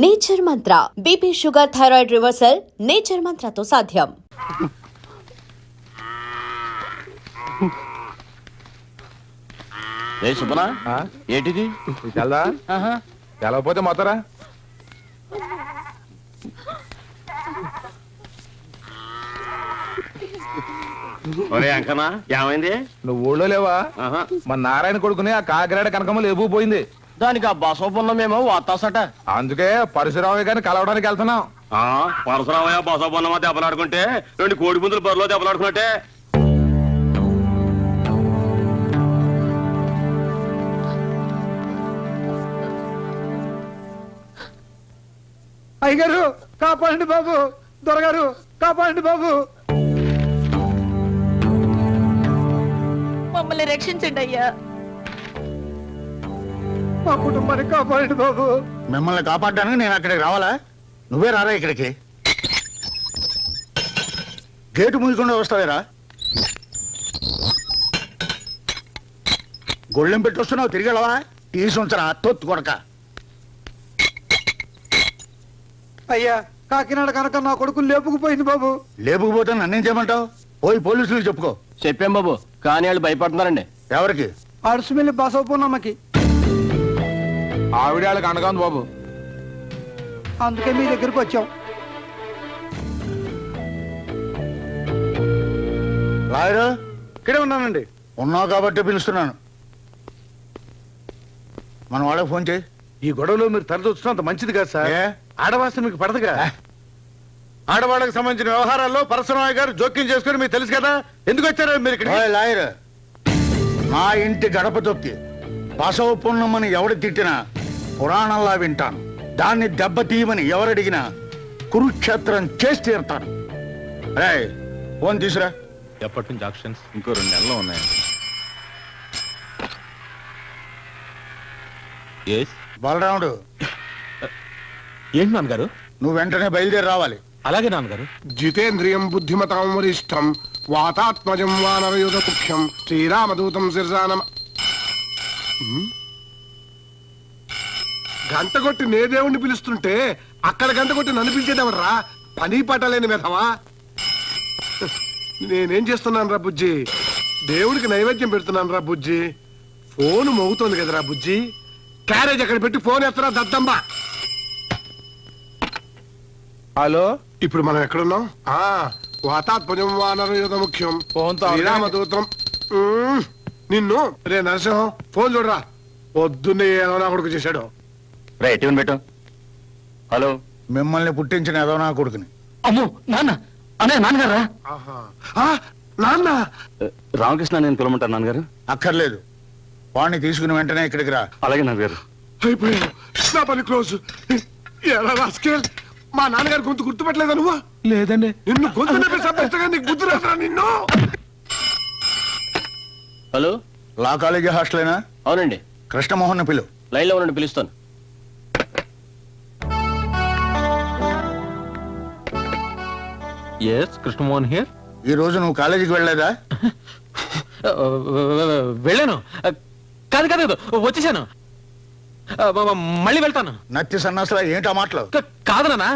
Nature Mantra BP sugar thyroid reversal nature మంత్రతో సాధ్యం. సుబ్బనా ఏంటిది తెలదా తెలవపోతే మొత్తరా ఒరే అంకనా ఏమైంది? నువ్వు ఊళ్ళో లేవా? మన నారాయణ కొడుకుని ఆ కాకినాడ కనకమ్మ లేపు పోయింది. దానికి ఆ బసవపున్నమేమో వాతాసట. అందుకే పరశురామయ్య గారిని కలవడానికి వెళ్తున్నాం. పరశురామయ్య బసవపున్నమా దెబ్బలాడుకుంటే 2 కోడి పుంజులు బరిలో దెబ్బలాడుకున్నట్టే. అయ్యగారు కాపాడండి బాబు, దొరగారు కాపాడండి బాబు, మమ్మల్ని రక్షించండి అయ్యా. మా కుటుంబాన్ని కాపాడండి బాబు. మిమ్మల్ని కాపాడడానికి నేను అక్కడికి రావాలా? నువ్వే రారా ఇక్కడికి. గేటు మూయకుండా వస్తావేరా? గొళ్ళెం పెట్టి వస్తున్నావు, తిరిగి వెళ్ళవా? తీసి ఉంచరా తొత్తు కొడక. అయ్యా కాకినాడ కనుక నా కొడుకు లేపుకుపోయింది బాబు. లేపుకుపోతే నన్నేం చేయమంటావు? పోయి పోలీసులకు చెప్పుకో. చెప్పాం బాబు, కానీ వాళ్ళు భయపడుతున్నారండి. ఎవరికి? అడుసుమెల్లి బసవపున్నమ్మకి. ఆవిడ వాళ్ళకి అండగా ఉంది బాబు. అందుకే మీ దగ్గరికి వచ్చాం. లాయరు ఇక్కడే ఉన్నానండి. ఉన్నావు కాబట్టి పిలుస్తున్నాను. మన వాళ్ళకి ఫోన్ చేయి. ఈ గొడవలో మీరు తరదొచ్చినంత మంచిది కాదు సార్. ఏ? ఆడవాసన మీకు పడదుగా. ఆడవాళ్ళకి సంబంధించిన వ్యవహారాల్లో పరశురామయ్య గారు జోక్యం చేసుకుని మీకు తెలుసు కదా. ఎందుకు వచ్చారు మీరు ఇక్కడ? ఓయ్ లాయర్, నా ఇంటి గడప తొక్కి బసవ పున్నమ్మని ఎవడు తిట్టినా పురాణంలా వింటాను. దాన్ని దెబ్బతీయమని ఎవరడిగినా కురుక్షేత్రం చేసి తీరుతాను. రేయ్ ఫోన్ తీసురా. ఎప్పటి నుంచి ఆక్షన్స్? ఇంకో 2 నెలలు ఉన్నాయి. బలరాముడు, ఏంటి నాన్నగారు? నువ్వు వెంటనే బయలుదేరి రావాలి. అలాగే నాన్నగారు. జితేంద్రియం బుద్ధిమతాం వరిష్టం వాతాత్మజం వానరయుధ ముఖ్యం శ్రీరామదూతం శిర్జానం. గంట కొట్టి నే దేవుణ్ణి పిలుస్తుంటే అక్కడ గంట కొట్టి నన్ను పిలిచేదేమరా? పని పట్టలేని మెధవా. నేనేం చేస్తున్నాను రా బుజ్జి? దేవుడికి నైవేద్యం పెడుతున్నాను రా బుజ్జి. ఫోన్ మోగుతోంది కదరా బుజ్జి. క్యారేజ్ అక్కడ పెట్టి ఫోన్ ఎత్తరా దద్దమ్మా. హలో, ఇప్పుడు మనం ఎక్కడున్నాం? వాతాత్మజం వానరయుధ ముఖ్యం శ్రీరామదూతం. నిన్ను రే నరసింహం ఫోన్ చూడరా. పొద్దున్నే ఏదో నా కొడుకు చేశాడు. రైట్ పెట్టు. హలో, మిమ్మల్ని పుట్టించిన ఏదో నా కొడుకుని. అమ్మో నాన్న. అనే నాన్నగారా? నాన్న రామకృష్ణ నేను పిలవమంటాను నాన్నగారు. అక్కర్లేదు, వాడిని తీసుకుని వెంటనే ఇక్కడికి రా. అలాగే నాన్నగారు. అయిపోయావు. నా పని క్లోజ్. ఎలా రాస్కేల్, మా నాన్నగారు గొంతు గుర్తుపట్టలేదా నువ్వు? లేదండి. నిన్ను గొంతు నొప్పి నీకు గుర్తు రాదురా నిన్ను. హలో, లా కాలేజీ హాస్టలేనా? అవునండి. కృష్ణమోహన్ పిలు. లైన్లో ఉండండి, పిలుస్తాను. Yes, Krishnamohan here. ఈ రోజు నువ్వు కాలేజీకి వెళ్ళలేదా? వెళ్ళాను. కాదు కాదు, వచ్చేసాను. మళ్ళీ వెళ్తాను. నత్తి సన్నాసులా ఏంటా మాటలు? కాదు నాన్న,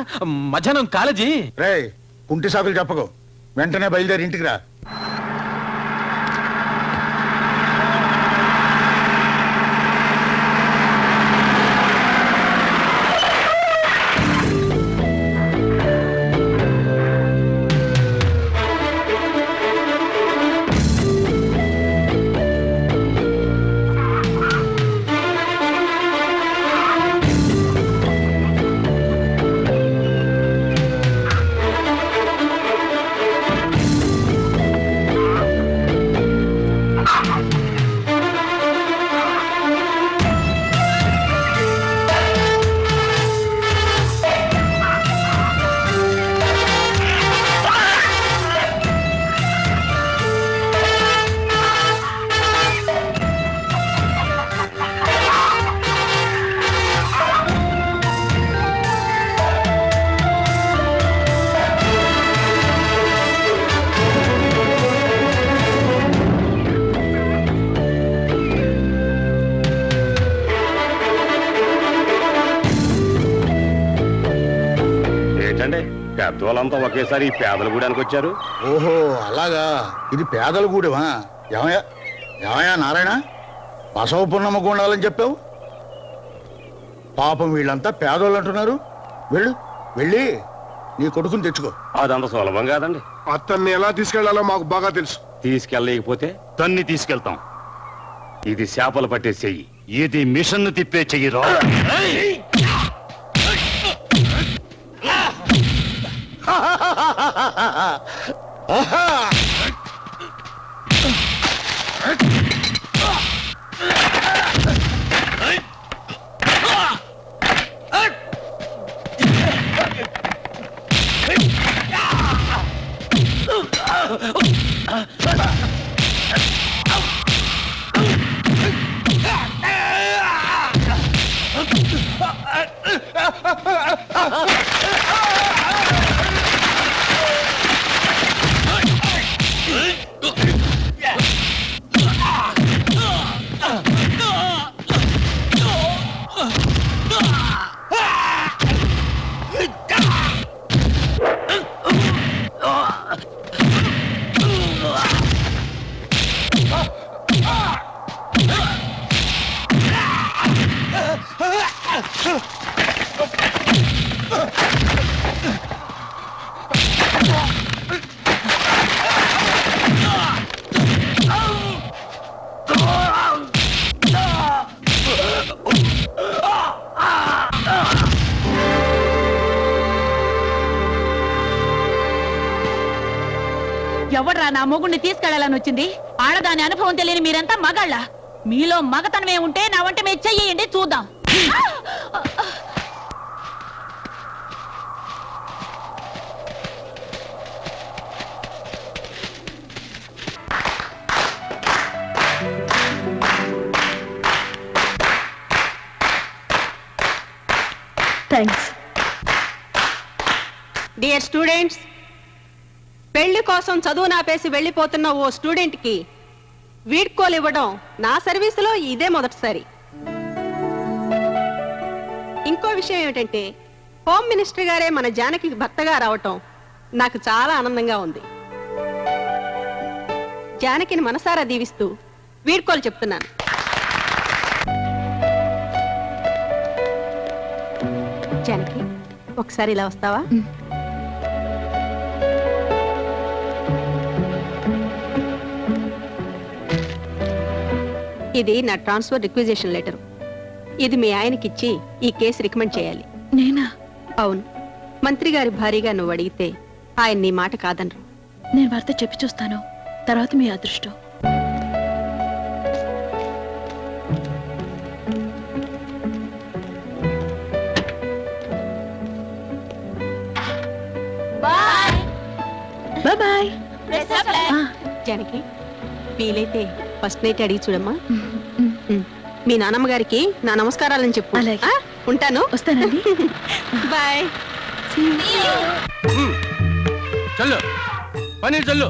మధ్యాహ్నం కాలేజీ. రేయ్ కుంటి సాకులు చెప్పకు, వెంటనే బయలుదేరి ఇంటికి రా. పెద్దవాళ్ళంతా ఒకేసారి ఈ పేదల గూడానికి వచ్చారు. ఓహో అలాగా, ఇది పేదల గూడెమా? ఏమయ్యా ఏమయ్యా నారాయణ, బసవ పున్నమ్మ గుండాలని చెప్పావు. పాపం వీళ్ళంతా పేదోళ్ళు అంటున్నారు. వెళ్ళు, వెళ్ళి నీ కొడుకుని తెచ్చుకో. అదంత సులభం కాదండి. అతన్ని ఎలా తీసుకెళ్లాలో మాకు బాగా తెలుసు. తీసుకెళ్ళలేకపోతే తన్ని తీసుకెళ్తాం. ఇది చేపలు పట్టే చెయ్యి, ఇది మిషన్ తిప్పే చెయ్యి రా. ఎవడ్రా నా మొగుడిని తీసుకెళ్లాలని వచ్చింది? ఆడదాని అనుభవం తెలియని మీరంతా మగాళ్ళ. మీలో మగతనమే ఉంటే నా వంట మీద చెయ్యండి చూద్దాం. థ్యాంక్స్. డియర్ స్టూడెంట్స్, పెళ్లి కోసం చదువు నాపేసి వెళ్ళిపోతున్న ఓ స్టూడెంట్ కి వీడ్కోలు ఇవ్వడం నా సర్వీసులో ఇదే మొదటిసారి. ఇంకో విషయం ఏమిటంటే, హోమ్ మినిస్టర్ గారే మన జానకి భర్తగా రావటం నాకు చాలా ఆనందంగా ఉంది. జానకిని మనసారా దీవిస్తూ వీడ్కోలు చెప్తున్నాను. జానకి, ఒకసారి ఇలా వస్తావా? ఇది నా ట్రాన్స్ఫర్ రిక్విజిషన్ లెటర్. ఇది మీ ఆయనకిచ్చి ఈ కేసు రికమెండ్ చేయాలి. నేనా? అవును, మంత్రి గారి భారీగా నువ్వు అడిగితే ఆయన నీ మాట కాదనరు. నేను వార్త చెప్పి చూస్తాను, తర్వాత మీ అదృష్టం. బాయ్. జానకి, వీలైతే ఫస్ట్ నైట్ అడిగి చూడమ్మా. మీ నానమ్మ గారికి నా నమస్కారాలని చెప్పు. అలాగే. ఆ, ఉంటాను. వస్తానండి. బాయ్. చల్లు పని చల్లు.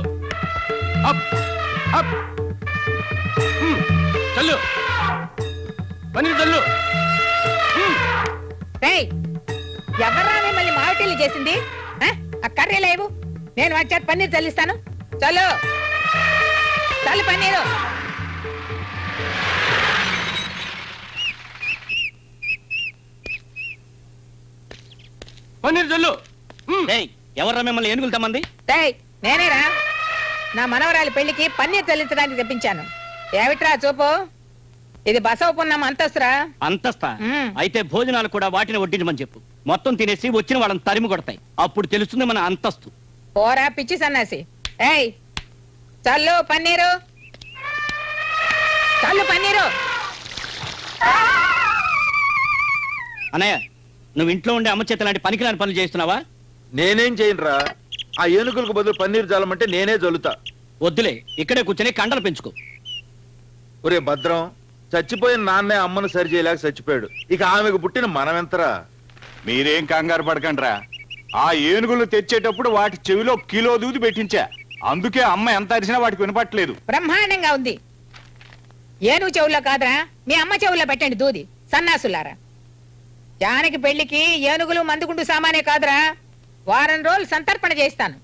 అప్ అప్ చల్లు పని చల్లు. ఎవరా మిమ్మల్ని మావిటీలు చేసింది? ఆ కర్రీ లేవు, నేను వచ్చాక పన్నీర్ చల్లిస్తాను. చల్లు చల్లు పన్నీరు. పన్నీర్ చల్లు. ఎవర్రా మిమ్మల్ని ఏనుగులు తమ్మంది? నేనేరా, నా మనవరాలి పెళ్లికి పన్నీర్ చల్లించడానికి తెప్పించాను. ఏమిట్రా చూపు, ఇది బసవ పున్నమ్మ అంతస్తురా. అంతస్తా? అయితే భోజనాలు కూడా వాటిని వడ్డించమని చెప్పు. మొత్తం తినేసి వచ్చిన వాళ్ళని తరిమి కొడతాయి, అప్పుడు తెలుస్తుంది మన అంతస్తు. పోరా పిచ్చి సన్నాసి. ఏయ్ చల్లు పన్నీరు, చల్లు పన్నీరు. అన్నయ్య, నువ్వు ఇంట్లో ఉండే అమ్మ చేత లాంటి పనికిరాని పనులు చేస్తున్నావా? నేనేం చేయనురా, ఆ ఏనుగులకు బదులు పన్నీర్ జాలమంటే నేనే జల్లుతా. వద్దులే, ఇక్కడే కూర్చొని కండలు పెంచుకో. ఒరే భద్రం, చచ్చిపోయిన నాన్నే అమ్మను సరి చేయలేక చచ్చిపోయాడు, ఇక ఆమెకు పుట్టిన మనమెంతరా? మీరేం కంగారు పడకండ్రా, ఆ ఏనుగులు తెచ్చేటప్పుడు వాటి చెవిలో కిలో దూది పెట్టించా, అందుకే అమ్మ ఎంత అరిచినా వాటికి వినపట్లేదు. బ్రహ్మాండంగా ఉంది. ఏనుగు చెవుల్లో కాదురా, మీ అమ్మ చెవుల్లో పెట్టండి దూది, సన్నాసులారా. జానకి పెళ్లికి ఏనుగులు మందుగుండు సామానే కాదురా, వారం రోజులు సంతర్పణ చేస్తాను.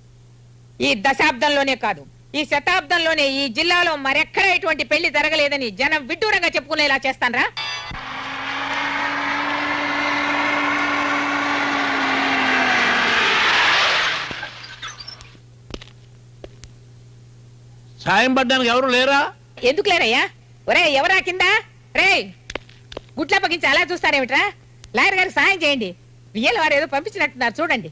ఈ దశాబ్దంలోనే కాదు, ఈ శతాబ్దంలోనే ఈ జిల్లాలో మరెక్కడ ఇటువంటి పెళ్లి జరగలేదని జనం విడ్డూరంగా చెప్పుకునేలా చేస్తానరా. సాయం పడ్డానికి ఎవరు లేరా? ఎందుకు లేరయ్యా? ఒరే ఎవరా కింద? రే గుట్ల పగించి అలా చూస్తారేమిట్రా? లాయర్ గారికి సాయం చేయండి. వియ్యల వారు ఏదో పంపించినట్టున్నారు, చూడండి.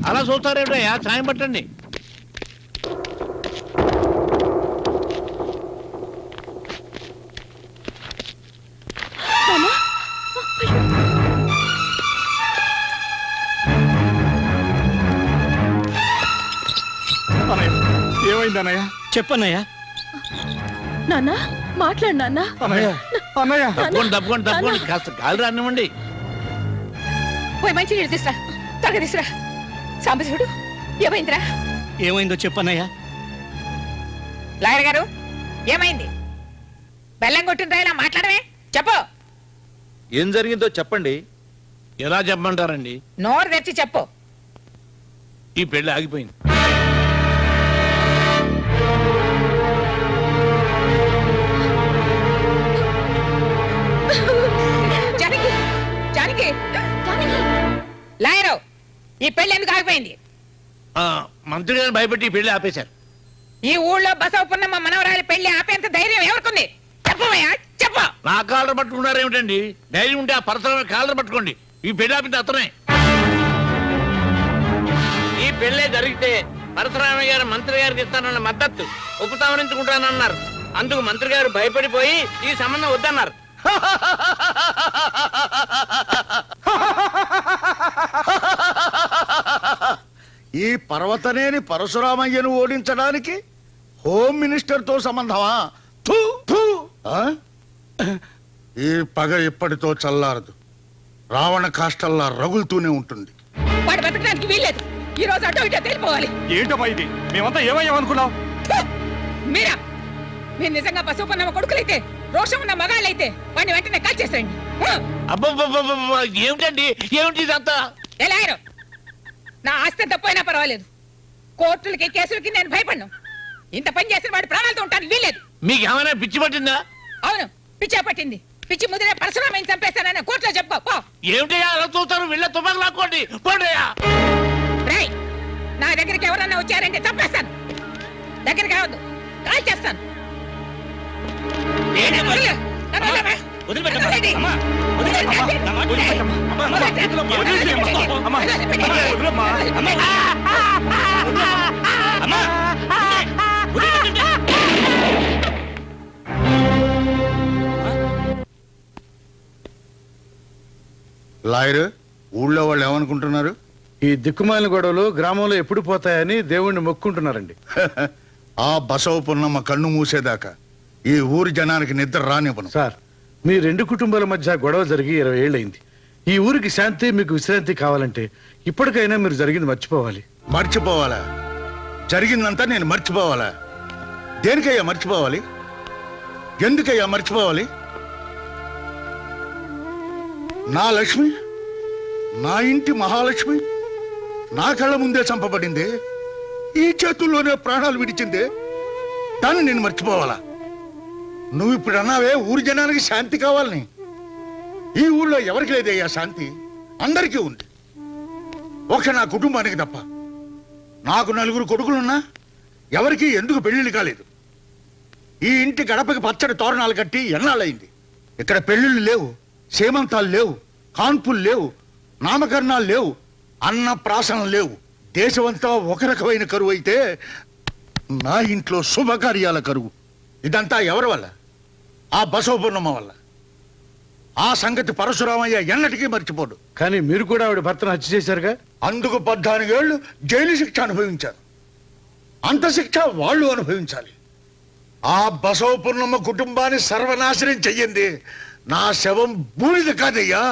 అలా చూస్తారేమిటయ్యా, సాయం పట్టండి. ఏమైందన్నయ్య? చెప్పన్నయ్యా. నాన్న మాట్లాడు నాన్న. అన్నయ్య తప్పకుండా కాస్త గాలి రానివ్వండి. పోయి మంచి నీళ్ళు తీసురా, త్వరగా తీసురా. సాంబశివుడు ఏమైందిరా? ఏమైందో చెప్పన్నయ్యా. లాయర్ గారు ఏమైంది? బెల్లం కొట్టిన ఇలా మాట్లాడమే, చెప్పు. ఏం జరిగిందో చెప్పండి. ఎలా చెప్పమంటారండి? నోరు తెచ్చి చెప్పు. ఈ పెళ్లి ఆగిపోయింది. జానకి, జానకి, లాయరు ఈ పెళ్లి ఎందుకు ఆగిపోయింది? మంత్రి గారిని భయపెట్టి ఈ పెళ్లి ఆపేశారు. ఈ ఊళ్ళో బసవపున్నమ్మ మనవరాలి పెళ్లి ఆపేంత ధైర్యం ఎవరికుంది? చెప్పవయ్యా, చెప్పు. నా కాళ్ళ పట్టుకున్నారు ఏమిటండి? ధైర్యం ఉంటే ఆ పరసరమైన కాళ్ళ పట్టుకోండి. ఈ పెళ్లి ఆపింది అతనే. ఈ పెళ్లే జరిగితే పరశురామయ్య గారు మంత్రి గారికి ఇస్తానన్న మద్దతు ఉపసంహరించుకుంటానన్నారు. అందుకు మంత్రి గారు భయపడిపోయి ఈ సంబంధం వద్దన్నారు. ఈ పర్వతనేని పరశురామయ్యను ఓడించడానికి హోమ్ మినిస్టర్ తో సంబంధమా? థూ, థూ. ఈ పగ ఎప్పటితో చల్లారదు. రావణ కాష్టల్లా రగులుతూనే ఉంటుంది. వాడు బతకడానికి వీల్లేదు. ఈ రోజు అటో ఇటో తెలిపోవాలి. ఏంటమ్మా ఇది? మేమంతా ఏమయ్యామనుకున్నాం? మీరా? మీరు నిజంగా బసవపున్నమ్మ కొడుకులైతే, రోషం ఉన్న మగాళ్ళైతే వాడిని వెంటనే కాల్ చేసేయండి. అబ్బబ్బబ్బబ్బ, ఏమిటండి ఏమిటి ఇదంతా? ఎలాయరు నా ఆస్తి తప్పైనా పర్వాలేదు, కోర్టులకి కేసులకి నేను భయపడ్ను. ఇంత పని చేసిన వాడి ప్రాణాలతో ఉంటాను వీల్లేదు. మీకు ఏమైనా పిచ్చి పట్టిందా? అవును, పిచ్చా పట్టింది. పిచ్చి ముదిరే పరశురామయ్యని చంపేస్తానని కోర్టులో చెప్పుకో. ఏమిటయ్యా అలా చూస్తారు? వీళ్ళ తుపాకు లాక్కోండి, పోండియా. రేయ్, నా దగ్గరికి ఎవరన్నా వచ్చారంటే చంపేస్తాను. దగ్గరికి రావద్దు, కాల్ చేస్తాను. లాయర్, ఊళ్ళో వాళ్ళు ఏమనుకుంటున్నారు? ఈ దిక్కుమాలిన గొడవలు గ్రామంలో ఎప్పుడు పోతాయని దేవుణ్ణి మొక్కుంటున్నారండి. ఆ బసవ పున్నమ్మ కన్ను మూసేదాకా ఈ ఊరి జనానికి నిద్ర రానివ్వను. సార్, మీ రెండు కుటుంబాల మధ్య గొడవ జరిగి 20 ఏళ్ళయింది. ఈ ఊరికి శాంతి, మీకు విశ్రాంతి కావాలంటే ఇప్పటికైనా మీరు జరిగింది మర్చిపోవాలి. మర్చిపోవాలా? జరిగిందంతా నేను మర్చిపోవాలా? దేనికయ్యా మర్చిపోవాలి? ఎందుకయ్యా మర్చిపోవాలి? నా లక్ష్మి, నా ఇంటి మహాలక్ష్మి నా కళ్ళ ముందే చంపబడింది. ఈ చేతుల్లోనే ప్రాణాలు విడిచిందే. దాన్ని నేను మర్చిపోవాలా? నువ్వు ఇప్పుడు అన్నావే ఊరి జనానికి శాంతి కావాలని. ఈ ఊళ్ళో ఎవరికి లేదయ్యా శాంతి, అందరికీ ఉంది. ఒక నా కుటుంబానికి తప్ప. నాకు 4 కొడుకులున్నా ఎవరికి ఎందుకు పెళ్లిళ్ళు కాలేదు. ఈ ఇంటి గడపకి పచ్చడి తోరణాలు కట్టి ఎన్నాళ్ళయింది. ఇక్కడ పెళ్లిళ్ళు లేవు, సేమంతాలు లేవు, కాన్పులు లేవు, నామకరణాలు లేవు, అన్న ప్రాసనలు లేవు. దేశమంతా ఒక రకమైన కరువు అయితే నా ఇంట్లో శుభకార్యాల కరువు. ఇదంతా ఎవరి వల్ల? ఆ బసవపున్నమ్మ వల్ల. ఆ సంగతి పరశురామయ్య ఎన్నటికీ మర్చిపోడు. కానీ మీరు కూడా ఆవిడ భర్తను హత్య చేశారుగా. అందుకు 14 ఏళ్ళు జైలు శిక్ష అనుభవించారు. అంత శిక్ష వాళ్ళు అనుభవించాలి. ఆ బసవపున్నమ్మ కుటుంబాన్ని సర్వనాశనం చెయ్యింది నా శవం బూడిద కాదయ్యా.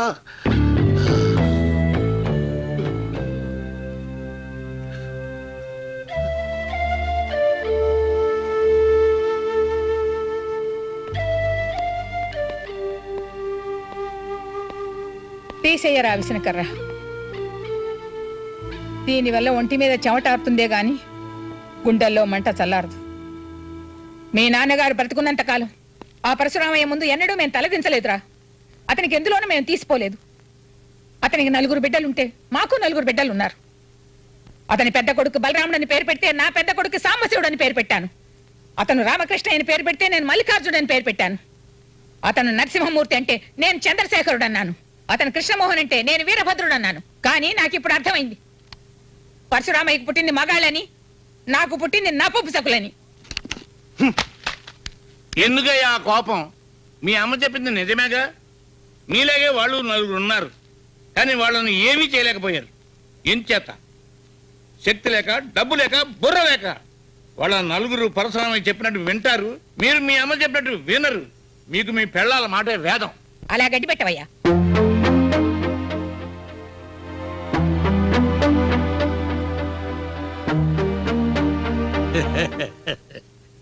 తీసేయరా విసనకర్ర. దీనివల్ల ఒంటి మీద చెమటారుతుందే గాని గుండెల్లో మంట చల్లారదు. మీ నాన్నగారు బ్రతుకున్నంత కాలం ఆ పరశురామయ్య ముందు ఎన్నడూ మేము తలదించలేదురా. అతనికి ఎందులోనూ మేము తీసిపోలేదు. అతనికి 4 బిడ్డలుంటే మాకు 4 బిడ్డలున్నారు. అతని పెద్ద కొడుకు బలరాముడని పేరు పెడితే నా పెద్ద కొడుకు సాంబశివుడని పేరు పెట్టాను. అతను రామకృష్ణ అని పేరు పెడితే నేను మల్లికార్జునని పేరు పెట్టాను. అతను నరసింహమూర్తి అంటే నేను చంద్రశేఖరుడు అన్నాను. అతను కృష్ణమోహన్ అంటే నేను వీరభద్రుడు అన్నాను. కానీ నాకు ఇప్పుడు అర్థమైంది, పరశురామయ్యకు పుట్టింది మగాళ్ళని, నాకు పుట్టింది నపుంసకులని. ఎందుకయ్యా ఆ కోపం? మీ అమ్మ చెప్పింది నిజమేగా. మీలాగే వాళ్ళు 4 ఉన్నారు, కానీ వాళ్ళని ఏమీ చేయలేకపోయారు. ఎంచేత? శక్తి లేక, డబ్బు లేక, బుర్ర లేక. వాళ్ళ 4 పరశురామయ్య చెప్పినట్టు వింటారు, మీరు మీ అమ్మ చెప్పినట్టు వినరు. మీకు మీ పెళ్ళాల మాటే వేదం. అలా గడ్డి పెట్టవయ్యా.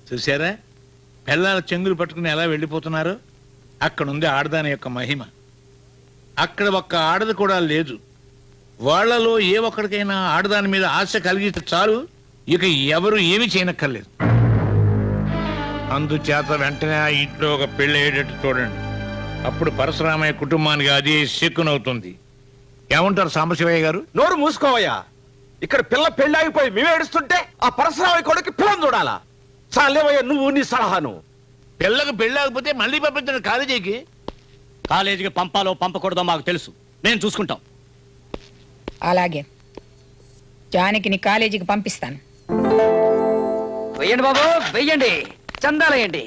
చూసారా, పెళ్ళాల చెంగులు పట్టుకుని ఎలా వెళ్ళిపోతున్నారు? అక్కడుంది ఆడదాని యొక్క మహిమ. అక్కడ ఒక్క ఆడది కూడా లేదు. వాళ్లలో ఏ ఒక్కడికైనా ఆడదాని మీద ఆశ కలిగితే చాలు, ఇక ఎవరు ఏమి చేయనక్కర్లేదు. అందుచేత వెంటనే ఆ ఇంట్లో ఒక పెళ్లి అయ్యేటట్టు చూడండి. అప్పుడు పరశురామయ్య కుటుంబానికి అది శక్కునవుతుంది. ఏమంటారు సాంబశివయ్య గారు? నోరు మూసుకోవయ్యా. ఇక్కడ పిల్ల పెళ్ళాగిపోయి మేము ఏడుస్తుంటే ఆ పరశురామయ్య కొడుకు పిల్లని చూడాలా? చాలేవయ్యా నువ్వు నీ సలహాను. పిల్లకు పెళ్ళాకపోతే మళ్ళీ పంపించండి కాలేజీకి. కాలేజీకి పంపాలో పంపకూడదో మాకు తెలుసు, మేము చూసుకుంటాం. అలాగే జానకిని కాలేజీకి పంపిస్తాను. వెయ్యండి బాబు, వెయ్యండి. చందాలేయండి,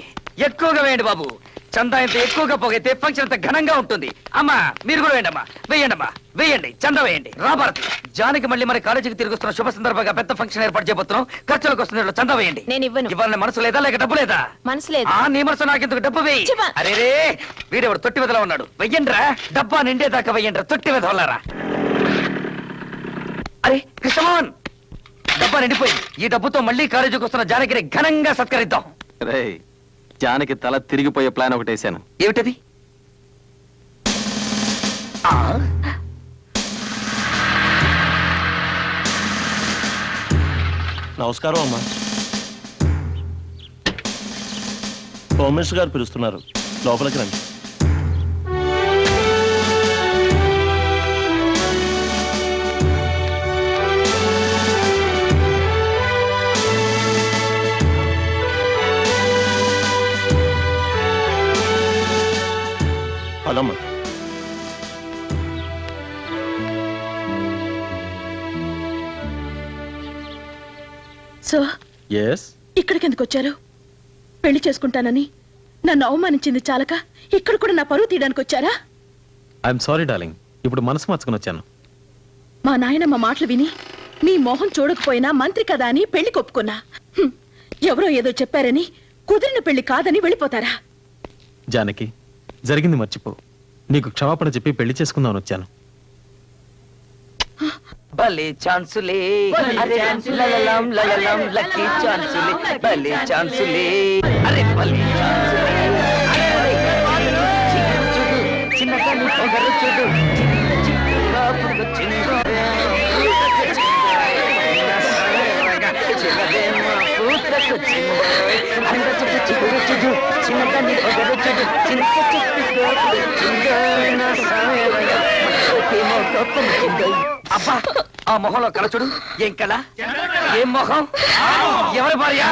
ఎక్కువగా వేయండి బాబు. చందా ఇంత ఎక్కువగా పోగైతే ఫంక్షన్ అంత ఘనంగా ఉంటుంది. అమ్మా మీరు కూడా వేయండి అమ్మా, వేయండి అమ్మా, వేయండి. చందా వేయండి. రాభారతి, జానకి మళ్ళీ మన కాలేజీకి తిరిగి వస్తున్న శుభ సందర్భంగా పెద్ద ఫంక్షన్ ఏర్పాటు చేయబోతున్నాం. ఖర్చులకు వస్తున్న చందా వేయండి. నేను ఇవ్వను. ఇవ్వాలని మనసు లేదా లేక డబ్బు లేదా? మనసు లేదు. నీ మనసు నాకెందుకు? డబ్బు వేయి. అరే రే, వీడెవడు తొట్టి వెదలా ఉన్నాడు. వెయ్యండి రా, డబ్బా నిండేదాకా వెయ్యండి రా, తొట్టి వెదవలారా. అరే కృష్ణమోహన్, డబ్బా నిండిపోయింది. ఈ డబ్బుతో మళ్ళీ కాలేజీకి వస్తున్న జానకిని ఘనంగా సత్కరిద్దాం. జానకి తల తిరిగిపోయే ప్లాన్ ఒకటి వేసాను. ఏమిటది? నమస్కారం అమ్మా. హోమ్ మినిస్టర్ గారు పిలుస్తున్నారు, లోపలికి రండి. హలోమ్మా. సో ఎస్, ఇక్కడికి ఎందుకు వచ్చారు? పెళ్లి చేసుకుంటానని నన్ను అవమానించింది చాలక ఇక్కడ కూడా నా పరువు తీయడానికి వచ్చారా? ఐఎమ్ సారీ డార్లింగ్, ఇప్పుడు మనసు మార్చుకుని వచ్చాను. మా నాయనమ్మ మాటలు విని మీ మొహం చూడకపోయినా మంత్రి కదా అని పెళ్లి కొప్పుకున్నా. ఎవరో ఏదో చెప్పారని కుదిరిన పెళ్లి కాదని వెళ్ళిపోతారా? జానకి, జరిగింది మర్చిపో. నీకు క్షమాపణ చెప్పి పెళ్లి చేసుకుందామని వచ్చాను. భలే ఛాన్సులే, అరే లలలం లలలం లక్కీ ఛాన్సులే, భలే ఛాన్సులే, అరే భలే ఛాన్సులే. చిన్నగా నీ పొగరు చూడు, చిన్నగా పువ్వు చిన్నగా పూతకు చిన్నగా నీ పొగరు చూడు, చిన్న అబ్బా, ఆ మొహంలో కళ చూడు. ఏం కళ, ఏం మొహం, ఎవరి భార్య?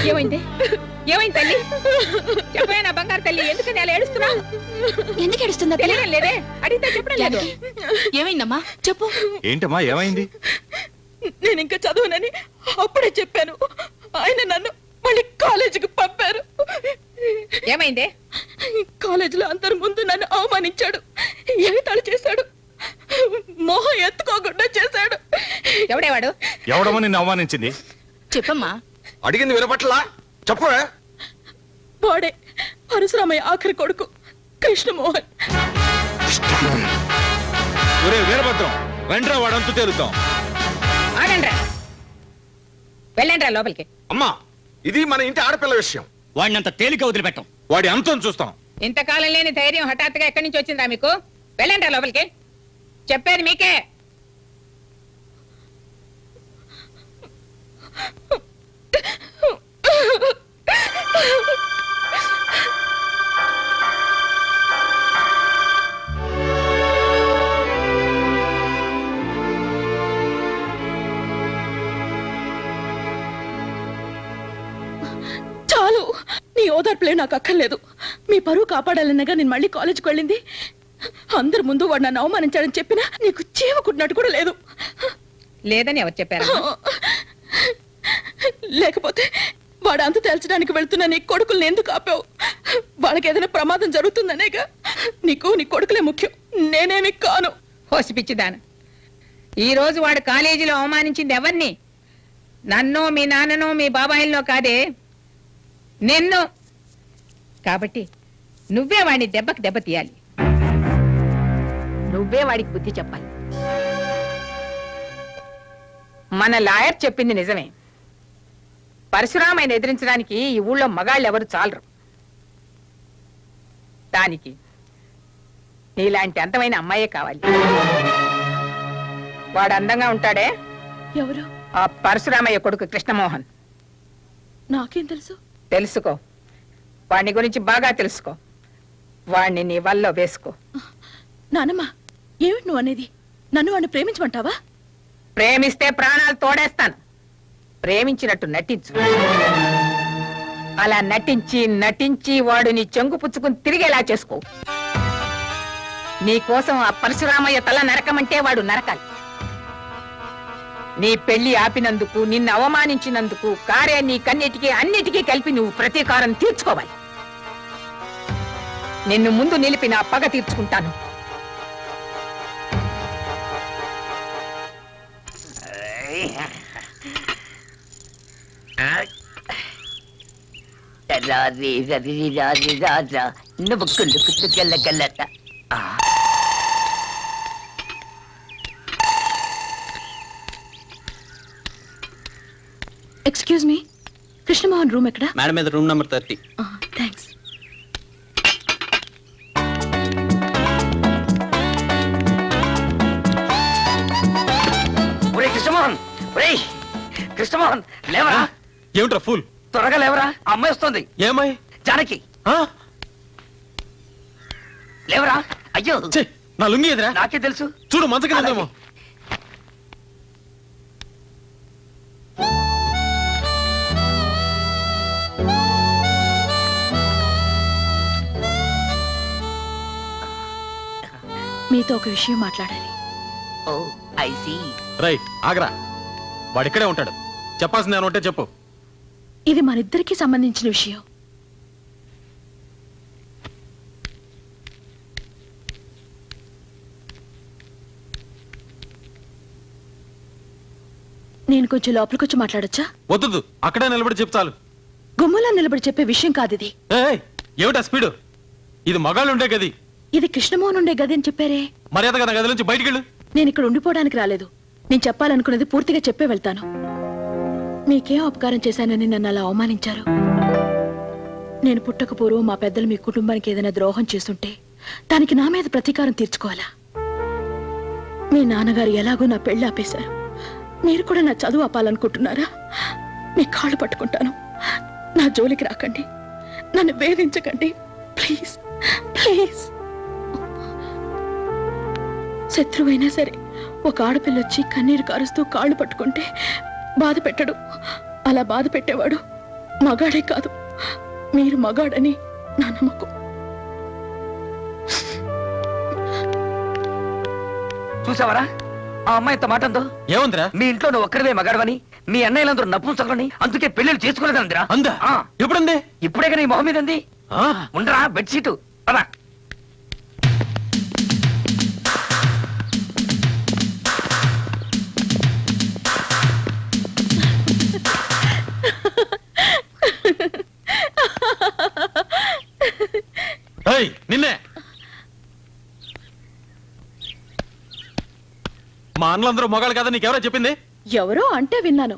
ఏమైంది? ఏమైంది తల్లి? చెప్పే నా బంగారు తల్లి, ఎందుకని అలా ఏడుస్తున్నావు? ఎందుకు ఏడుస్తుందా? తెలియడం లేదే, అడిగితే చెప్పడం లేదు. ఏమైందమ్మా చెప్పు. ఏంటమ్మా ఏమైంది? నేను ఇంకా చదవనని అప్పుడే చెప్పాను. ఆయన నన్ను మళ్ళీ కాలేజీకి పంపారు. ఏమైంది? కాలేజీలో అందరి ముందు నన్ను అవమానించాడు, ఎగతాళి చేశాడు, మొహం ఎత్తుకోకుండా చేశాడు. ఎవడేవాడు? ఎవడమో నిన్ను అవమానించింది? చెప్పమ్మా. అడిగింది వినపట్లా? చెప్పు. వాడే పరశురామయ్య ఆఖరి కొడుకు కృష్ణమోహన్. ఒరే వీరభద్రం, రండ్రా వాడంతు తేలుతాం. ఆగండ్రా, వెళ్ళండ్రా లోపలికి. అమ్మా, ఇది మన ఇంటి ఆడపిల్ల విషయం. వాడిని అంత తేలిక వదిలిపెట్టం. వాడి అంతం చూస్తాం. ఇంతకాలం లేని ధైర్యం హఠాత్తుగా ఎక్కడి నుంచి వచ్చిందా మీకు? వెళ్ళండ్రా లోపలికి, చెప్పేది మీకే. చాలు, నీ ఓదార్పులే నాకు అక్కర్లేదు. మీ పరువు కాపాడాలన్నగా నేను మళ్ళీ కాలేజీకి వెళ్ళింది. అందరి ముందు వాడు నన్ను అవమానించాడని చెప్పినా నీకు చీమ కుట్టినట్టు కూడా లేదు. లేదని ఎవరు చెప్పారు? లేకపోతే వాడు అంత తేల్చడానికి వెళ్తున్న నీ కొడుకుల్ని ఎందుకు ఆపావు? వాళ్ళకి ఏదైనా ప్రమాదం జరుగుతుందనేగా. నీకు నీ కొడుకులే ముఖ్యం, నేనేమి కాను. హోసిపిచ్చిదాను, ఈ రోజు వాడు కాలేజీలో అవమానించింది ఎవరిని? నన్ను, మీ నాన్నను, మీ బాబాయిల్లో కాదే, నిన్ను. కాబట్టి నువ్వే వాడిని దెబ్బకి దెబ్బ తీయాలి. నువ్వే వాడికి బుద్ధి చెప్పాలి. మన లాయర్ చెప్పింది నిజమే. పరశురామయ్యను ఎదిరించడానికి ఈ ఊళ్ళో మగాళ్ళు ఎవరు చాలరు. దానికి నీలాంటి అందమైన అమ్మాయే కావాలి. వాడు అందంగా ఉంటాడే, ఎవరు? ఆ పరశురామయ్య కొడుకు కృష్ణమోహన్. నాకేం తెలుసు? తెలుసుకో, వాడిని గురించి బాగా తెలుసుకో. వాడిని నీ వల్ల వేసుకో. నానమ్మ, ఏమిటి నువ్వు అనేది? నన్ను వాడిని ప్రేమించమంటావా? ప్రేమిస్తే ప్రాణాలు తోడేస్తాను. ప్రేమించినట్టు నటించు. అలా నటించి నటించి వాడు నీ చెంగు పుచ్చుకుని తిరిగేలా చేసుకో. నీ కోసం ఆ పరశురామయ్య తల నరకమంటే వాడు నరకాలి. నీ పెళ్లి ఆపినందుకు, నిన్ను అవమానించినందుకు కారే నీ కన్నిటికీ అన్నిటికీ కలిపి నువ్వు ప్రతీకారం తీర్చుకోవాలి. నిన్ను ముందు నిలిపి నా పగ తీర్చుకుంటాను. ఎక్స్క్యూజ్ మీ, కృష్ణమోహన్ రూమ్ ఎక్కడ? మేడం మీద రూమ్ నెంబర్ 30. థ్యాంక్స్. ఒరే కృష్ణమోహన్, ఒరే కృష్ణమోహన్, లేవరా. ఏమిట్రా ఫుల్? త్వరగా లేవరా, అమ్మాయి వస్తుంది. ఏమై? జానకి, లేవరా. అయ్యో, నా లుంగి ఎదురా. నాకే తెలుసు. చూడు, మంచకేమో. మీతో ఒక విషయం మాట్లాడాలి. ఓ, ఐ సీ. రైట్, ఆగరా. వాడిక్కడే ఉంటాడు. చెప్పాల్సింది ఏమంటే చెప్పు. ఇది మనిద్దరికీ సంబంధించిన విషయం. నేను కొంచెం లోపలికొచ్చి మాట్లాడొచ్చా? వద్దు, అక్కడే నిలబడి చెప్తాను. గుమ్మలా నిలబడి చెప్పే విషయం కాదు ఇది. ఏమిటా స్పీడు? ఇది మగాళ్ళు ఉండే గది. ఇది కృష్ణమోహన్ ఉండే గది అని చెప్పారే. మర్యాదగా నా గది నుంచి బయటికి వెళ్ళు. నేను ఇక్కడ ఉండిపోవడానికి రాలేదు. నేను చెప్పాలనుకున్నది పూర్తిగా చెప్పే వెళ్తాను. మీకేం అపకారం చేశానని నన్ను అలా అవమానించారు. నేను పుట్టక పూర్వం మా పెద్దలు మీ కుటుంబానికి ఏదైనా ద్రోహం చేస్తుంటే దానికి నా మీద ప్రతీకారం తీర్చుకోవాలా? మీ నాన్నగారు ఎలాగో నా పెళ్లి ఆపేశారు. మీరు కూడా నా చదువు ఆపాలనుకుంటున్నారా? మీ కాళ్ళు పట్టుకుంటాను. నా జోలికి రాకండి, నన్ను వేధించకండి, ప్లీజ్ ప్లీజ్. శత్రువైనా సరే ఒక ఆడపిల్లొచ్చి కన్నీరు కారుస్తూ కాళ్ళు పట్టుకుంటే బాధ పెట్టడు. అలా బాధ పెట్టేవాడు మగాడే కాదు. మీరు మగాడని నా నమ్మకం. చూసావరా ఆ అమ్మాయి ఎంత మాట ఉందో? ఏముందిరా? మీ ఇంట్లో నువ్వు ఒక్కరివే మగాడవని, మీ అన్నయ్యలందరూ నపుంసకులని, అందుకే పెళ్లిళ్ళు చేసుకోలేదందిరా. అందా? ఎప్పుడుంది? ఇప్పుడే కానీ మొహం మీద ఉంది. ఉండరా బెడ్షీటు. పద. అన్నలందరూ మొగాళ్ళు కదా నీకెవరో చెప్పింది? ఎవరో అంటే విన్నాను.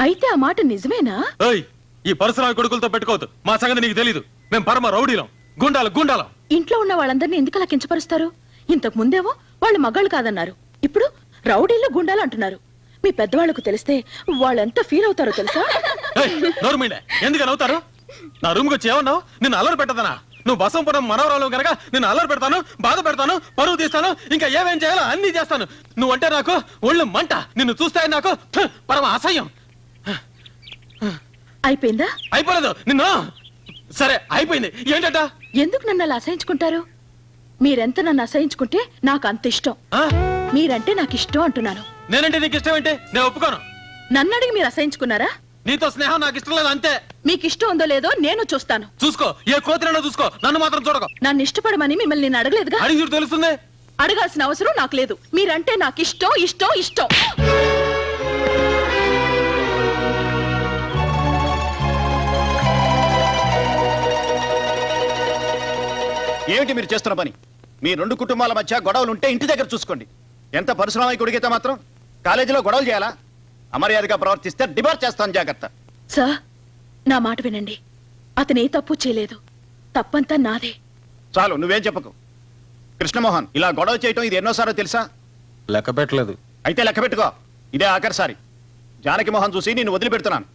అయితే ఆ మాట నిజమేనా? ఏయ్, ఈ పరశురామి కొడుకులతో పెట్టుకోవద్దు. మా సంగతి నీకు తెలీదు. మేము పరమ రౌడీలం, గుండాలం. ఇంట్లో ఉన్న వాళ్ళందరినీ ఎందుకు అలా కించపరుస్తారు? ఇంతకు ముందేమో వాళ్ళు మగాళ్ళు కాదన్నారు, ఇప్పుడు రౌడీలు గుండాలు అంటున్నారు. మీ పెద్దవాళ్లకు తెలిస్తే వాళ్ళెంత ఫీల్ అవుతారో తెలుసా? నోర్మిండే, ఎందుకని అవుతారు? నా రూమ్కి వచ్చి ఏమన్నావు? నిన్ను అల్లరి పెట్టదనా? నువ్వు బసంపురం మనవరాలు కనుక నిన్ను అల్లరి పెడతాను, బాధ పెడతాను, పరువు తీస్తాను, ఇంకా ఏమేం చేయాలో అన్ని చేస్తాను. నువ్వంటే నాకు ఒళ్ళు మంట. నిన్ను చూస్తే నాకు పరమ అసహ్యం. అయిపోయిందా? అయిపోలేదు నిన్ను. సరే అయిపోయింది. ఏంటట? ఎందుకు నన్ను అలా అసహించుకుంటారు? మీరెంత నన్ను అసహించుకుంటే నాకు అంత ఇష్టం. మీరంటే నాకు ఇష్టం అంటున్నాను. నేనంటే నీకు ఇష్టం ఏంటి? నేను ఒప్పుకోను. నన్ను అడిగి మీరు అసహించుకున్నారా? నీతో స్నేహం నాకు ఇష్టం లేదు, అంతే. మీకు ఇష్టం ఉందో లేదో నేను చూస్తాను. చూసుకో, ఏ కోతిరైనా చూసుకో, నన్ను మాత్రం చూడకు. నన్ను ఇష్టపడమని మిమ్మల్ని నేను అడగలేదుగా. అడిగి చూడు తెలుస్తుంది. అడగాల్సిన అవసరం నాకు లేదు. మీరంటే నాకు ఇష్టం ఇష్టం ఇష్టం. ఏమిటి మీరు చేస్తున్న పని? మీ రెండు కుటుంబాల మధ్య గొడవలు ఉంటే ఇంటి దగ్గర చూసుకోండి. ఎంత పరిశ్రమ కొడిగితే మాత్రం కాలేజీలో గొడవలు చేయాలా? అమర్యాదగా ప్రవర్తిస్తే డిబార్ చేస్తాను, జాగ్రత్త. సార్, నా మాట వినండి. అతను ఏ తప్పు చేయలేదు. తప్పంతా నాదే. చాలు, నువ్వేం చెప్పకు. కృష్ణమోహన్, ఇలా గొడవ చేయటం ఇది ఎన్నోసారో తెలుసా? లెక్క పెట్టలేదు. అయితే లెక్క పెట్టుకో. ఇదే ఆఖరిసారి. జానకి మోహన్ చూసి నేను వదిలిపెడుతున్నాను.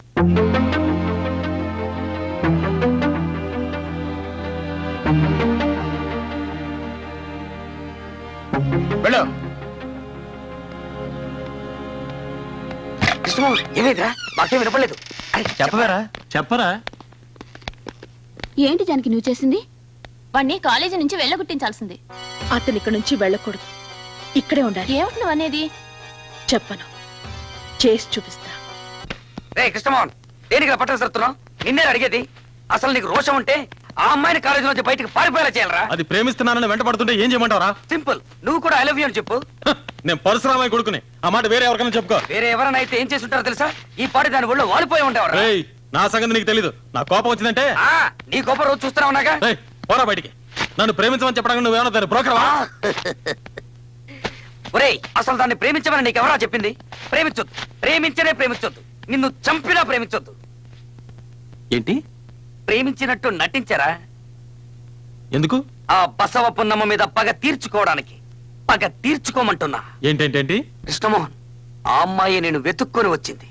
వెళ్ళు. ఏమైందిరా? మాకేం వినపడలేదు. చెప్పరా? ఏంటి జానకి నువ్వు చేసింది? వాణ్ణి కాలేజీ నుంచి వెళ్ళగొట్టించాల్సింది. అతను ఇక్కడి నుంచి వెళ్ళకూడదు, ఇక్కడే ఉండాలి. ఏమిటి నువ్వు అనేది? చెప్పను, చేసి చూపిస్తా. రే కృష్ణమోహన్, దేనికి పట్టణ సరుతున్నావు? నిన్నే అడిగేది. అసలు నీకు రోషం ఉంటే ఆ అమ్మాయిని కాలేజీ నుంచి బయటకు పారిపోయేలా చేయాలరా? అది ప్రేమిస్తున్నానని వెంట పడుతుంటే ఏం చేయమంటావరా? సింపుల్, నువ్వు కూడా ఐ లవ్ యూ అని చెప్పు. నేను పరశురామయ్య కొడుకుని. ఆ మాట వేరే ఎవరికైనా చెప్పుకో. వేరే ఎవరైనా అయితే ఏం చేస్తుంటారో తెలుసా? ఈ పాటి దాని ఒళ్ళు వాలిపోయి ఉండేవారు. నా సంగతి నీకు తెలీదు. నా కోపం వచ్చిందంటే నీ కోపం రోజు చూస్తున్నా ఉన్నాగా. పోరా బయటికి. నన్ను ప్రేమించమని చెప్పడానికి నువ్వేమన్నా దాన్ని బ్రోకర్వా? ఒరేయ్, అసలు దాన్ని ప్రేమించమని నీకు ఎవరా చెప్పింది? ప్రేమించొద్దు, ప్రేమించనే ప్రేమించొద్దు, నిన్ను చంపినా ప్రేమించొద్దు. ఏంటి? ప్రేమించినట్టు నటించారా? ఎందుకు? ఆ బసవ పున్నమ్మ మీద పగ తీర్చుకోవడానికి. పగ తీర్చుకోమంటున్నా. ఏంటేంటేంటి? కృష్ణమోహన్, ఆ అమ్మాయి నేను వెతుక్కొని వచ్చింది.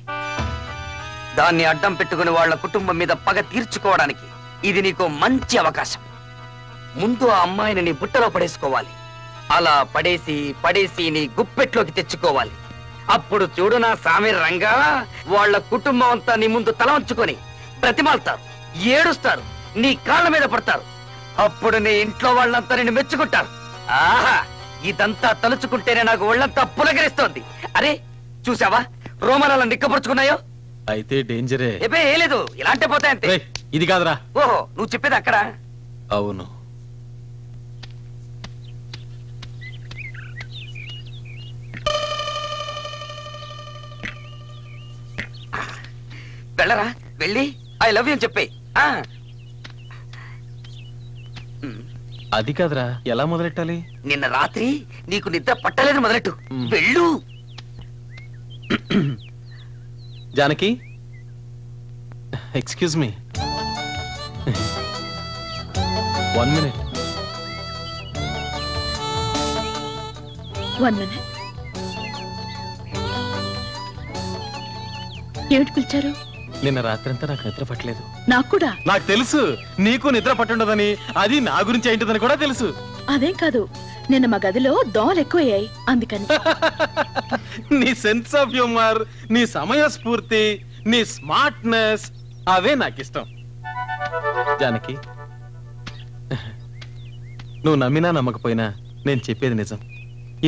దాన్ని అడ్డం పెట్టుకుని వాళ్ళ కుటుంబం మీద పగ తీర్చుకోవడానికి ఇది నీకు మంచి అవకాశం. ముందు ఆ అమ్మాయిని నీ బుట్టలో పడేసుకోవాలి. అలా పడేసి పడేసి నీ గుప్పెట్లోకి తెచ్చుకోవాలి. అప్పుడు చూడు నా సామి రంగా, వాళ్ళ కుటుంబం అంతా నీ ముందు తల వంచుకొని బ్రతిమాలుతారు, ఏడుస్తారు, నీ కాళ్ళ మీద పడతారు. అప్పుడు నీ ఇంట్లో వాళ్ళంతా నిన్ను మెచ్చుకుంటారు. ఆహా, ఇదంతా తలుచుకుంటేనే నాకు ఒళ్ళంతా పులకరిస్తోంది. అరే చూసావా రోమనాలను నిక్కపరుచుకున్నాయో? అయితే డేంజరే. ఏపే ఏ లేదు, ఇలాంటి పోతాయంతే. ఇది కాదురా. ఓహో, నువ్వు చెప్పేది అక్కడ. అవును. వెళ్ళరా, వెళ్ళి ఐ లవ్ యూ అని చెప్పే. అది కాదురా, ఎలా మొదలెట్టాలి? నిన్న రాత్రి నీకు నిద్ర పట్టలేదు మొదలెట్టు. వెళ్ళు. Janaki, excuse me, 1 minute. 1 minute. ఏమిటి పిలిచారు? నిన్న రాత్రంతా నాకు నిద్ర పట్టలేదు. నాకు కూడా. నాకు తెలుసు నీకు నిద్ర పట్టుండదని. అది నా గురించి ఏంటిదని కూడా తెలుసు. అదేం కాదు, నిన్న మా గదిలో దోమలు ఎక్కువయ్యాయి, అందుకని. నీ సెన్స్ ఆఫ్ హ్యూమర్, నీ సమయస్ఫూర్తి, నీ స్మార్ట్నెస్, అవే నాకు ఇష్టం. జానకి, నువ్వు నమ్మినా నమ్మకపోయినా నేను చెప్పేది నిజం.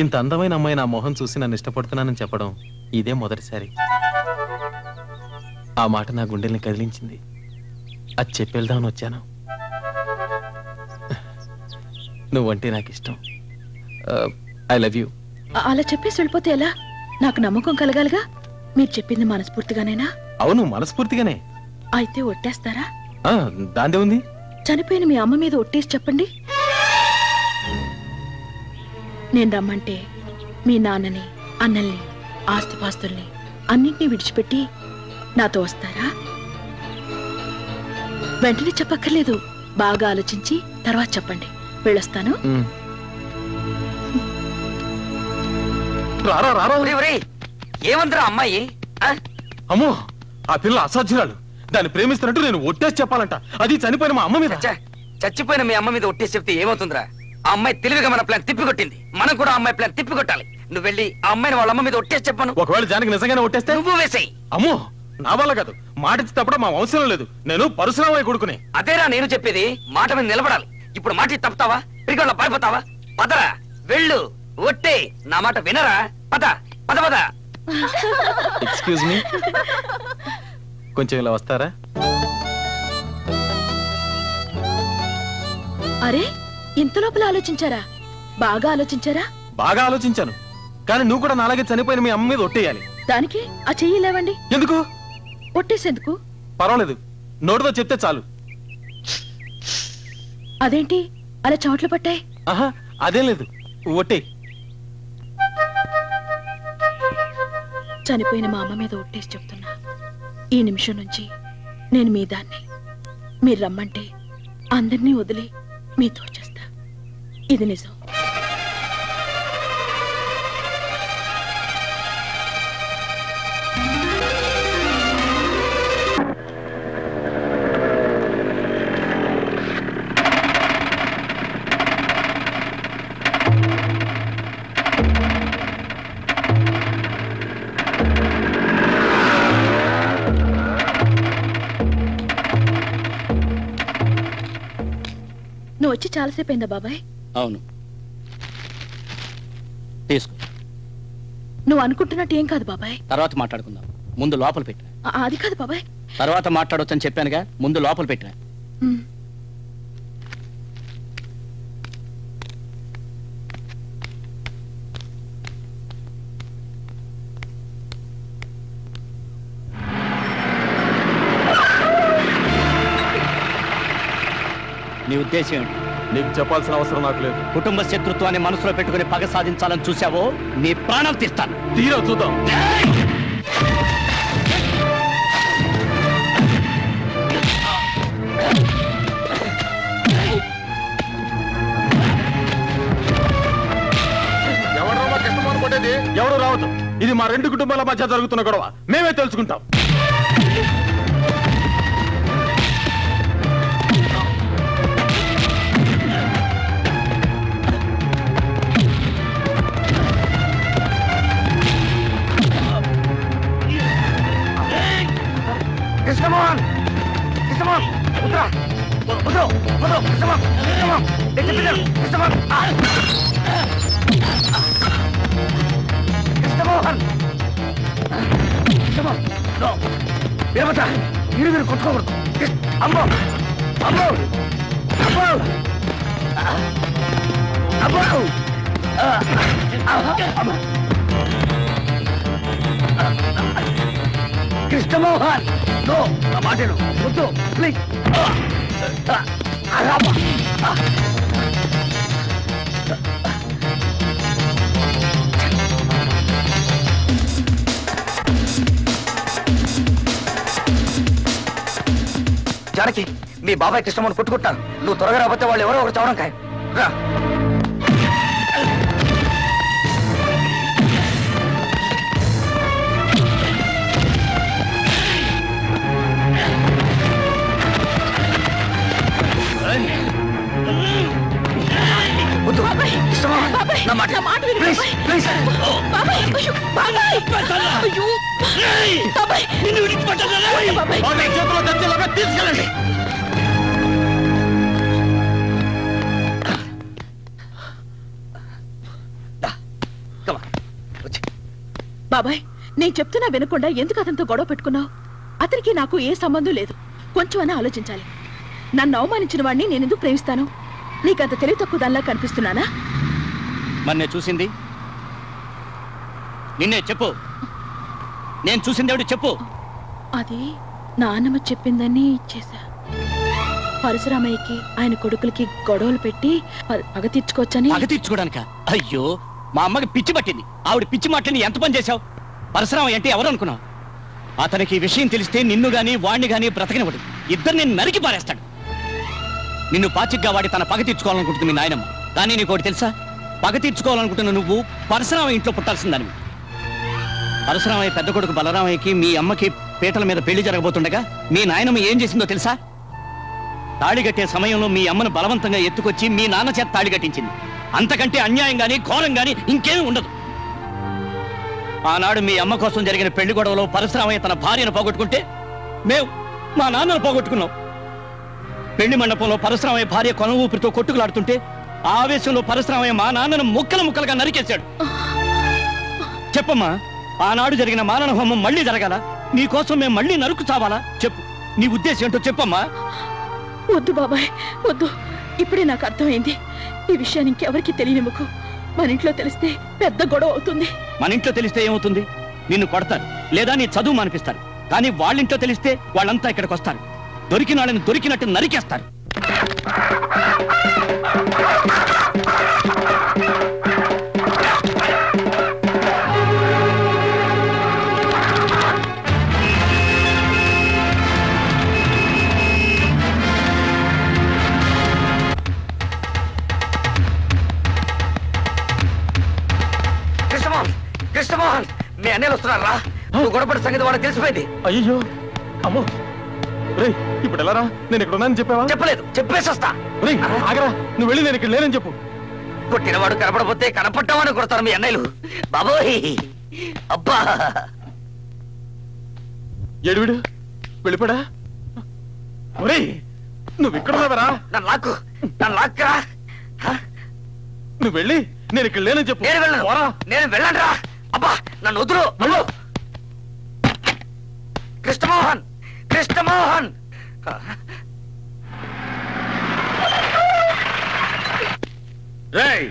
ఇంత అందమైన అమ్మాయి నా మొహం చూసి నన్ను ఇష్టపడుతున్నానని చెప్పడం ఇదే మొదటిసారి. ఆ మాట నా గుండెల్ని కదిలించింది. అది చెప్పేద్దామని వచ్చాను. నువ్వంటే నాకు ఇష్టం. I love you. అలా చెప్పేసి వెళ్ళిపోతే ఎలా? నాకు నమ్మకం కలగాలిగా. మీరు చెప్పింది మనస్ఫూర్తిగానేనా? అవును, మనస్ఫూర్తిగానే. అయితే ఒట్టేస్తారా? దాందే ఉంది. చనిపోయిన మీ అమ్మ మీద ఒట్టేసి చెప్పండి. నేను రమ్మంటే మీ నాన్నని అన్నల్ని ఆస్తిపాస్తుల్ని అన్నింటినీ విడిచిపెట్టి నాతో వస్తారా? వెంటనే చెప్పక్కర్లేదు, బాగా ఆలోచించి తర్వాత చెప్పండి. వెళ్ళొస్తాను. ఏమంటారా అమ్మాయి? అమ్మో, ఆ పిల్ల అసాధ్యురాలు. దాన్ని ప్రేమిస్తున్నట్టు నేను ఒట్టేసి చెప్పాలంట, అది చనిపోయిన మా అమ్మ మీద. చచ్చిపోయిన మీ అమ్మ మీద ఒట్టేసి చెప్తే ఏమవుతుందిరా? ఆ అమ్మాయి తెలివిగా మన ప్లాన్ తిప్పికొట్టింది, మనం కూడా ఆ అమ్మాయి ప్లాన్ తిప్పికొట్టాలి. నువ్వు వెళ్ళి ఆ అమ్మాయిని వాళ్ళ అమ్మ మీద ఒట్టేసి చెప్పాను. ఒకవేళ జానకి నిజంగానే ఒట్టేస్తే నువ్వు వేసేయి. అమ్మో, నా వల్ల కాదు. మాట ఇచ్చి తప్పడం మా వంశంలో లేదు. నేను పరశురామయ్య కొడుకుని. అదేరా నేను చెప్పేది, మాట మీద నిలబడాలి. ఇప్పుడు మాట ఇచ్చి తప్పుతావా? పిరిగొల్ల పారిపోతావా? పదరా, వెళ్ళు, ఒట్టే. నా మాట వినరా? పద పద పద. ఎక్స్క్యూజ్ మీ, కొంచెం ఇలా వస్తారా? అరే, ఇంత లోపల ఆలోచించారా? బాగా ఆలోచించారా? బాగా ఆలోచించాను, కానీ నువ్వు కూడా నాలాగే చనిపోయిన మీ అమ్మ మీద ఒట్టేయాలి. దానికి ఆ చెయ్యి లేవండి. ఎందుకు? ఒట్టేసేందుకు? పర్వాలేదు, నోటితో చెప్తే చాలు. అదేంటి అలా చెమట్లు పట్టాయి? ఆహా, అదేం లేదు, ఒట్టే. చనిపోయిన మా అమ్మ మీద ఒట్టేసి చెప్తున్నా, ఈ నిమిషం నుంచి నేను మీ దాన్ని. మీరు రమ్మంటే అందరినీ వదిలి మీతో వచ్చేస్తా. ఇది నిజం. నువ్వు వచ్చి చాలాసేపు అయిందా బాబాయ్? అవును, తీసుకో. నువ్వు అనుకుంటున్నట్టు ఏం కాదు బాబాయ్. తర్వాత మాట్లాడుకుందాం, ముందు లోపల పెట్టిన. అది కాదు బాబాయ్. తర్వాత మాట్లాడొచ్చని చెప్పానుగా, ముందు లోపల పెట్టిన. ఉమ్. నీ ఉద్దేశం ఏంటి? నీకు చెప్పాల్సిన అవసరం నాకు లేదు. కుటుంబ శత్రుత్వాన్ని మనసులో పెట్టుకుని పగ సాధించాలని చూసావో నీ ప్రాణాలు తీస్తాను. తీరా చూద్దాం. ఎవరు రావద్దు. ఇది మా రెండు కుటుంబాల మధ్య జరుగుతున్న గొడవ, మేమే తెలుసుకుంటాం. కృష్ణమోహన్, కృష్ణమోహన్, ఉత్తరా, ఉత్తరు, ఉత్తరు, కృష్ణమోహన్, కృష్ణమోహన్, కృష్ణమోహన్, కృష్ణమోహన్, కృష్ణమోహన్, వీరభద్ర, మీరు కొట్టుకోకూడదు. అమ్మో, అమ్మో, అమ్మో, అమ్మో, కృష్ణమోహన్, నో, నా మాటను వద్దు, ప్లీజ్. జానకి, మీ బాబాయ్ కృష్ణమోహన్ కొట్టుకుంటారు. నువ్వు త్వరగా రాకపోతే వాళ్ళు ఎవరో ఒకరు చవడం ఖాయం. రా. బాబాయ్, నేను చెప్తున్నా వినకుండా ఎందుకు అతనితో గొడవ పెట్టుకున్నావు? అతనికి నాకు ఏ సంబంధం లేదు. కొంచెం అని ఆలోచించాలి. నన్ను అవమానించిన వాడిని నేనెందుకు ప్రేమిస్తాను? నీకంత తెలివి తక్కువ దానిలా కనిపిస్తున్నానా? మరి నేను చూసింది నిన్నే చెప్పు. నేను చూసింది ఎవడు చెప్పు. అది నాన్నమ్మ చెప్పిందని ఇచ్చేశా. పరశురామయ్యకి ఆయన కొడుకులకి గొడవలు పెట్టి పగ తీర్చుకోవచ్చని. పగ తీర్చుకోవడానిక? అయ్యో, మా అమ్మకి పిచ్చి పట్టింది. ఆవిడ పిచ్చి మాటని ఎంత పని చేశావు? పరశురామయ్య అంటే ఎవరు అనుకున్నావు? అతనికి ఈ విషయం తెలిస్తే నిన్ను గాని వాణ్ణి గాని బ్రతకనివ్వడు. ఇద్దరిని నరికి పారేస్తాడు. నిన్ను పాచిగ్గా వాడి తన పగ తీర్చుకోవాలనుకుంటుంది మీ నాయనమ్మ. కానీ నీకు ఒకటి తెలుసా? పగ తీర్చుకోవాలనుకుంటున్న నువ్వు పరశురామయ్య ఇంట్లో పుట్టాల్సిందని. పరశురామయ్య పెద్ద కొడుకు బలరామయ్యకి మీ అమ్మకి పీటల మీద పెళ్లి జరగబోతుండగా మీ నాయనమ్మ ఏం చేసిందో తెలుసా? తాళిగట్టే సమయంలో మీ అమ్మను బలవంతంగా ఎత్తుకొచ్చి మీ నాన్న చేత తాళి కట్టించింది. అంతకంటే అన్యాయం గాని ఘోరం గాని ఇంకేమీ ఉండదు. ఆనాడు మీ అమ్మ కోసం జరిగిన పెళ్లి గొడవలో పరశురామయ్య తన భార్యను పోగొట్టుకుంటే మేము మా నాన్నను పోగొట్టుకున్నాం. పెళ్లి మండపంలో పరశురామయ్య భార్య కొన ఊపిరితో కొట్టుకులాడుతుంటే ఆవేశంలో పరశురామయ్య మా నాన్నను ముక్కలు ముక్కలుగా నరికేశాడు. చెప్పమ్మా, ఆనాడు జరిగిన మానవ హోమం మళ్ళీ జరగాల? నీ కోసం మేము మళ్ళీ నరుకు చావాలా? చెప్పు, నీ ఉద్దేశం ఏంటో చెప్పమ్మా. వద్దు బాబాయ్, వద్దు. ఇప్పుడే నాకు అర్థమైంది. ఈ విషయాన్ని ఇంకెవరికి తెలియనివ్వకు. మన ఇంట్లో తెలిస్తే పెద్ద గొడవ అవుతుంది. మన ఇంట్లో తెలిస్తే ఏమవుతుంది? నిన్ను కొడతారు, లేదా నీ చదువు మానిపిస్తారు. కానీ వాళ్ళింట్లో తెలిస్తే వాళ్ళంతా ఇక్కడికి వస్తారు. దొరికిన వాళ్ళని దొరికినట్టు నరికేస్తారు. కృష్ణమోహన్, మీ అన్నయ్యలు వస్తున్నారా? నువ్వు గొడవపడి సంగతి వాడు తెలిసిపోయింది. అయ్యో, అమ్మో, రేయ్, ఇప్పుడు ఎలా రా? నేను ఇక్కడ ఉన్నానని చెప్పావా? చెప్పలేదు, చెప్పేసి వస్తా. రేయ్, ఆగరా, నువ్వు వెళ్ళి నేను ఇక్కడ లేనని చెప్పు. పుట్టినవాడు కనపడపోతే కనపడ్డామని కొడతారు మీ అన్నయ్యలు. బాబోయ్, అబ్బా! ఏడువిడు వెళ్ళిపోడా? ఒరేయ్, నువ్వు ఇక్కడ ఉన్నావరా? నన్ను లాక్కరా. నువ్వు వెళ్ళి నేను ఇక్కడ లేనని చెప్పు. నేను వెళ్ళను, నేను వెళ్ళండి రా. అబ్బా, నన్ను వదులు. కృష్ణమోహన్, కృష్ణమోహన్! రేయ్,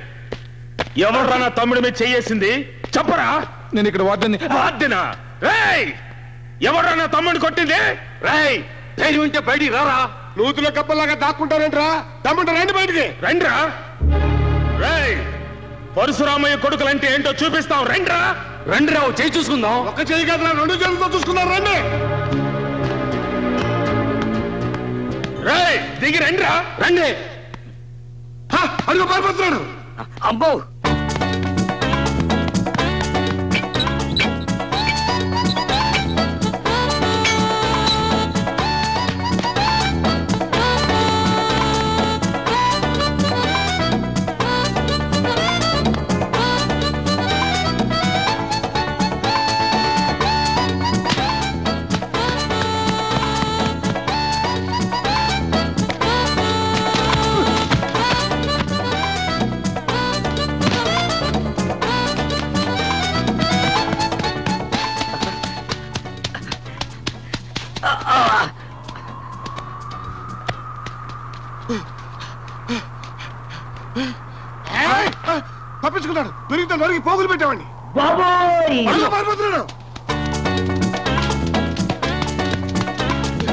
ఎవడ్రా నా తమ్ముడి మీద చెయ్యేసింది? చెప్పరా. నేను ఇక్కడ వార్డెనా? రేయ్, ఎవడ్రా నా తమ్ముడిని కొట్టింది? రేయ్, ధైర్యం ఉంటే బయటికి రారా. నూతులో కప్పలాగా దాక్కుంటారేంట్రా? తమ్ముంటే రండి బయటికి. రండిరా. రేయ్, పరశురామయ్య కొడుకులంటే ఏంటో చూపిస్తాం. రండిరా. రండిరా, చేయి చూసుకుందాం. ఒక చెయ్యి కదా, రెండు చేతులతో చూసుకున్నారు. రండి. రేయ్, దిగి రండిరా. రండి. అడుగు పారిపోతున్నాడు. అబ్బో, తప్పించుకున్నాడు. దొరికితే నరికి పోగులు పెట్టామండి. బాబోయ్, పారిపోతున్నాడు.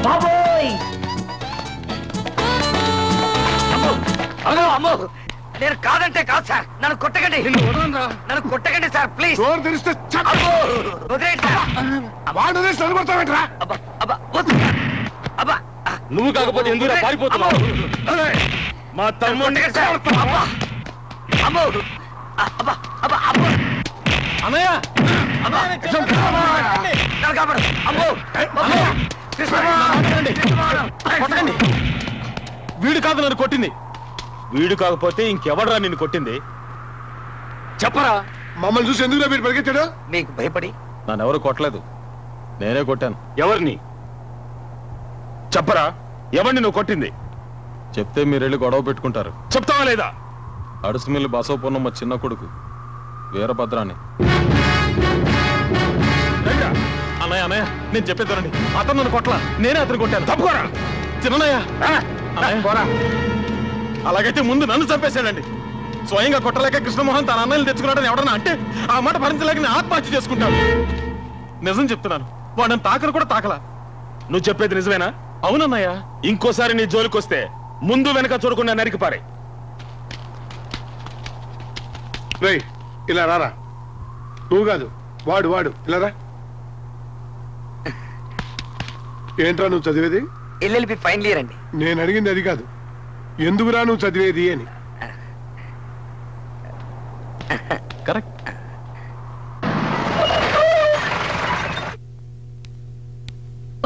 బాబోయ్! అమ్మో, అమ్మో! నేను కాదంటే కాదు సార్. నన్ను కొట్టకండి, నన్ను కొట్టకండి సార్, ప్లీజ్. డోర్ తెరిస్తే వదిలేయండి సార్. వాడు వదిలేసి చనిపోతావేంట్రా? అబ్బా, అబ్బా, వద్దు సార్. అబ్బా, నువ్వు కాకపోతే ఎందుకు పారిపోతున్నావు? మా తమ్ముడిని అబ్బా, అమ్మో! అబ్బా, అబ్బా, అబ్బో! అన్నయ్య, అబ్బా! నన్ను కాపాడు. అమ్మో! అమ్మో! కొట్టకండి. వీడు కాదు నన్ను కొట్టింది. వీడు కాకపోతే ఇంకెవడరా నిన్ను కొట్టింది? చెప్పరా. మమ్మల్ని చూసి ఎందుకు మీరు పరిగెత్తాడు? మీకు భయపడి. నన్ను ఎవరు కొట్టలేదు, నేనే కొట్టాను. ఎవరిని? చెప్పరా, ఎవరిని నువ్వు కొట్టింది? చెప్తే మీరు వెళ్ళి గొడవ పెట్టుకుంటారు. చెప్తావా లేదా? అడుసుమిల్లి బసవపూర్ణమ్మ చిన్న కొడుకు వీరభద్రాన్ని. అన్నయ్య, అన్నయ్య, నేను చెప్పేదానండి. అతను నన్ను కొట్టలా, నేనే అతను కొట్టాను. తప్పుకోరా. చిన్నయ్య, అలాగైతే ముందు నన్ను చంపేశాడండి. స్వయంగా కొట్టలేక కృష్ణమోహన్ తన అన్నయ్యలు తెచ్చుకున్నాడని ఎవడన్నా అంటే ఆ మాట భరించలేక నేను ఆత్మహత్య చేసుకుంటాను. నిజం చెప్తున్నాను, వాడు తాకలు కూడా తాకలా. నువ్వు చెప్పేది నిజమేనా? అవునన్నయ్య. ఇంకోసారి నీ జోలికొస్తే ముందు వెనక చూడకుండా నరికి పారే. రేయ్, ఇలా రారా. నువ్వు కాదు, వాడు వాడు ఇలారా. ఏంట్రా నువ్వు చదివేది? ఎల్ఎల్బి ఫైనల్ ఇయర్ అండి. నేను అడిగింది అది కాదు, ఎందుకురా నువ్వు చదివేది అని. కరెక్ట్.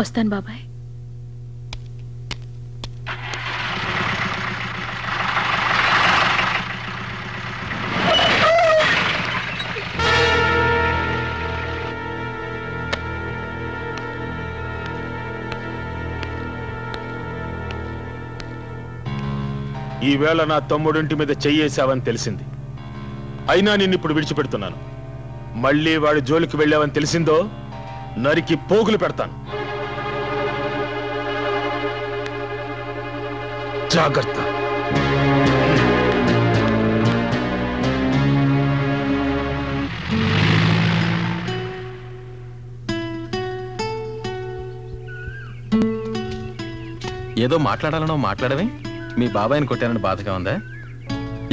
వస్తాను బాబాయ్. ఈవేళ నా తమ్ముడింటి మీద చెయ్యేశావని తెలిసింది. అయినా నిన్ను ఇప్పుడు విడిచిపెడుతున్నాను. మళ్ళీ వాడి జోలికి వెళ్ళావని తెలిసిందో నరికి పోగులు పెడతాను. జాగ్రత్త. ఏదో మాట్లాడాలనో మాట్లాడవే. మీ బాబాయిని కొట్టానని బాధగా ఉందా?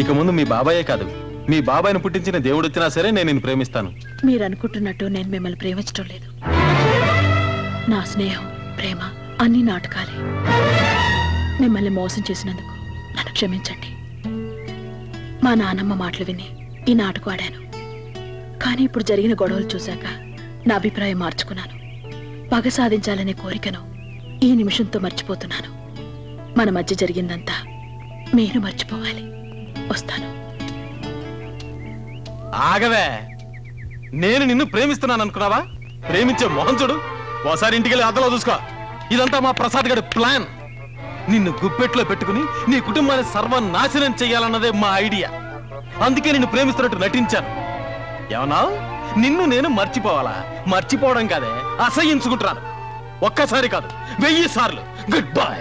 ఇక ముందు మీ బాబాయే కాదు, మీ బాబాయిని పుట్టించిన దేవుడు వచ్చినా సరే నేను నిన్ను ప్రేమిస్తాను. మీరు అనుకుంటున్నట్టు నేను మిమ్మల్ని ప్రేమించడం లేదు. నా స్నేహం, ప్రేమ అన్ని నాటకాలే. మిమ్మల్ని మోసం చేసినందుకు నన్ను క్షమించండి. మా నాన్నమ్మ మాటలు విని ఈ నాటకం ఆడాను. కానీ ఇప్పుడు జరిగిన గొడవలు చూశాక నా అభిప్రాయం మార్చుకున్నాను. పగ సాధించాలనే కోరికను ఈ నిమిషంతో మర్చిపోతున్నాను. మన మధ్య జరిగిందంతా మీరు మర్చిపోవాలి. వస్తాను. ఆగవే. నేను నిన్ను ప్రేమిస్తున్నాను అనుకున్నావా? ప్రేమించే మోహన్ చూడు. ఓసారి ఇంటికెళ్ళి అద్దలో చూసుకో. ఇదంతా మా ప్రసాద్ గడి ప్లాన్. నిన్ను గుప్పెట్లో పెట్టుకుని నీ కుటుంబాన్ని సర్వనాశనం చెయ్యాలన్నదే మా ఐడియా. అందుకే నిన్ను ప్రేమిస్తున్నట్టు నటించాను. ఏమన్నా నిన్ను నేను మర్చిపోవాలా? మర్చిపోవడం కాదే, అసహించుకుంటున్నాను. ఒక్కసారి కాదు, 1000 సార్లు. Good bye.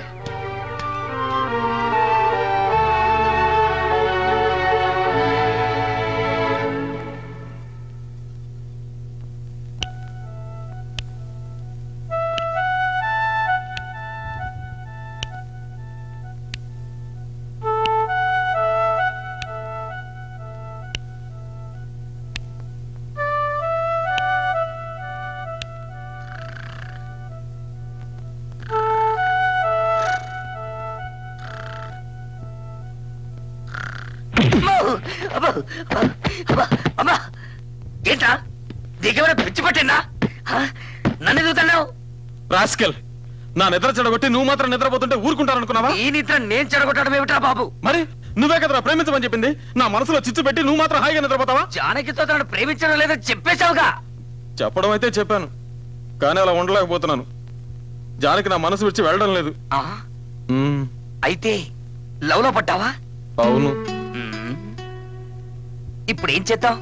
ఏంటా దిగవర పిచ్చి పట్టిందా? నన్ను ఎదుగుతున్నావు రాస్కెల్. నా నిద్ర చెడగొట్టి నువ్వు మాత్రం నిద్రపోతుంటే ఊరుకుంటారనుకున్నావా? ఈ నిద్ర నేను చెడగొట్టడం ఏమిటా బాబు? మరి నువ్వే కదరా ప్రేమించమని చెప్పింది. నా మనసులో చిచ్చు పెట్టి నువ్వు మాత్రం హాయిగా నిద్రపోతావా? జానకితో తనను ప్రేమించడం లేదని చెప్పేశావుగా. చెప్పడం అయితే చెప్పాను, కానీ అలా ఉండలేకపోతున్నాను. జానకి నా మనసు విడిచి వెళ్ళడం లేదు. అయితే లవ్ లో పడ్డావా? అవును. ఇప్పుడు ఏం చేద్దాం?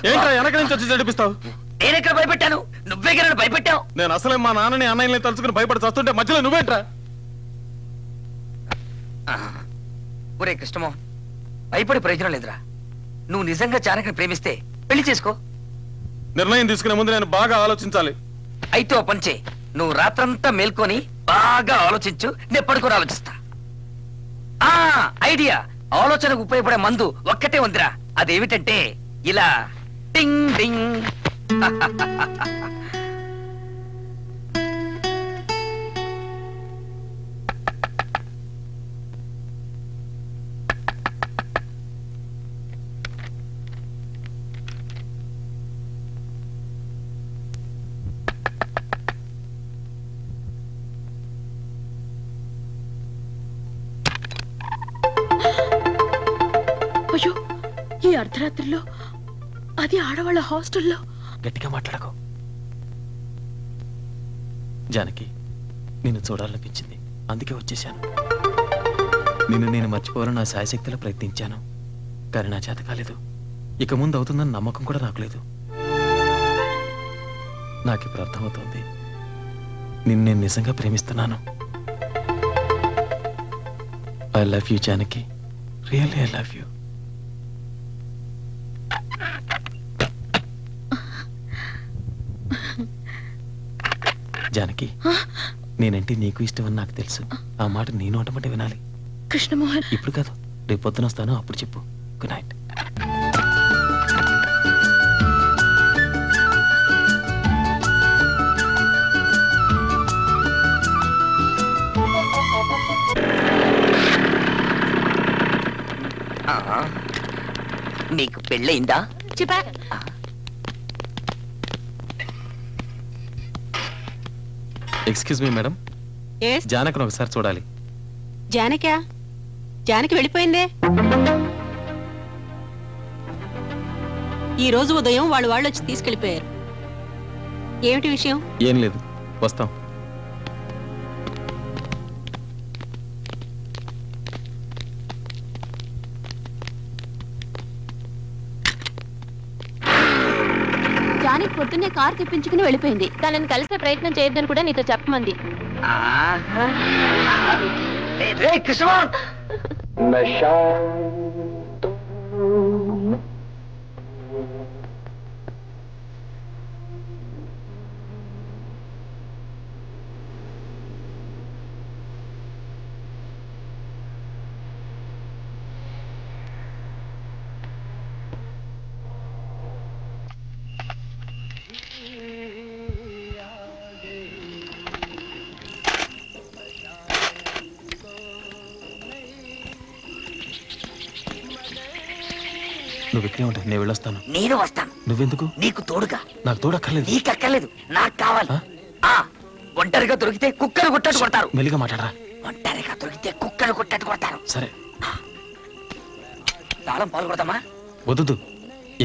ఏంట్రా వెనక నుంచి వచ్చి జడిపిస్తావు? నేనెక్కడ భయపెట్టాను? నువ్వే కదా భయపెట్టావు. నేను అసలే మా నాన్నని అన్నయ్యని తలుచుకుని భయపడి చస్తుంటే మధ్యలో నువ్వేంట్రా? ఒరే కృష్ణమోహన్, భయపడి ప్రయోజనం లేదురా. నువ్వు నిజంగా జానకిని ప్రేమిస్తే పెళ్లి చేసుకో. నిర్ణయం తీసుకునే ముందు నేను బాగా ఆలోచించాలి. అయితే ఓ పని చేయి, నువ్వు రాత్రంతా మేల్కొని బాగా ఆలోచించు, నేను పడుకొని ఆలోచిస్తా. ఐడియా. ఆలోచనకు ఉపయోగపడే మందు ఒక్కటే ఉందిరా. అదేమిటంటే ఇలా టింగ్ టింగ్. అయ్యో, ఈ అర్ధరాత్రిలో, అది ఆడవాళ్ళ హాస్టల్లో. గట్టిగా మాట్లాడకు. జానకి, నిన్ను చూడాలనిపించింది, అందుకే వచ్చేశాను. నిన్ను నేను మర్చిపోవాలని నా శాయశక్తిలో ప్రయత్నించాను, కానీ నా చేత కాలేదు. ఇక ముందు అవుతుందని నమ్మకం కూడా నాకు లేదు. నాకు ఇప్పుడు అర్థమవుతోంది, నిన్ను నేను నిజంగా ప్రేమిస్తున్నాను. I love you Janaki, really I love you. Janaki, నేనంటే నీకు ఇష్టం అని నాకు తెలుసు. ఆ మాట నేను ఆటోమేటిక్ వినాలి. కృష్ణమోహన్, ఇప్పుడు కాదు, రేపు పొద్దున వస్తాను, అప్పుడు చెప్పు. Good night. నీకు పెళ్ళయిందా? చెప్పా. ఎక్స్క్యూజ్ మీ మేడం, జానకను ఒకసారి చూడాలి. జానకా? జానకి వెళ్ళిపోయిందే. ఈ రోజు ఉదయం వాళ్ళు వచ్చి తీసుకెళ్లిపోయారు. ఏమిటి విషయం? ఏం లేదు, వస్తాం. జానకి పొద్దున్నే కారు తెప్పించుకుని వెళ్ళిపోయింది. తనని కలిసే ప్రయత్నం చేయొద్దని కూడా నీతో చెప్పమంది. నువ్వు ఇక్కడే ఉంటా, నేను వెళ్ళొస్తాను. నేను వస్తాను. నువ్వెందుకు? నీకు తోడుగా. నాకు తోడక్కర్లేదు. నీకు అక్కర్లేదు, నాకు కావాలి. ఒంటరిగా దొరికితే కుక్కలు కొట్టట్టు కొడతారు. మెల్లిగా మాట్లాడరా. ఒంటరిగా దొరికితే కుక్కలు కొట్టట్టు కొడతారు. సరే, తాళం పాలు కొడతామా? వద్దు,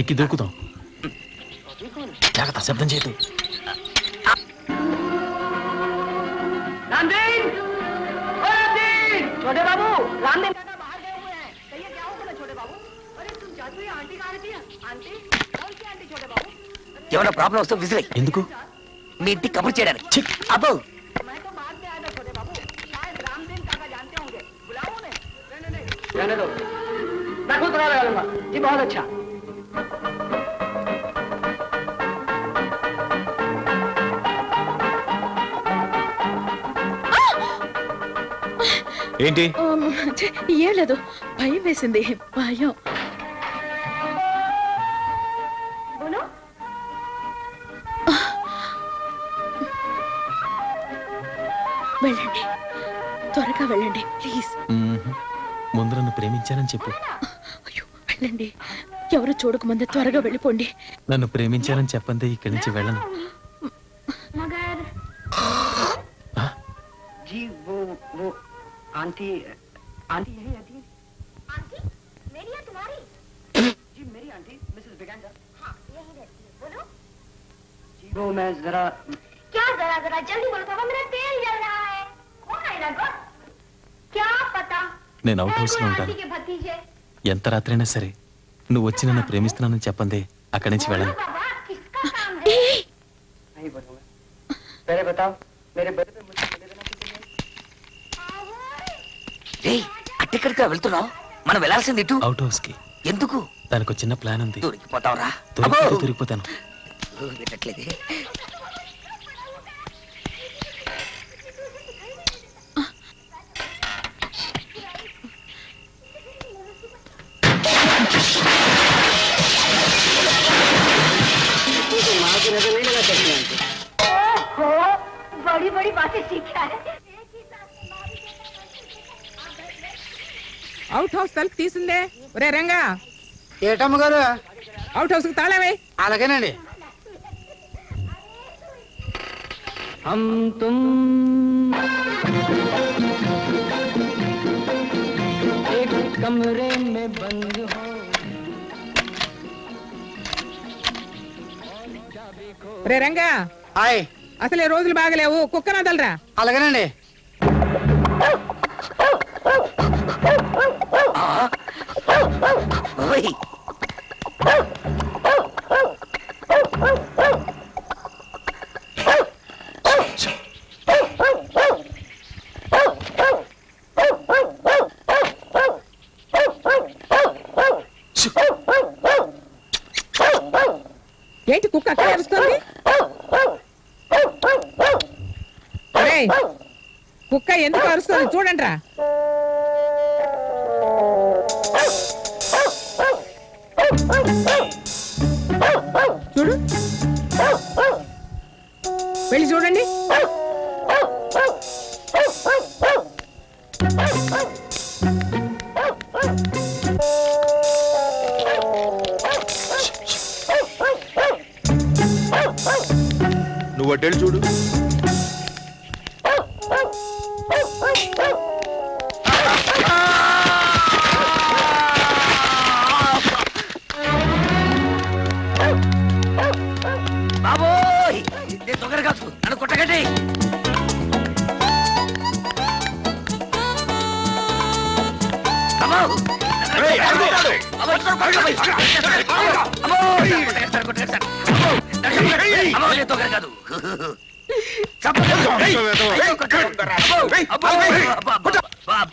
ఎక్కి దూకుతాం. జాగ్రత్త, శబ్దం చేయదు. छोटे बाबू, रामदेव ఏమైనా ప్రాబ్లం వస్తే విసిరే. ఎందుకు? మీ ఇంటికి కబుర్ చేయడానికి. అబ్బో, ఏంటి? ఏం లేదు, భయం వేసింది. భయం. వెళ్ళండి, త్వరగా వెళ్ళండి ప్లీజ్. ముందు నన్ను ప్రేమించానని చెప్పు. అయ్యో, వెళ్ళండి, ఎవరు చూడకముందే త్వరగా వెళ్ళిపోండి. నన్ను ప్రేమించానని చెప్పండి, ఇక్కడి నుంచి వెళ్ళను. आंटी आंटी यही आती है। आंटी मेरी या तुम्हारी? जी मेरी आंटी मिसेस बिगेंडा। हाँ यही रहती है। बोलो। जी वो मैं जरा। क्या जरा जरा जल्दी बोलो पापा, मेरा तेल जल रहा है। कौन आएगा गो? क्या पता। నేను అవుట్ హౌస్ లో ఉంటాను. ఎంత రాత్రైనా సరే నువ్వు వచ్చి నన్ను ప్రేమిస్తున్నానని చెప్పండి, అక్కడి నుంచి వెళ్ళను. नहीं बोलूंगा। पहले बताओ मेरे बड़े पे मुझे అట్టెక్కడికి వెళ్తున్నావు? మనం వెళ్ళాల్సింది ఇటు అవుట్ హౌస్ కి. ఎందుకు? దానికి చిన్న ప్లాన్ ఉంది. దొరికిపోతావురా? దొరికిపోతాను. వినట్లేదే. बड़ी बड़ी बातें सीखा है। అవుట్ హౌస్ తలుపు తీసిందే. ఒరే రంగా, ఏటమ్మ గారు? అవుట్ హౌస్ కి తాళమే. అలాగేనండి. हम तुम एक कमरे में बंद हो। ఒరే రంగా, హాయ్. అసలే రోజులు బాగలేవు, కుక్కన వదలరా. అలాగేనండి. ఏంటి కుక్క అక్కడ అరుస్తుంది? ఒరేయ్, కుక్క ఎందుకు అరుస్తుంది చూడండి రా. చూడు, వెళ్ళి చూడండి. నువ్వు అడ్డేళ్ళు చూడు. బాబోయ్, నేను దొంగలు కాదు, నన్ను కొట్టకండి.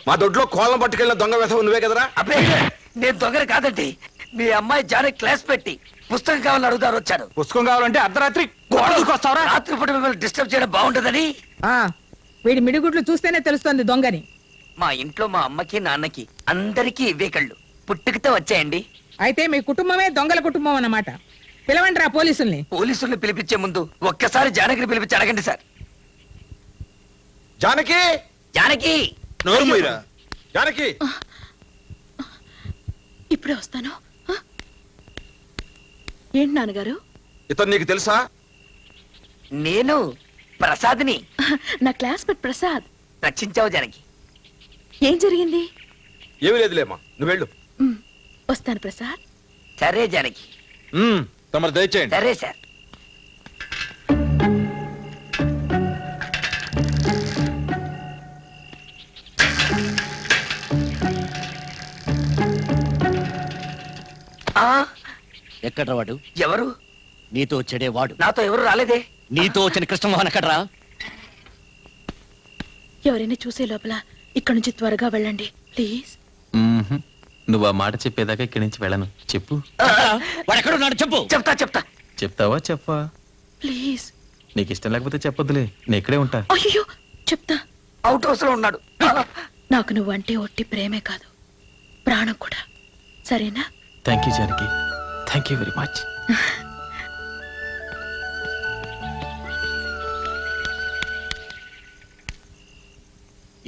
మా దొడ్లో కోళ్ళం పట్టుకెళ్ళిన దొంగ వేసవ నువ్వే కదరా? అబ్బే, నేను దొంగలు కాదండి. మీ అమ్మాయి జానకి క్లాస్ పెట్టి పుస్తకం కావాలని అడుగుతారు వచ్చాను. పుస్తకం కావాలంటే అర్ధరాత్రి గోడ దూకొస్తావరా? రాత్రిపూట మిమ్మల్ని డిస్టర్బ్ చేయడం బాగుంటుందని. వీడి మిడిగుడ్లు చూస్తేనే తెలుస్తోంది దొంగని. మా ఇంట్లో మా అమ్మకి నాన్నకి అందరికీ ఇవే కళ్ళు, పుట్టుకతో వచ్చాయండి. అయితే మీ కుటుంబమే దొంగల కుటుంబం అన్నమాట. పిలవండి రా పోలీసుల్ని. పోలీసుల్ని పిలిపించే ముందు ఒక్కసారి జానకిని పిలిపించి అడగండి సార్. జానకి, జానకి, నోరు మూయరా. జానకి, ఇప్పుడే వస్తాను. ఏంటి నాన్నగారు? ఇతను నీకు తెలుసా? నేను ప్రసాద్ని. నా క్లాస్మేట్ ప్రసాద్. రక్షించావు జానకి. ఏం జరిగింది? ఏమీ లేదులేమ్మా, నువ్వు వెళ్ళు. వస్తాను ప్రసాద్. సరే జానకి. తమరు దయచేయండి. సరే సార్. ఎక్కడ్రా వాడు? ఎవరు? నీతో వచ్చాడే వాడు. నాతో ఎవరు రాలేదే. నీతో వచ్చిన కృష్ణమోహన్ ఎక్కడ్రా? ఎవరైనా చూసే లోపల ఇక్కడ నుంచి త్వరగా వెళ్ళండి ప్లీజ్. నువ్వు ఆ మాట చెప్పేదాకా ఇక్కడి నుంచి వెళ్ళను. చెప్పు. వాడు ఎక్కడున్నాడు చెప్పు. చెప్తా చెప్తా. చెప్తావా? చెప్పా. ప్లీజ్. నీకు ఇష్టం లేకపోతే చెప్పొద్దులే, నేను ఇక్కడే ఉంటా. అయ్యో చెప్తా. అవుట్ హౌస్ లో ఉన్నాడు. నాకు నువ్వంటే ఒట్టి ప్రేమే కాదు, ప్రాణం కూడా. సరేనా? Thank you Janaki, thank you very much.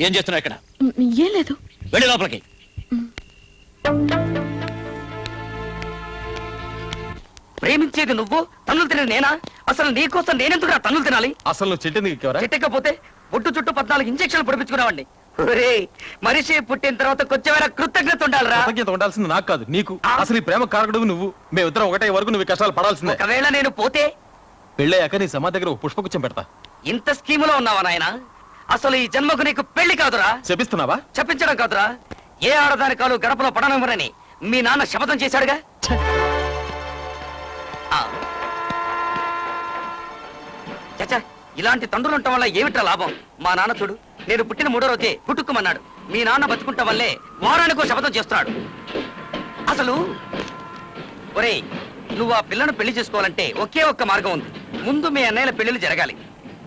ఏం చేస్తున్నావు ఇక్కడ? ఏం లేదు. వెళ్ళి లోపలికి. ప్రేమించేది నువ్వు, తన్నులు తినేది నేనా? అసలు నీకోసం నేనెందుకు తన్నులు తినాలి? అసలు నువ్వు చెట్టు చెట్టకపోతే ఒట్టు చుట్టూ 14 ఇంజక్షన్లు పొడిపించుకున్నావండి. మనిషి పుట్టిన తర్వాత కొంచెం కృతజ్ఞత ఉండాలిరా. కృతజ్ఞత ఉండాల్సింది నాకు కాదు, నీకు. అసలు ఈ ప్రేమ కారకుడు నువ్వు. మేమిద్దరం ఒకటే వరకు నువ్వు కష్టాలు పడాల్సిందే. ఒకవేళ నేను పోతే పెళ్ళయ్యాక నీ సమాధి దగ్గర ఒక పుష్పగుచ్చం పెడతా. ఇంత స్కీములో ఉన్నావా నాయన? అసలు ఈ జన్మకు నీకు పెళ్లి కాదురా. చెప్పిస్తున్నావా? చెప్పించడం కాదురా, ఏ ఆడదాని కాలు గడపలో పడనివ్వరని మీ నాన్న శపథం చేశాడుగా. చచ్చా, ఇలాంటి తండ్రులు ఉండటం వల్ల ఏమిట్రా లాభం? మా నాన్న చూడు, నేను పుట్టిన 3వ రోజే పుట్టుకుమన్నాడు. మీ నాన్న బతుకుంటా వల్లే వారానికో శపథం చేస్తున్నాడు. అసలు ఒరేయ్, నువ్వు ఆ పిల్లను పెళ్లి చేసుకోవాలంటే ఒకే ఒక్క మార్గం ఉంది. ముందు మీ అన్నయ్యల పెళ్లిళ్ళు జరగాలి.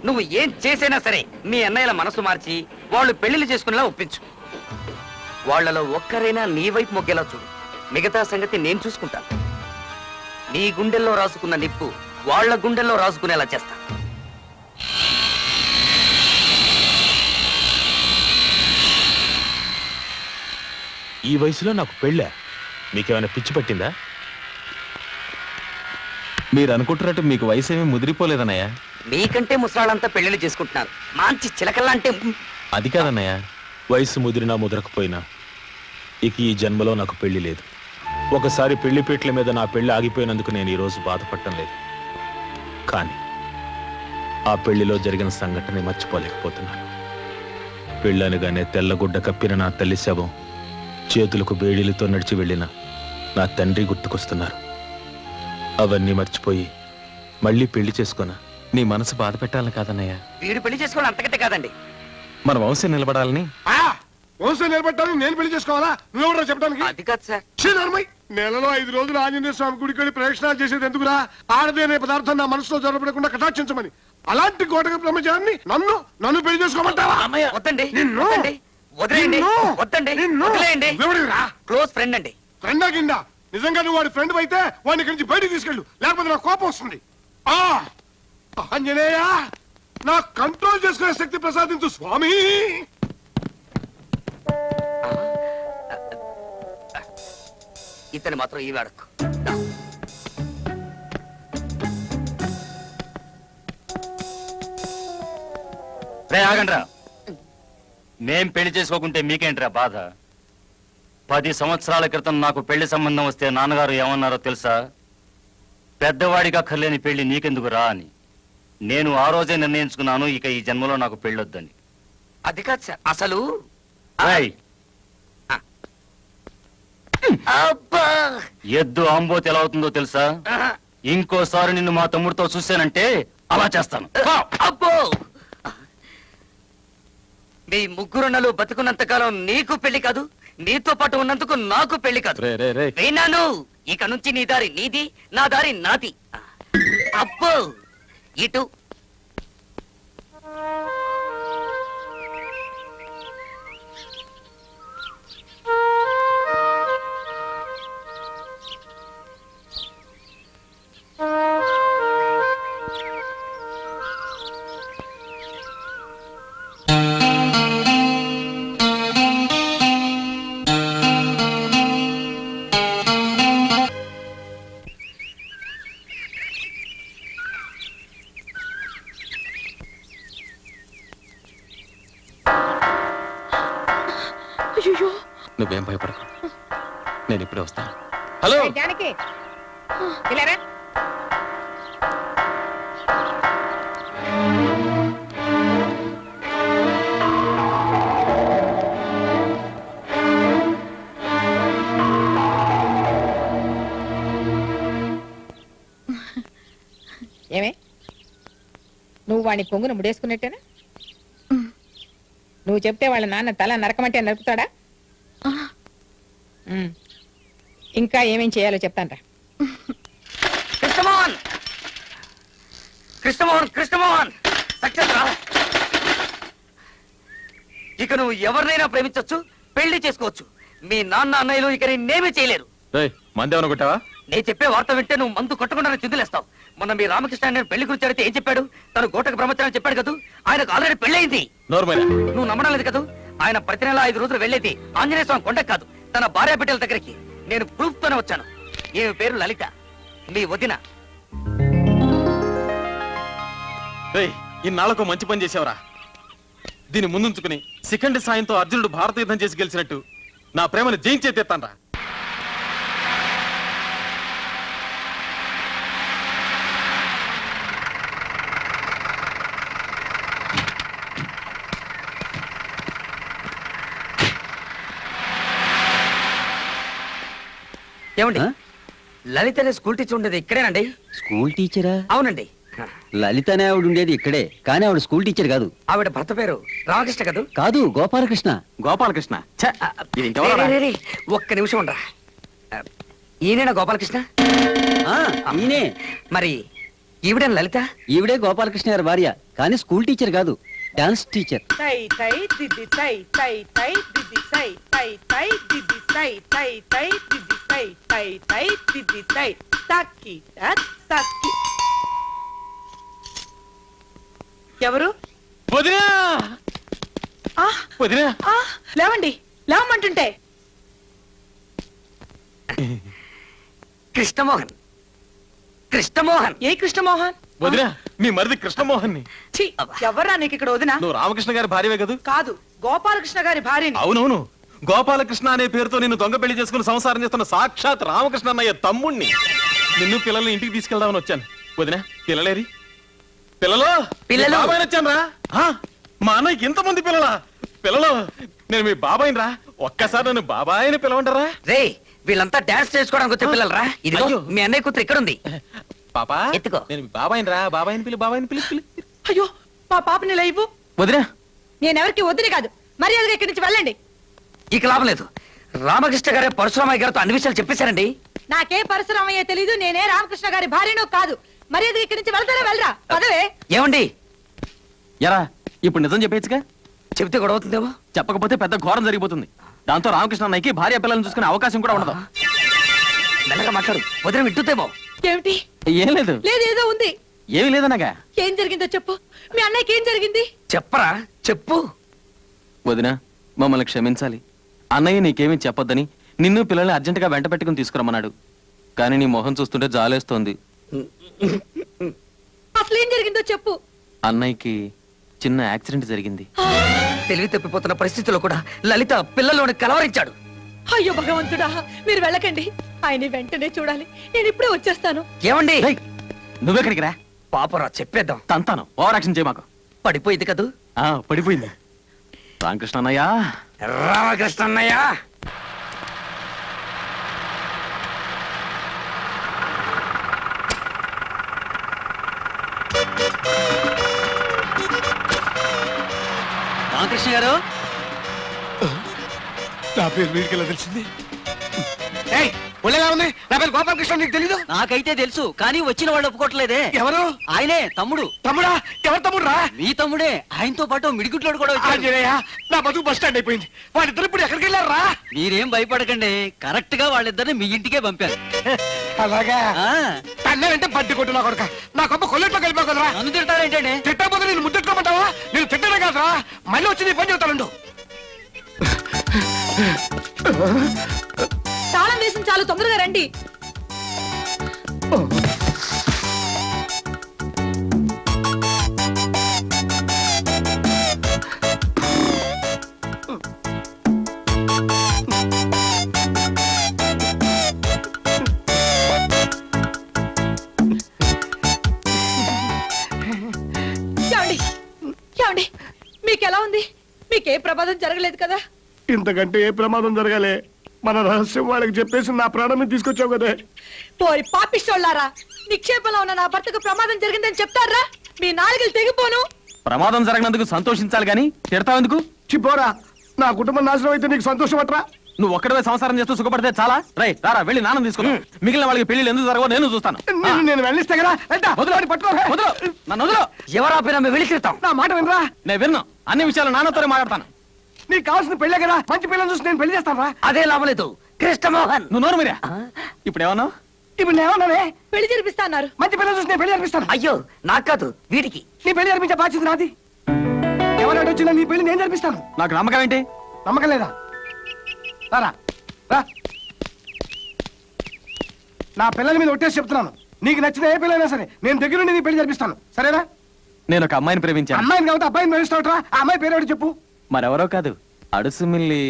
నువ్వు ఏం చేసైనా సరే మీ అన్నయ్యల మనసు మార్చి వాళ్ళు పెళ్లిళ్ళు చేసుకునేలా ఒప్పించు. వాళ్లలో ఒక్కరైనా నీ వైపు మొగ్గేలా చూడు. మిగతా సంగతి నేను చూసుకుంటాను. నీ గుండెల్లో రాసుకున్న నిప్పు వాళ్ళ గుండెల్లో రాసుకునేలా చేస్తా. ఈ వయసులో నాకు పెళ్ళా? మీకేమైనా పిచ్చి పట్టిందా? మీరు అనుకుంటున్నట్టు మీకు వయసు ఏమీ ముదిరిపోలేదన్నయ్య. మీకంటే ముసలాళ్ళంతా పెళ్లిళ్ళు చేసుకుంటున్నారు. మంచి చిలకల్లా అంటే అది కాదన్నయ్య, వయసు ముదిరినా ముదరకపోయినా ఇక ఈ జన్మలో నాకు పెళ్లి లేదు. ఒకసారి పెళ్లి పీటల మీద నా పెళ్లి ఆగిపోయినందుకు నేను ఈ రోజు బాధపడటం లేదు. కానీ ఆ పెళ్లిలో జరిగిన సంఘటన మర్చిపోలేకపోతున్నాను. పెళ్ళనగానే తెల్లగుడ్డ కప్పిన నా తల్లి శవం, చేతులకు బేడీలతో నడిచి వెళ్ళిన నా తండ్రి గుర్తుకొస్తున్నారు. అవన్నీ మర్చిపోయి మళ్ళీ పెళ్లి చేసుకున్నా నీ మనసు బాధ పెట్టాలని కాదన్నయ్య. వీడు పెళ్లి చేసుకోవాలి అంతకంటే కాదండి. మన వంశం నిలబడాలని. వంశం నిలబెట్టాలని నేను పెళ్లి చేసుకోవాలా? నువ్వు చెప్పడానికి? అది కాదు సార్. నెలలో 5 రోజులు ఆంజనేయ స్వామి గుడికి వెళ్ళి ప్రదక్షిణాలు చేసేది ఎందుకురా? ఆడదే అనే పదార్థం నా మనసులో జరపడకుండా కటాక్షించమని. అలాంటి కోటక బ్రహ్మచారిని నన్ను పెళ్లి చేసుకోమంటావా? వద్దండి నిన్ను వద్దండి వదిలేయండి నిన్ను! వద్దండి నిన్ను! వదిలేయండి ఎవడిరా? క్లోజ్ ఫ్రెండ్ అండి. ఫ్రెండా కింద నిజంగా నువ్వు వాడి ఫ్రెండ్ అయితే వాడిని ఇక్కడి నుంచి బయటికి తీసుకెళ్ళు, లేకపోతే నాకు కోపం వస్తుంది. ఆ ఆంజనేయ, నా కంట్రోల్ చేసుకునే శక్తి ప్రసాదించు స్వామి. ఇతను మాత్రం ఈ వాడకు. రే ఆగండ్రా. మేం పెళ్లి చేసుకోకుంటే మీకేంట్రా బాధ? 10 సంవత్సరాల క్రితం నాకు పెళ్లి సంబంధం వస్తే నాన్నగారు ఏమన్నారో తెలుసా? పెద్దవాడిగా అక్కర్లేని పెళ్లి నీకెందుకు రా అని. నేను ఆ రోజే నిర్ణయించుకున్నాను, ఇక ఈ జన్మలో నాకు పెళ్ళొద్దని. అది కాదు సార్, అసలు రేయ్, అబ్బా! ఎద్దు ఆంబోతి ఎలా అవుతుందో తెలుసా? ఇంకోసారి నిన్ను మా తమ్ముడితో చూశానంటే అలా చేస్తాను. అబ్బో! మీ ముగ్గురున్నలు బతుకున్నంత కాలం నీకు పెళ్లి కాదు, నీతో పాటు ఉన్నందుకు నాకు పెళ్లి కాదు. విన్నాను. ఇక నుంచి నీ దారి నీది, నా దారి నాది. అబ్బో! ఇటు అయ్యో, నువ్వేం భయపడకు, నేను ఇప్పుడే వస్తాను. హలో జానకి, ఇలా రా. ఏమే, నువ్వు వాడిని కొంగును ముడేసుకున్నట్టేనా? నువ్వు చెప్తే వాళ్ళ నాన్న తల నరకమంటే నరుకుతాడా? ఇంకా ఏమేం చేయాలో చెప్తాన్రా. కృష్ణమోహన్, కృష్ణమోహన్, కృష్ణమోహన్, సక్సెస్ రా. ఇక నువ్వు ఎవరినైనా ప్రేమించొచ్చు, పెళ్లి చేసుకోవచ్చు. మీ నాన్న అన్నయ్యలు ఇక నేనేమీ చేయలేరు. మందేమన్నా కొట్టావా? నేను చెప్పే వార్త వింటే నువ్వు మందు కొట్టకుండా చిందులేస్తావు. మొన్న మీ రామకృష్ణ నేను పెళ్లి గురించి అడిగితే ఏం చెప్పాడు? తను గోటక బ్రహ్మచారి చెప్పాడు కదా, ఆయనకు ఆల్రెడీ పెళ్ళయింది. నువ్వు నమ్మడం లేదు కదా? ఆయన ప్రతి నెల 5 రోజులు వెళ్ళేది ఆంజనేయ స్వామి కొండకు కాదు, తన భార్య బిడ్డల దగ్గరికి. నేను ప్రూఫ్ తోనే వచ్చాను. ఈమె పేరు లలిత, మీ వదిన. ఇన్నాళ్లకు మంచి పని చేసావురా. దీన్ని ముందుంచుకుని శిఖండి సాయంతో అర్జునుడు భారత యుద్ధం చేసి గెలిచినట్టు నా ప్రేమను జయించేస్తాను రా. ఏమండి, లలిత అనే స్కూల్ టీచర్ ఉండేది ఇక్కడేనండి? స్కూల్ టీచరా? అవునండి. లలిత అనే ఆవిడ ఉండేది ఇక్కడే, కానీ ఆవిడ స్కూల్ టీచర్ కాదు. ఆవిడ భర్త పేరు రామకృష్ణ కదూ? కాదు, గోపాలకృష్ణ. గోపాలకృష్ణ? ఒక్క నిమిషం ఉండరా. ఈయనేనా గోపాలకృష్ణ? ఈయనే. మరి ఈవిడే లలిత? ఈవిడే గోపాలకృష్ణ గారి భార్య, కానీ స్కూల్ టీచర్ కాదు, డాన్స్ టీచర్. తై తై దిది తై తై తై దిది తై తై తై దిది తై తై తై దిది తై తై తై దిది తై తక్కి తక్కి. ఎవరు? వదినా, వదినా, లేవండి, లేవమంటుంటే. కృష్ణమోహన్, కృష్ణమోహన్. ఏ కృష్ణమోహన్? వదినా, మీ మరిది కృష్ణమోహన్ ని. ఎవర్రా నీకు ఇక్కడ వదినా? నువ్వు రామకృష్ణ గారి భార్యవే కదా? కాదు, గోపాలకృష్ణ గారి భార్యని. అవునవును, గోపాలకృష్ణ అనే పేరుతో నిన్ను దొంగ పెళ్లి చేసుకుని సంసారం చేస్తున్న సాక్షాత్ రామకృష్ణ అన్నయ్య తమ్ముణ్ణి. నిన్ను పిల్లల్ని ఇంటికి తీసుకెళ్దామని వచ్చాను. వదినా, పిల్లలేరి? పిల్లలు బాబాయ్ వచ్చాను రా. మా అన్నయ్యకి ఇంతమంది పిల్లలా? పిల్లలు, నేను మీ బాబాయిని రా. ఒక్కసారి నన్ను బాబాయిని పిలవంటారా? రే, వీళ్ళంతా డాన్స్ చేసుకోవడానికి వచ్చే పిల్లలు రా. ఇదిగో మీ అన్నయ్య కూతురు ఇక్కడ ఉంది. పాపా, ఎత్తుకో. నేను మీ బాబాయిని రా. బాబాయిని పిలి, బాబాయిని పిలి. అయ్యో, మా పాపని లైవు. వదినా, నేనెవరికి వద్దుని కాదు, మర్యాదగా ఇక్కడి నుంచి వెళ్ళండి. ఇక లాభం లేదు. రామకృష్ణ గారే పరశురామయ్య గారితో అన్ని విషయాలు చెప్పేశారండి. నాకే పరశురామయ్య తెలీదు, నేనే రామకృష్ణ గారి భార్యను కాదు. మరి అది ఇక్కడి నుంచి వెళ్తారా వెళ్ళరా పదవే. ఏమండి ఎరా ఇప్పుడు నిజం చెప్పేచ్చుగా? చెప్తే గొడవ అవుతుందేమో. చెప్పకపోతే పెద్ద ఘోరం జరిగిపోతుంది. దాంతో రామకృష్ణ అన్నయ్యకి భార్య పిల్లల్ని చూసుకునే అవకాశం కూడా ఉండదు. మెల్లగా మాట్లాడు, వదిన వింటుందేమో. ఏమిటి? ఏం లేదు. లేదు ఏదో ఉంది. ఏమీ లేదనగా. ఏం జరిగిందో చెప్పు. మీ అన్నయ్యకి ఏం జరిగింది? చెప్పరా, చెప్పు. వదిన, మమ్మల్ని క్షమించాలి. అన్నయ్య నీకేమీ చెప్పొద్దని నిన్ను పిల్లల్ని అర్జెంటుగా వెంట పెట్టుకుని తీసుకురమ్మన్నాడు. కానీ నీ మొహం చూస్తుంటే జాలేస్తోంది. అసలు ఏం జరిగిందో చెప్పు. అన్నయ్యకి చిన్న యాక్సిడెంట్ జరిగింది. తెలివి తప్పిపోతున్న పరిస్థితుల్లో కూడా లలిత పిల్లల్లోని కలవరించాడు. అయ్యో భగవంతుడా, మీరు వెళ్ళకండి. ఆయన వెంటనే చూడాలి. నేను ఇప్పుడే వచ్చేస్తాను. ఏమండి, నువ్వెక్కడికి రా. పాపరా, చెప్పేద్దాం. తంతాను, ఓవర్ యాక్షన్ చేయ మాకు. పడిపోయింది కదూ. పడిపోయింది. రామకృష్ణ అన్నయ్య, రామకృష్ణ అన్నయ్య. రామకృష్ణ గారు, నా పేరు వీడికి ఎలా తెలిసింది? ఒళ్ళేలా ఉంది? నా పేరు గోపాలకృష్ణ, నీకు తెలీదు? నాకైతే తెలుసు, కానీ వచ్చిన వాళ్ళు ఒప్పుకోవట్లేదే. ఎవరు? ఆయనే, తమ్ముడు. తమ్ముడా? ఎవరు తమ్ముడు రా? మీ తమ్ముడే. ఆయనతో పాటు మిడిగుట్లోడు కూడా వచ్చాడు. ఆంజనేయ, నా బతుకు బస్ స్టాండ్ అయిపోయింది. వాళ్ళిద్దరు ఇప్పుడు ఎక్కడికి వెళ్ళారు రా? మీరేం భయపడకండి, కరెక్ట్ గా వాళ్ళిద్దరిని మీ ఇంటికే పంపారు. అలాగా? తన్నారంటే బడ్డి కొట్టు నా కొడుక. నా కొమ్మ కొల్లెట్లో కలిపా కదరా. నన్ను తింటారేంటండి? తిట్టకపోతే నేను ముద్దెట్టుకోమంటావా? నేను తిట్టనే కాదురా, మళ్ళీ వచ్చి నీ పని చెబుతానుండు. తాళం వేసిన చాలు, తొందరగా రండి. ఏమండి, ఏమండి, మీకెలా ఉంది? మీకే ప్రమాదం జరగలేదు కదా? ఇంతకంటే ఏ ప్రమాదం జరగాలి? మన రహస్యం వాళ్ళకి చెప్పేసి నా ప్రాణాన్ని తీసుకొచ్చావు కదే. పోయి పాపిస్తోళ్ళారా, నిక్షేపంలో ఉన్న నా భర్తకు ప్రమాదం జరిగిందని చెప్తారా? మీ నాలుగులు తెగిపోను. ప్రమాదం జరగనందుకు సంతోషించాలి గాని తిడతావెందుకు? చిపోరా, నా కుటుంబం నాశనం అయితే నీకు సంతోషం అట్రా? నువ్వు ఒక్కడవే సంసారం చేస్తూ సుఖపడితే చాలా. రైట్, రారా వెళ్ళి నాన్న తీసుకున్నా. మిగిలిన వాళ్ళకి పెళ్లి ఎందుకు జరగవో నేను చూస్తాను. నేను వెళ్ళిస్తే కదా. ఎవరా పేరు వెళ్ళి తిడతాం? నా మాట వినరా? నేను విన్ను. అన్ని విషయాలు నాన్నతోనే మాట్లాడతాను. నీకు కావాల్సిన పెళ్ళే కదా, మంచి పిల్లలు చూసి నేను పెళ్లి చేస్తాను రా. అదే లాభం లేదు కృష్ణమోహన్. నువ్వు నోరు మీరా. ఇప్పుడు ఏమన్నావు? ఇప్పుడు నేనేమన్నానే? పెళ్లి జరిపిస్తా అన్నారు. మంచి పిల్లలు చూసి నేను పెళ్లి జరిపిస్తాను. అయ్యో, నాకు కాదు, వీడికి. నీ పెళ్లి జరిపించే బాధ్యత నాది. ఎవరైనా వచ్చినా నీ పెళ్లి నేను జరిపిస్తాను. నాకు నమ్మకం ఏంటి? నమ్మకం లేదా? రా రా. నా పిల్లల మీద ఒట్టేసి చెప్తున్నాను, నీకు నచ్చిన ఏ పిల్లైనా సరే నేను దగ్గరుండి నీ పెళ్లి జరిపిస్తాను. సరేనా? నేను ఒక అమ్మాయిని ప్రేమించాను. అమ్మాయిని కాబట్టి అబ్బాయిని ప్రేమిస్తావుట్రా? ఆ అమ్మాయి పేరు చెప్పు. మరెవరో కాదు, అడుసుమిల్లి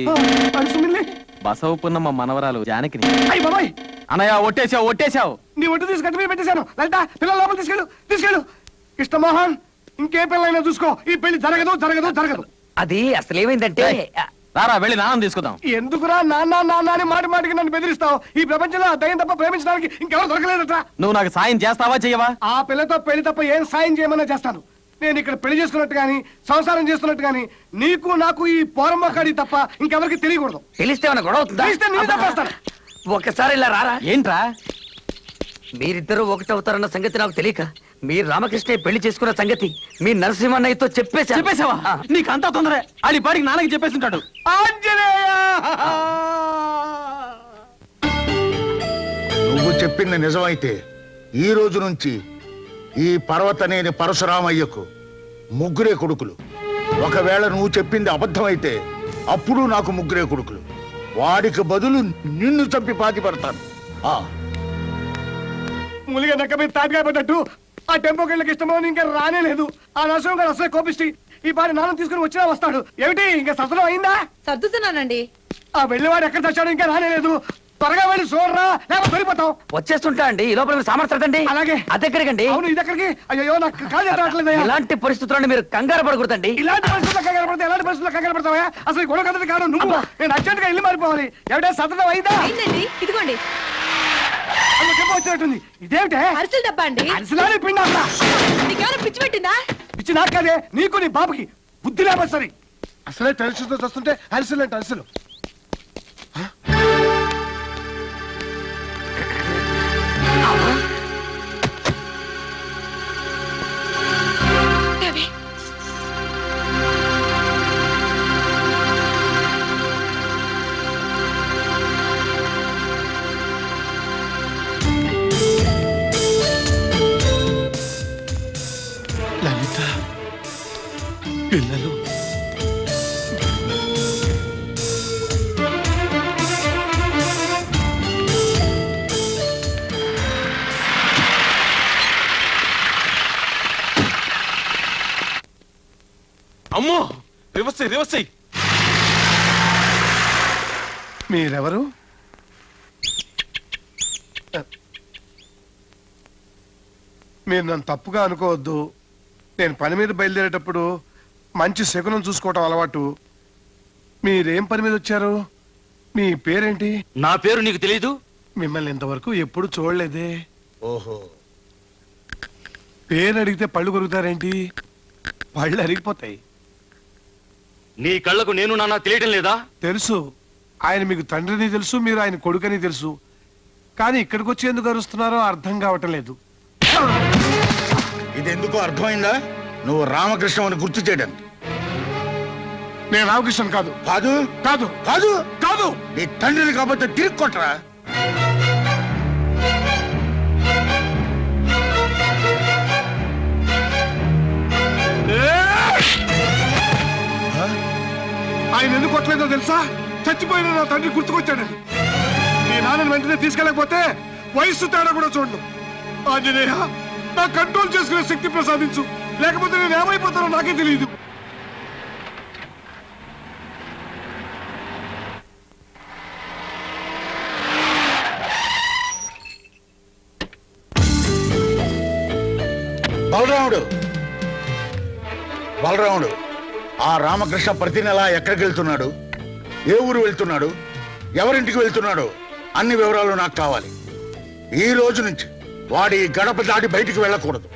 బసవపున్నమ్మ మనవరాలు జానకిని. అయ్యి బాబాయ్, అన్నయ్య ఒట్టేసావు, ఒట్టేసావు. నీ ఒట్టు తీసి గట్టి మీద పెట్టేశాను. లలిత, పిల్లల లోపల తీసుకెళ్ళు, తీసుకెళ్ళు. కృష్ణమోహన్, ఇంకే పిల్లైనా చూసుకో, ఈ పెళ్లి జరగదు జరగదు జరగదు. అది అసలు ఏమైందంటే, రారా వెళ్ళి నాన్న తీసుకుందాం. ఎందుకురా నాన్న నాన్న అని మాటి మాటికి నన్ను బెదిరిస్తావు? ఈ ప్రపంచంలో ఆ దయ్యం తప్ప ప్రేమించడానికి ఇంకెవరు దొరకలేదట. నువ్వు నాకు సాయం చేస్తావా చెయ్యవా? ఆ పిల్లతో పెళ్లి తప్ప ఏం సాయం చేయమన్నా చేస్తాను. నేను ఇక్కడ పెళ్లి చేసుకున్నట్టు గాని సంసారం చేస్తున్నట్టు గాని నీకు నాకు ఈ పోరమ్మకాడి తప్ప ఇంకెవరికి తెలియకూడదు. తెలిస్తే ఏమైనా గొడవ అవుతుందా? తెలిస్తే నేను తప్పేస్తాను. ఒకసారి ఇలా రారా. ఏంట్రా? మీరిద్దరూ ఒకటవుతారన్న సంగతి నాకు తెలియక మీరు రామకృష్ణ పెళ్లి చేసుకున్న సంగతి మీ నరసింహన్నయ్యతో చెప్పేసావా? నీకు అంతా తొందరే. ఆడి పాడికి నాన్నకి చెప్పేసింటాడు. నువ్వు చెప్పింది నిజమైతే ఈ రోజు నుంచి ఈ పర్వతనేని పరశురామయ్యకు ముగ్గురే కొడుకులు. ఒకవేళ నువ్వు చెప్పింది అబద్ధమైతే అప్పుడు నాకు ముగ్గురే కొడుకులు. వాడికి బదులు నిన్ను చంపి పాతి పడతాను. ములిగా నక్క మీద తాటికాయ పడ్డట్టు ఆ టెంపో కెళ్ళకి ఇష్టమో ఇంకా రానే లేదు. ఆ నరసింహం గారు అసలే కోపిష్టి. ఈ పారి నాన్న తీసుకుని వచ్చినా వస్తాడు. ఏమిటి ఇంకా సతనం అయిందా? సర్దుతున్నానండి. ఆ వెళ్ళేవాడు ఎక్కడ తెచ్చాడు? ఇంకా రానే లేదు. త్వరగా వెళ్ళి చూడరా, లేకపోతే దొరికిపోతాం. వచ్చేస్తుంటా అండి, ఈ లోపల సామర్థ్యండి. అలాగే. అదెక్కడికండి? అవును, ఇది ఎక్కడికి? అయ్యో, నాకు కాదు రావట్లేదు. ఇలాంటి పరిస్థితుల్లో మీరు కంగారు పడకూడదండి. ఇలాంటి పరిస్థితుల్లో కంగారు పడతా? ఎలాంటి పరిస్థితుల్లో కంగారు పడతావా? అసలు ఈ గొడవ కథది కాదు. నువ్వు నేను అర్జెంట్ గా ఇల్లు మారిపోవాలి. ఎవడే సతనం అయిందా? అయిందండి, ఇదిగోండి. వచ్చినట్టుంది. ఇదేమిటే? అరిసెల డబ్బా అండి. అరిసెలానే పిండి అసలు. నీకేమైనా పిచ్చి పెట్టిందా? పిచ్చి నాకు కాదే, నీకు నీ బాబుకి బుద్ధి లేకపోతే సరే. అసలే టెన్షన్తో వస్తుంటే అరిసెలు అంటే అరిసెలు. పిల్లలు అమ్మో రివర్స్ రివర్స్ మీరెవరు? మీరు నన్ను తప్పుగా అనుకోవద్దు. నేను పని మీద బయలుదేరేటప్పుడు మంచి శకునం చూసుకోవటం అలవాటు. మీరేం పని మీద వచ్చారు? మీ పేరేంటి? నా పేరు నీకు తెలీదు? మిమ్మల్ని ఇంతవరకు ఎప్పుడు చూడలేదే. ఓహో, పేరు అడిగితే పళ్ళు కొరుకుతారేంటి? పళ్ళు అరిగిపోతాయి. నీ కళ్ళకు నేను నాన్న తెలియటం లేదా? తెలుసు. ఆయన మీకు తండ్రిని తెలుసు, మీరు ఆయన కొడుకని తెలుసు. కానీ ఇక్కడికి వచ్చి ఎందుకు అరుస్తున్నారో అర్థం కావటం లేదు. ఇది ఎందుకో అర్థమైందా? నువ్వు రామకృష్ణ అని గుర్తు చేయడానికి. నేను రామకృష్ణ కాదు. కాదు కాదు కాదు కాదు. నీ తండ్రిని కాబట్టి తిరిగి కొట్టరా. ఆయన ఎందుకు కొట్టలేదో తెలుసా? చచ్చిపోయిన నా తండ్రి గుర్తుకొచ్చాడని. మీ నాన్నని వెంటనే తీసుకెళ్ళకపోతే వయస్సు తేడా కూడా చూడను. ఆంజనేయ, నా కంట్రోల్ చేసుకునే శక్తి ప్రసాదించు, లేకపోతే నేను ఏమైపోతానో నాకే తెలియదు. బలరాముడు బలరాముడు ఆ రామకృష్ణ ప్రతి నెల ఎక్కడికి వెళ్తున్నాడు, ఏ ఊరు వెళ్తున్నాడు, ఎవరింటికి వెళ్తున్నాడు అన్ని వివరాలు నాకు కావాలి. ఈ రోజు నుంచి వాడి గడప దాటి బయటికి వెళ్ళకూడదు.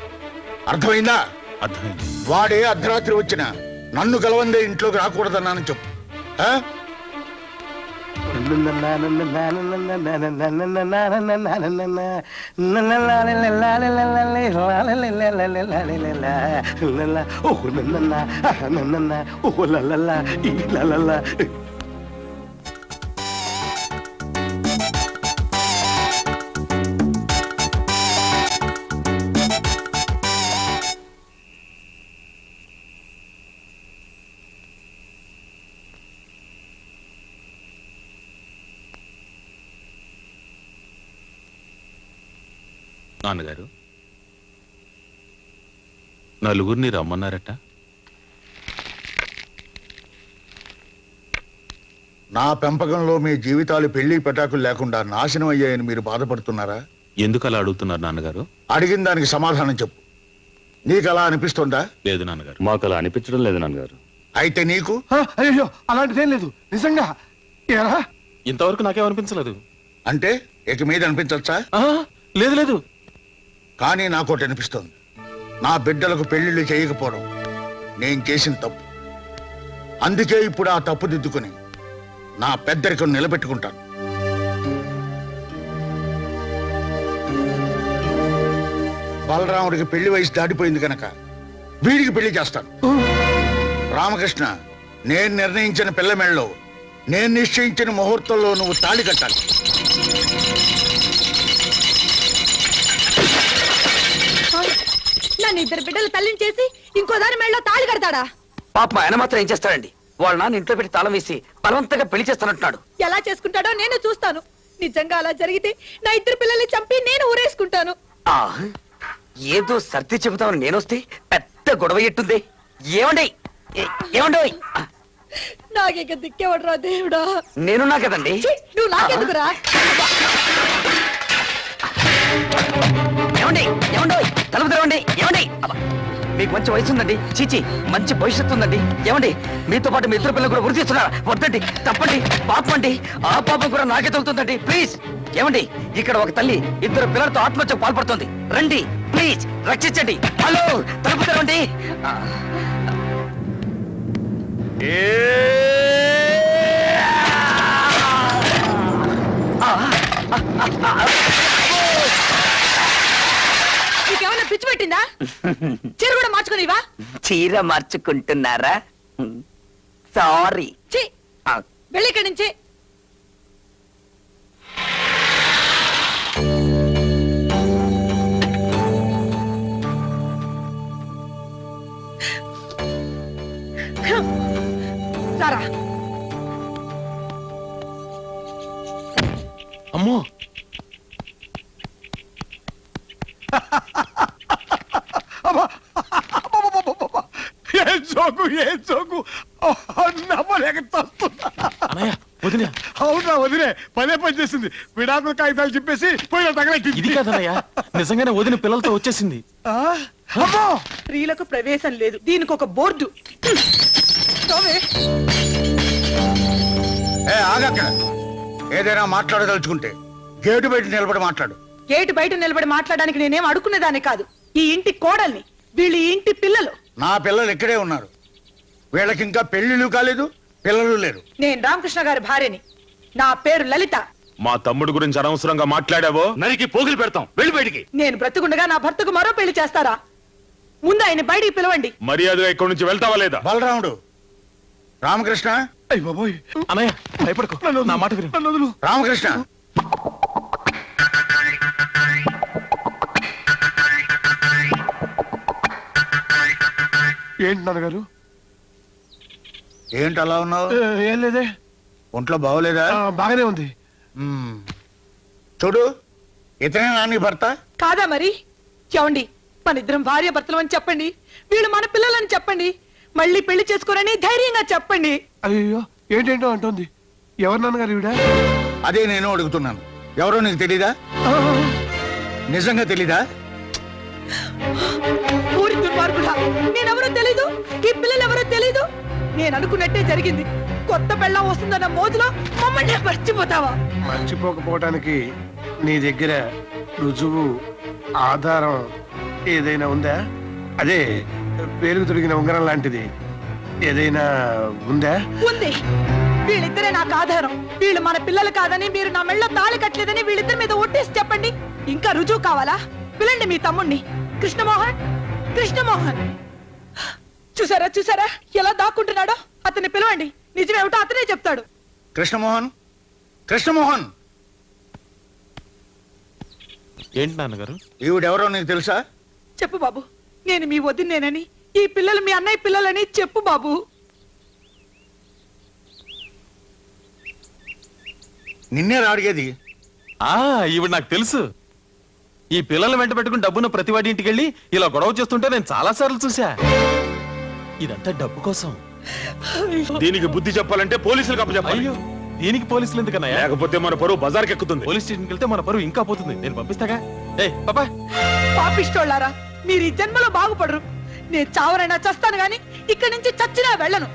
అర్థమైందా? అర్థమైంది. వాడే అర్ధరాత్రి వచ్చిన నన్ను గలవందే ఇంట్లోకి రాకూడదన్నానని చెప్పు. ఆ? నాన్నగారు నలుగురిని రమ్మన్నారట. నా పెంపకంలో మీ జీవితాలు పెళ్లి పెటాకులు లేకుండా నాశనం అయ్యాయని మీరు బాధపడుతున్నారా? ఎందుకు అలా అడుగుతున్నారు నాన్నగారు? అడిగిన దానికి సమాధానం చెప్పు. నీకు అలా అనిపిస్తుందా? లేదు నాన్నగారు. మాకు అలా అనిపించడం లేదు నాన్నగారు. అయితే నీకు? అయ్యో, అలాంటిదేం లేదు. నిజంగా. ఏరా? ఇంతవరకు నాకేమనిపించలేదు. అంటే ఇక మీద అనిపించచ్చా? లేదు లేదు. కానీ నాకోటి అనిపిస్తుంది. నా బిడ్డలకు పెళ్లిళ్ళు చేయకపోవడం నేను చేసిన తప్పు. అందుకే ఇప్పుడు ఆ తప్పు దిద్దుకుని నా పెద్దరికం నిలబెట్టుకుంటాను. బలరాముడికి పెళ్లి వయసు దాటిపోయింది కనుక వీడికి పెళ్లి చేస్తాను. రామకృష్ణ, నేను నిర్ణయించిన పిల్ల మెళ్ళలో నేను నిశ్చయించిన ముహూర్తంలో నువ్వు తాళి కట్టాలి. నన్ను ఇద్దరు బిడ్డలు తల్లిని చేసి ఇంకో దాని మెళ్ళలో తాళి కడతాడా? పాప ఆయన మాత్రం ఏం చేస్తాడండి? వాళ్ళ నాన్న ఇంట్లో పెట్టి తాళం వేసి బలవంతంగా పెళ్లి చేస్తానంటున్నాడు. ఎలా చేసుకుంటాడో నేను చూస్తాను. నిజంగా అలా జరిగితే నా ఇద్దరు పిల్లల్ని చంపి నేను ఊరేసుకుంటాను. ఏదో సర్ది చెబుతామని నేనొస్తే పెద్ద గొడవ ఎట్టుంది. ఏమండి ఏమండి? నాకేక దిక్కేవడరా దేవుడా. నేనున్నా కదండి. నువ్వు నాకెందుకురా? ఏమండి ఏమండి? తలుపు తెరవండి. ఏమండి? మీకు మంచి వయసు ఉందండి. చీచి, మంచి భవిష్యత్తు ఉందండి. ఏమండి? మీతో పాటు మీ ఇద్దరు పిల్లలు కూడా వృద్ధి చేస్తున్నారా? వద్దండి, తప్పండి, పాపం అండి. ఆ పాపం కూడా నాకే తగ్గుతుందండి. ప్లీజ్. ఏమండి? ఇక్కడ ఒక తల్లి ఇద్దరు పిల్లలతో ఆత్మహత్యకు పాల్పడుతుంది. రండి ప్లీజ్, రక్షించండి. హలో, తలుపు తెరవండి. నీకేమన్నా పిచ్చి పెట్టిందా? చీర కూడా మార్చుకునివా? చీర మార్చుకుంటున్నారా? సారీ. వెళ్ళి ఇక్కడి నుంచి. జోకు నమ్మలేక తప్పుతున్నా. అన్నయ్య వదిన అవునా వదిలే పదే పని చేసింది. విడాకుల కాగితాలు చెప్పేసి పోయిన తగలెట్టింది. ఇది కాదన్నయ్య, నిజంగానే వదిన పిల్లలతో వచ్చేసింది. అమ్మో స్త్రీలకు ప్రవేశం లేదు, దీనికి ఒక బోర్డు. ఆగక్కడ ఏదైనా మాట్లాడదలుచుకుంటే గేటు బయట నిలబడి మాట్లాడు. గేటు బయట నిలబడి మాట్లాడడానికి నేనేం అడుక్కునేదాన్ని కాదు. ఈ ఇంటి కోడల్ని, వీళ్ళు ఈ ఇంటి పిల్లలు. నా పిల్లలు ఇక్కడే ఉన్నారు. వీళ్ళకి ఇంకా పెళ్లిళ్ళు కాలేదు, పిల్లలు లేరు. నేను రామకృష్ణ గారి భార్యని. నా పేరు లలిత. మా తమ్ముడు గురించి అనవసరంగా మాట్లాడావో నరికి పోగులు పెడతాం. వెళ్ళి బయటికి. నేను బ్రతుకుండగా నా భర్తకు మరో పెళ్లి చేస్తారా? ముందు ఆయన బయటికి పిలవండి. మర్యాదగా ఇక్కడి నుంచి వెళ్తావా లేదా? బలరాముడు, రామకృష్ణ. అయ్య బాబోయ్, అన్నయ్య భయపడకు, నా మాట విను. రామకృష్ణ, ఏంటి నాన్నగారు? ఏంటి అలా ఉన్నావు? ఏం లేదే. ఒంట్లో బాగోలేదా? బాగానే ఉంది. చూడు, ఇతనే నాని భర్త. కాదా మరి? చెవండి, మన ఇద్దరం భార్య భర్తలు అని చెప్పండి. వీళ్ళు మన పిల్లలని చెప్పండి. మళ్ళీ పెళ్లి చేసుకోరని ధైర్యంగా చెప్పండి. అయ్యో ఏంటేంటో అంటుంది. ఎవరు నాన్నగారు ఈవిడ? అదే నేను అడుగుతున్నాను. ఎవరో నీకు తెలీదా? నిజంగా తెలీదా? ఊరి దుర్మార్గుడా, నేనెవరో తెలీదు, ఈ పిల్లలు ఎవరో తెలీదు. నేను అనుకున్నట్టే జరిగింది. కొత్త పెళ్ళం వస్తుందన్న మోజులో మమ్మల్ని మర్చిపోతావా? మర్చిపోకపోవటానికి నీ దగ్గర రుజువు, ఆధారం ఏదైనా ఉందా? అదే పేరుకు తొడిగిన ఉంగరం లాంటిది ఏదైనా ఉందా? ఉంది. వీళ్ళిద్దరే నాకు ఆధారం. వీళ్ళు మన పిల్లలు కాదని, మీరు నా మెళ్ళ తాళి కట్టలేదని వీళ్ళిద్దరి మీద ఒట్టేసి చెప్పండి. ఇంకా రుజువు కావాలా? పిలండి మీ తమ్ముణ్ణి, కృష్ణమోహన్. కృష్ణమోహన్ చూసారా చూసారా ఎలా దాక్కుంటున్నాడో? అతన్ని పిలవండి. నిజమేమిటో అతనే చెప్తాడు. కృష్ణమోహన్, కృష్ణమోహన్. ఏంటి నాన్నగారు? ఈవిడెవరో నీకు తెలుసా? చెప్పు బాబు, నేను మీ వదినేనని, ఈ పిల్లలు మీ అన్నయ్య పిల్లలని చెప్పు బాబు. నిన్నే అడిగేది. ఈవిడ నాకు తెలుసు. ఈ పిల్లలు వెంట పెట్టుకుని డబ్బున్న ప్రతి వాడి ఇంటికి వెళ్ళి ఇలా గొడవ చేస్తుంటే నేను చాలా సార్లు చూసా. ఇదంతా డబ్బు కోసం. దీనికి బుద్ధి చెప్పాలంటే పోలీసులకు అప్పచెప్పాలి. అయ్యో, దీనికి పోలీసులు ఎందుకన్నా? లేకపోతే మన పరువు బజార్కి ఎక్కుతుంది. పోలీస్ స్టేషన్కి వెళ్తే మన పరువు ఇంకా పోతుంది. నేను పంపిస్తాగా. పాపా, పాపిష్టోళ్ళారా, మీరు ఈ జన్మలో బాగుపడరు. నేను చావరైనా చస్తాను గాని ఇక్కడి నుంచి చచ్చినా వెళ్ళను.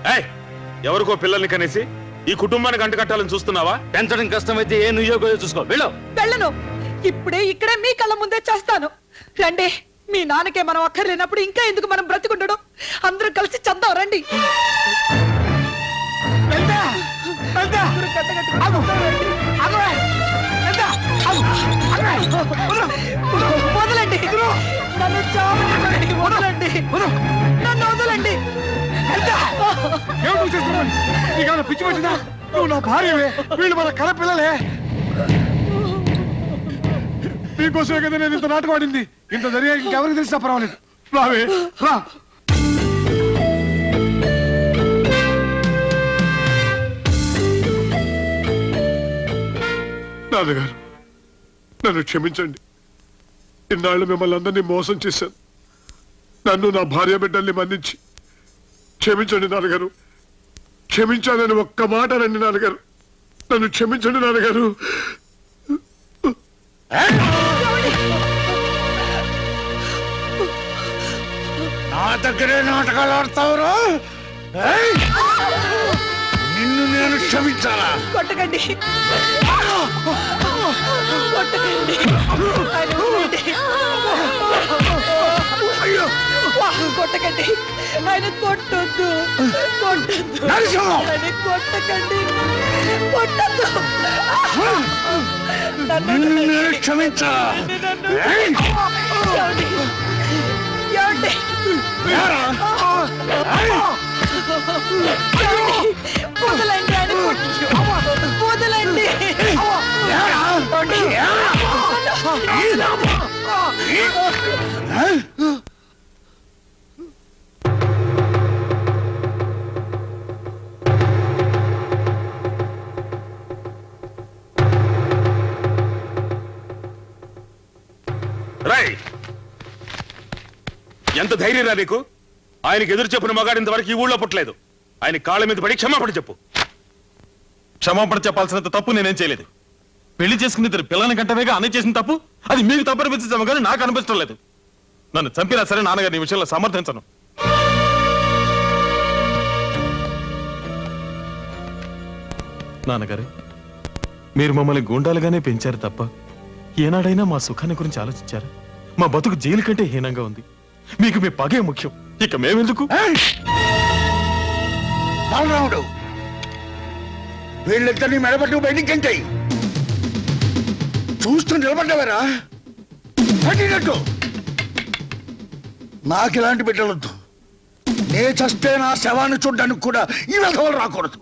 ఎవరికో పిల్లల్ని కనేసి ఈ కుటుంబానికి అంట కట్టాలని చూస్తున్నావా? పెంచడం కష్టమైతే ఏ నుయ్యో చూసుకో. వెళ్ళు. వెళ్ళను. ఇప్పుడే ఇక్కడే మీ కళ్ళ ముందే చేస్తాను. రండి. మీ నాన్నకే మనం అక్కర్లేనప్పుడు ఇంకా ఎందుకు మనం బ్రతికుండడం? అందరూ కలిసి చద్దాం రండి. వదలండి, నన్ను చావనివ్వండి. వదలండి, నన్ను వదలండి. నీకేమైనా పిచ్చి పట్టిందా? నువ్వు నా భార్యవే, వీళ్ళు మన కల పిల్లలే. నీకోసమే కదా నేను ఇంత నాటకం ఆడింది. ఇంత జరిగా ఇంకెవరికి తెలిసినా పర్వాలేదు. రావే రా. నాన్నగారు, నన్ను క్షమించండి. ఇన్నాళ్ళు మిమ్మల్ని అందరినీ మోసం చేశాను. నన్ను నా భార్య బిడ్డల్ని మన్నించి క్షమించండి నాన్నగారు. క్షమించాలని ఒక్క మాట రండి నాన్నగారు. నన్ను క్షమించండి నాన్నగారు. నా దగ్గరే నాటకాలు ఆడతావురా? నిన్ను నేను క్షమించాలా? కొట్టకండి, కొట్టకండి. కొట్టకండి, ఆయన కొట్టొద్దు, కొట్టొద్దు, ఆయన కొట్టకండి, కొట్టొద్దు. నిన్ను నేను క్షమించాలా? వదలండి, ఆయన వదలండి. ఎంత ధైర్యం రా నీకు? ఆయనకి ఎదురు చెప్పిన మగాడు ఇంతవరకు ఈ ఊళ్ళో పుట్టలేదు. ఆయన కాళ్ళ మీద పడి క్షమాపణ చెప్పు. క్షమాపణ చెప్పాల్సినంత తప్పు నేనేం చేయలేదు. పెళ్లి చేసుకుని ఇద్దరు పిల్లల కంటవేగా అన్నయ్య చేసిన తప్పు అది మీకు తప్పు అనిపించాము కానీ నాకు అనిపించడం లేదు. నన్ను చంపినా సరే నాన్నగారిని ఈ విషయంలో సమర్థించను. నాన్నగారు, మీరు మమ్మల్ని గూండాలుగానే పెంచారు తప్ప ఏనాడైనా మా సుఖాన్ని గురించి ఆలోచించారు? మా బతుకు జైలు కంటే హీనంగా ఉంది. మీకు మీ పగే ముఖ్యం, ఇక మేమెందుకు? బాలరాముడు, వీళ్ళిద్దరిని మెడబట్టు బయటికి గంటాయి. చూస్తూ నిలబడ్డావరా పట్టినట్టు. నాకు ఇలాంటి బిడ్డలొద్దు. నే చస్తే నా శవాన్ని చూడ్డానికి కూడా ఈ వెధవలు రాకూడదు.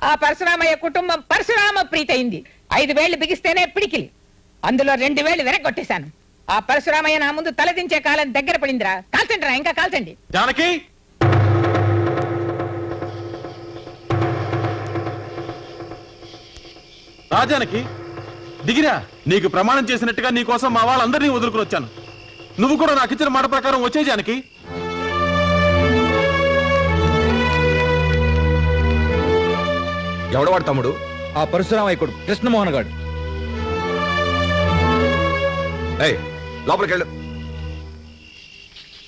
ఆ పరశురామయ్య కుటుంబం పరశురామ ప్రీతయింది. 5 వేళ్లు బిగిస్తేనే పిడికిలి, అందులో 2 వేళ్లు వెనక్కొట్టేశాను. ఆ పరశురామయ్య నా ముందు తలదించే కాలం దగ్గర పడిందిరా. కాల్చండి రా, ఇంకా కాల్చండి. జానకి, రాజానికి దిగిరా. నీకు ప్రమాణం చేసినట్టుగా నీ కోసం మా వాళ్ళందరినీ వదులుకుని వచ్చాను. నువ్వు కూడా నాకు ఇచ్చిన మాట ప్రకారం వచ్చే జానకి. ఎవడవాడు తమ్ముడు? ఆ పరశురామయ్య కొడుకు కృష్ణమోహన్ గాడు. లోపలికెళ్ళు,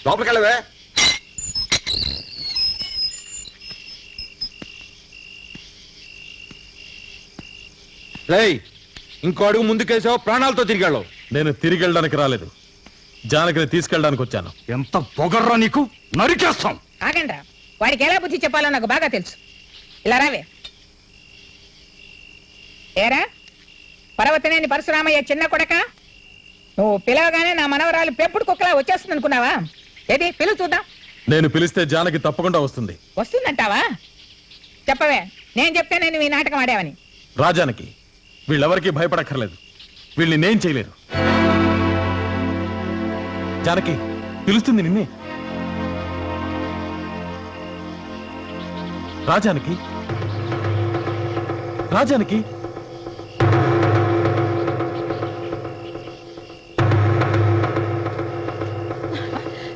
లోపలికెళ్ళవే. ఇంకో అడుగు ముందుకేసావు, ప్రాణాలతో తిరిగాడు. నేను తిరిగి వెళ్ళడానికి రాలేదు, జానకిని తీసుకెళ్ళడానికి వచ్చాను. ఎంత పొగర్రా నీకు, నరికేస్తాం. ఆగండి రా, వాడికి ఎలా బుద్ధి చెప్పాలో నాకు బాగా తెలుసు. ఇలా రావే. ఏరా పర్వతనేని పరశురామయ్య చిన్న కొడక, నువ్వు పిలవగానే నా మనవరాలు పెంపుడు కుక్కలా వచ్చేస్తుంది అనుకున్నావా? ఏది పిలువు చూద్దాం. నేను పిలిస్తే జానకి తప్పకుండా వస్తుంది. వస్తుందంటావా? చెప్పవే, నేను చెప్తే నేను ఈ నాటకం ఆడావని. రాజానికి వీళ్ళెవరికి భయపడక్కర్లేదు, వీళ్ళని నేను చేయలేరు. జానకి పిలుస్తుంది నిన్నే. రాజానికి, రాజానికి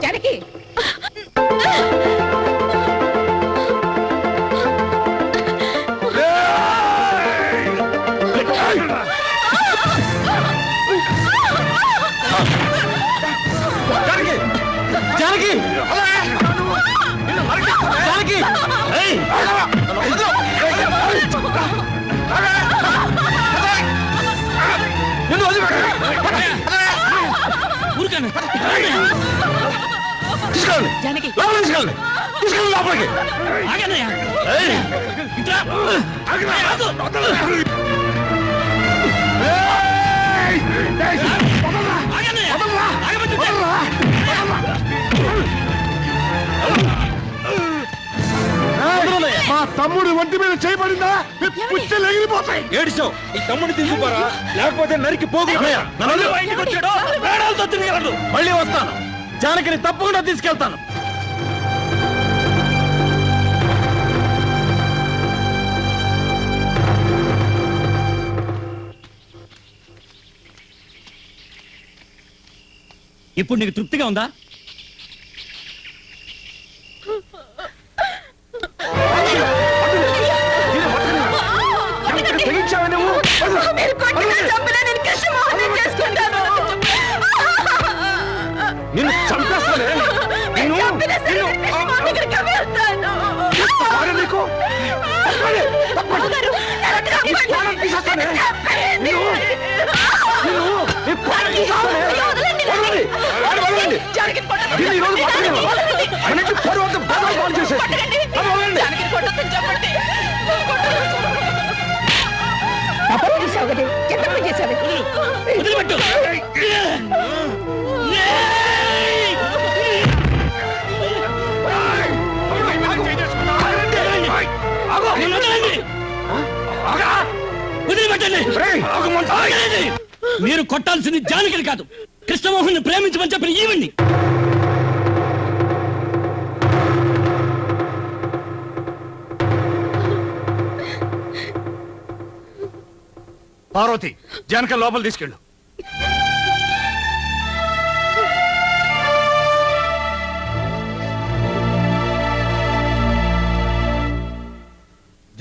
జానకి జానకి జానకి మా తమ్ముడు ఒంటి మీద చేయబడిందా పుచ్చలు ఎగిరిపోతాయి. ఏడిచావు, ఈ తమ్ముడిని తీసుకుపోరా, లేకపోతే నరికి పోగు. మళ్ళీ వస్తాను, జానకిని తప్పకుండా తీసుకెళ్తాను. ఇప్పుడు నీకు తృప్తిగా ఉందా? నిన్ను చంపేస్తానే. వదిలిపెట్టు. మీరు కొట్టాల్సింది జానకిని కాదు, కృష్ణమోహన్ ప్రేమించమని చెప్పిన ఈవిడ్ని. పార్వతి, జానకి లోపల తీసుకెళ్ళు.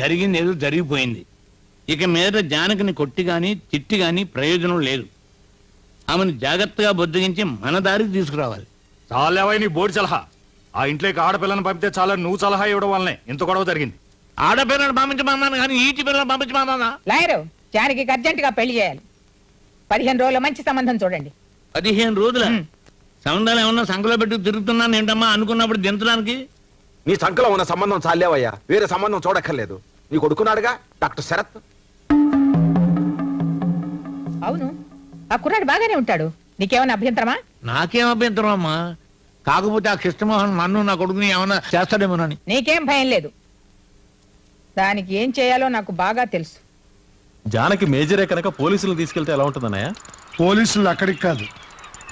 జరిగింది ఏదో జరిగిపోయింది. ఇక మీద జానకిని కొట్టి గాని తిట్టి గాని ప్రయోజనం లేదు. ఆమెను జాగ్రత్తగా బుద్ధగించి మన దారికి తీసుకురావాలి. చాలేవై నీ బోర్డు సలహా. ఆ ఇంట్లోకి ఆడపిల్లని పంపితే చాలా నువ్వు సలహా ఇవ్వడం వల్లనే ఇంత గొడవ జరిగింది. ఆడపిల్లని పంపించమన్నాను కానీ ఈటి పిల్లలు పంపించమన్నా. లాయరు, జానకి అర్జెంటుగా పెళ్లి చేయాలి. 15 రోజుల మంచి సంబంధం చూడండి. 15 రోజుల సంబంధాలు ఏమన్నా సంఖలో పెట్టి తిరుగుతున్నాను ఏంటమ్మా అనుకున్నప్పుడు దించడానికి. నీ సంఖలో ఉన్న సంబంధం చాలేవయ్యా, వేరే సంబంధం చూడక్కర్లేదు. నీ కొడుకున్నాడుగా డాక్టర్ శరత్. అవును, ఆ కుర్రాడు బాగానే ఉంటాడు. నీకేమైనా అభ్యంతరమా? నాకేం అభ్యంతరం అమ్మా, కాకపోతే ఆ కృష్ణమోహన్ నన్ను నా కొడుకుని ఏమన్నా చేస్తాడేమోనని. నీకేం భయం లేదు. దానికి ఏం చేయాలో నాకు బాగా తెలుసు. జానకి మేజరే కనుక పోలీసులు తీసుకెళ్తే ఎలా ఉంటుందన్నయ్య? పోలీసులు అక్కడికి కాదు,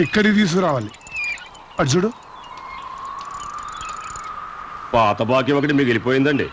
ఇక్కడికి తీసుకురావాలి. అటు చూడు. పాత బాకీ ఒకటి మిగిలిపోయిందండి.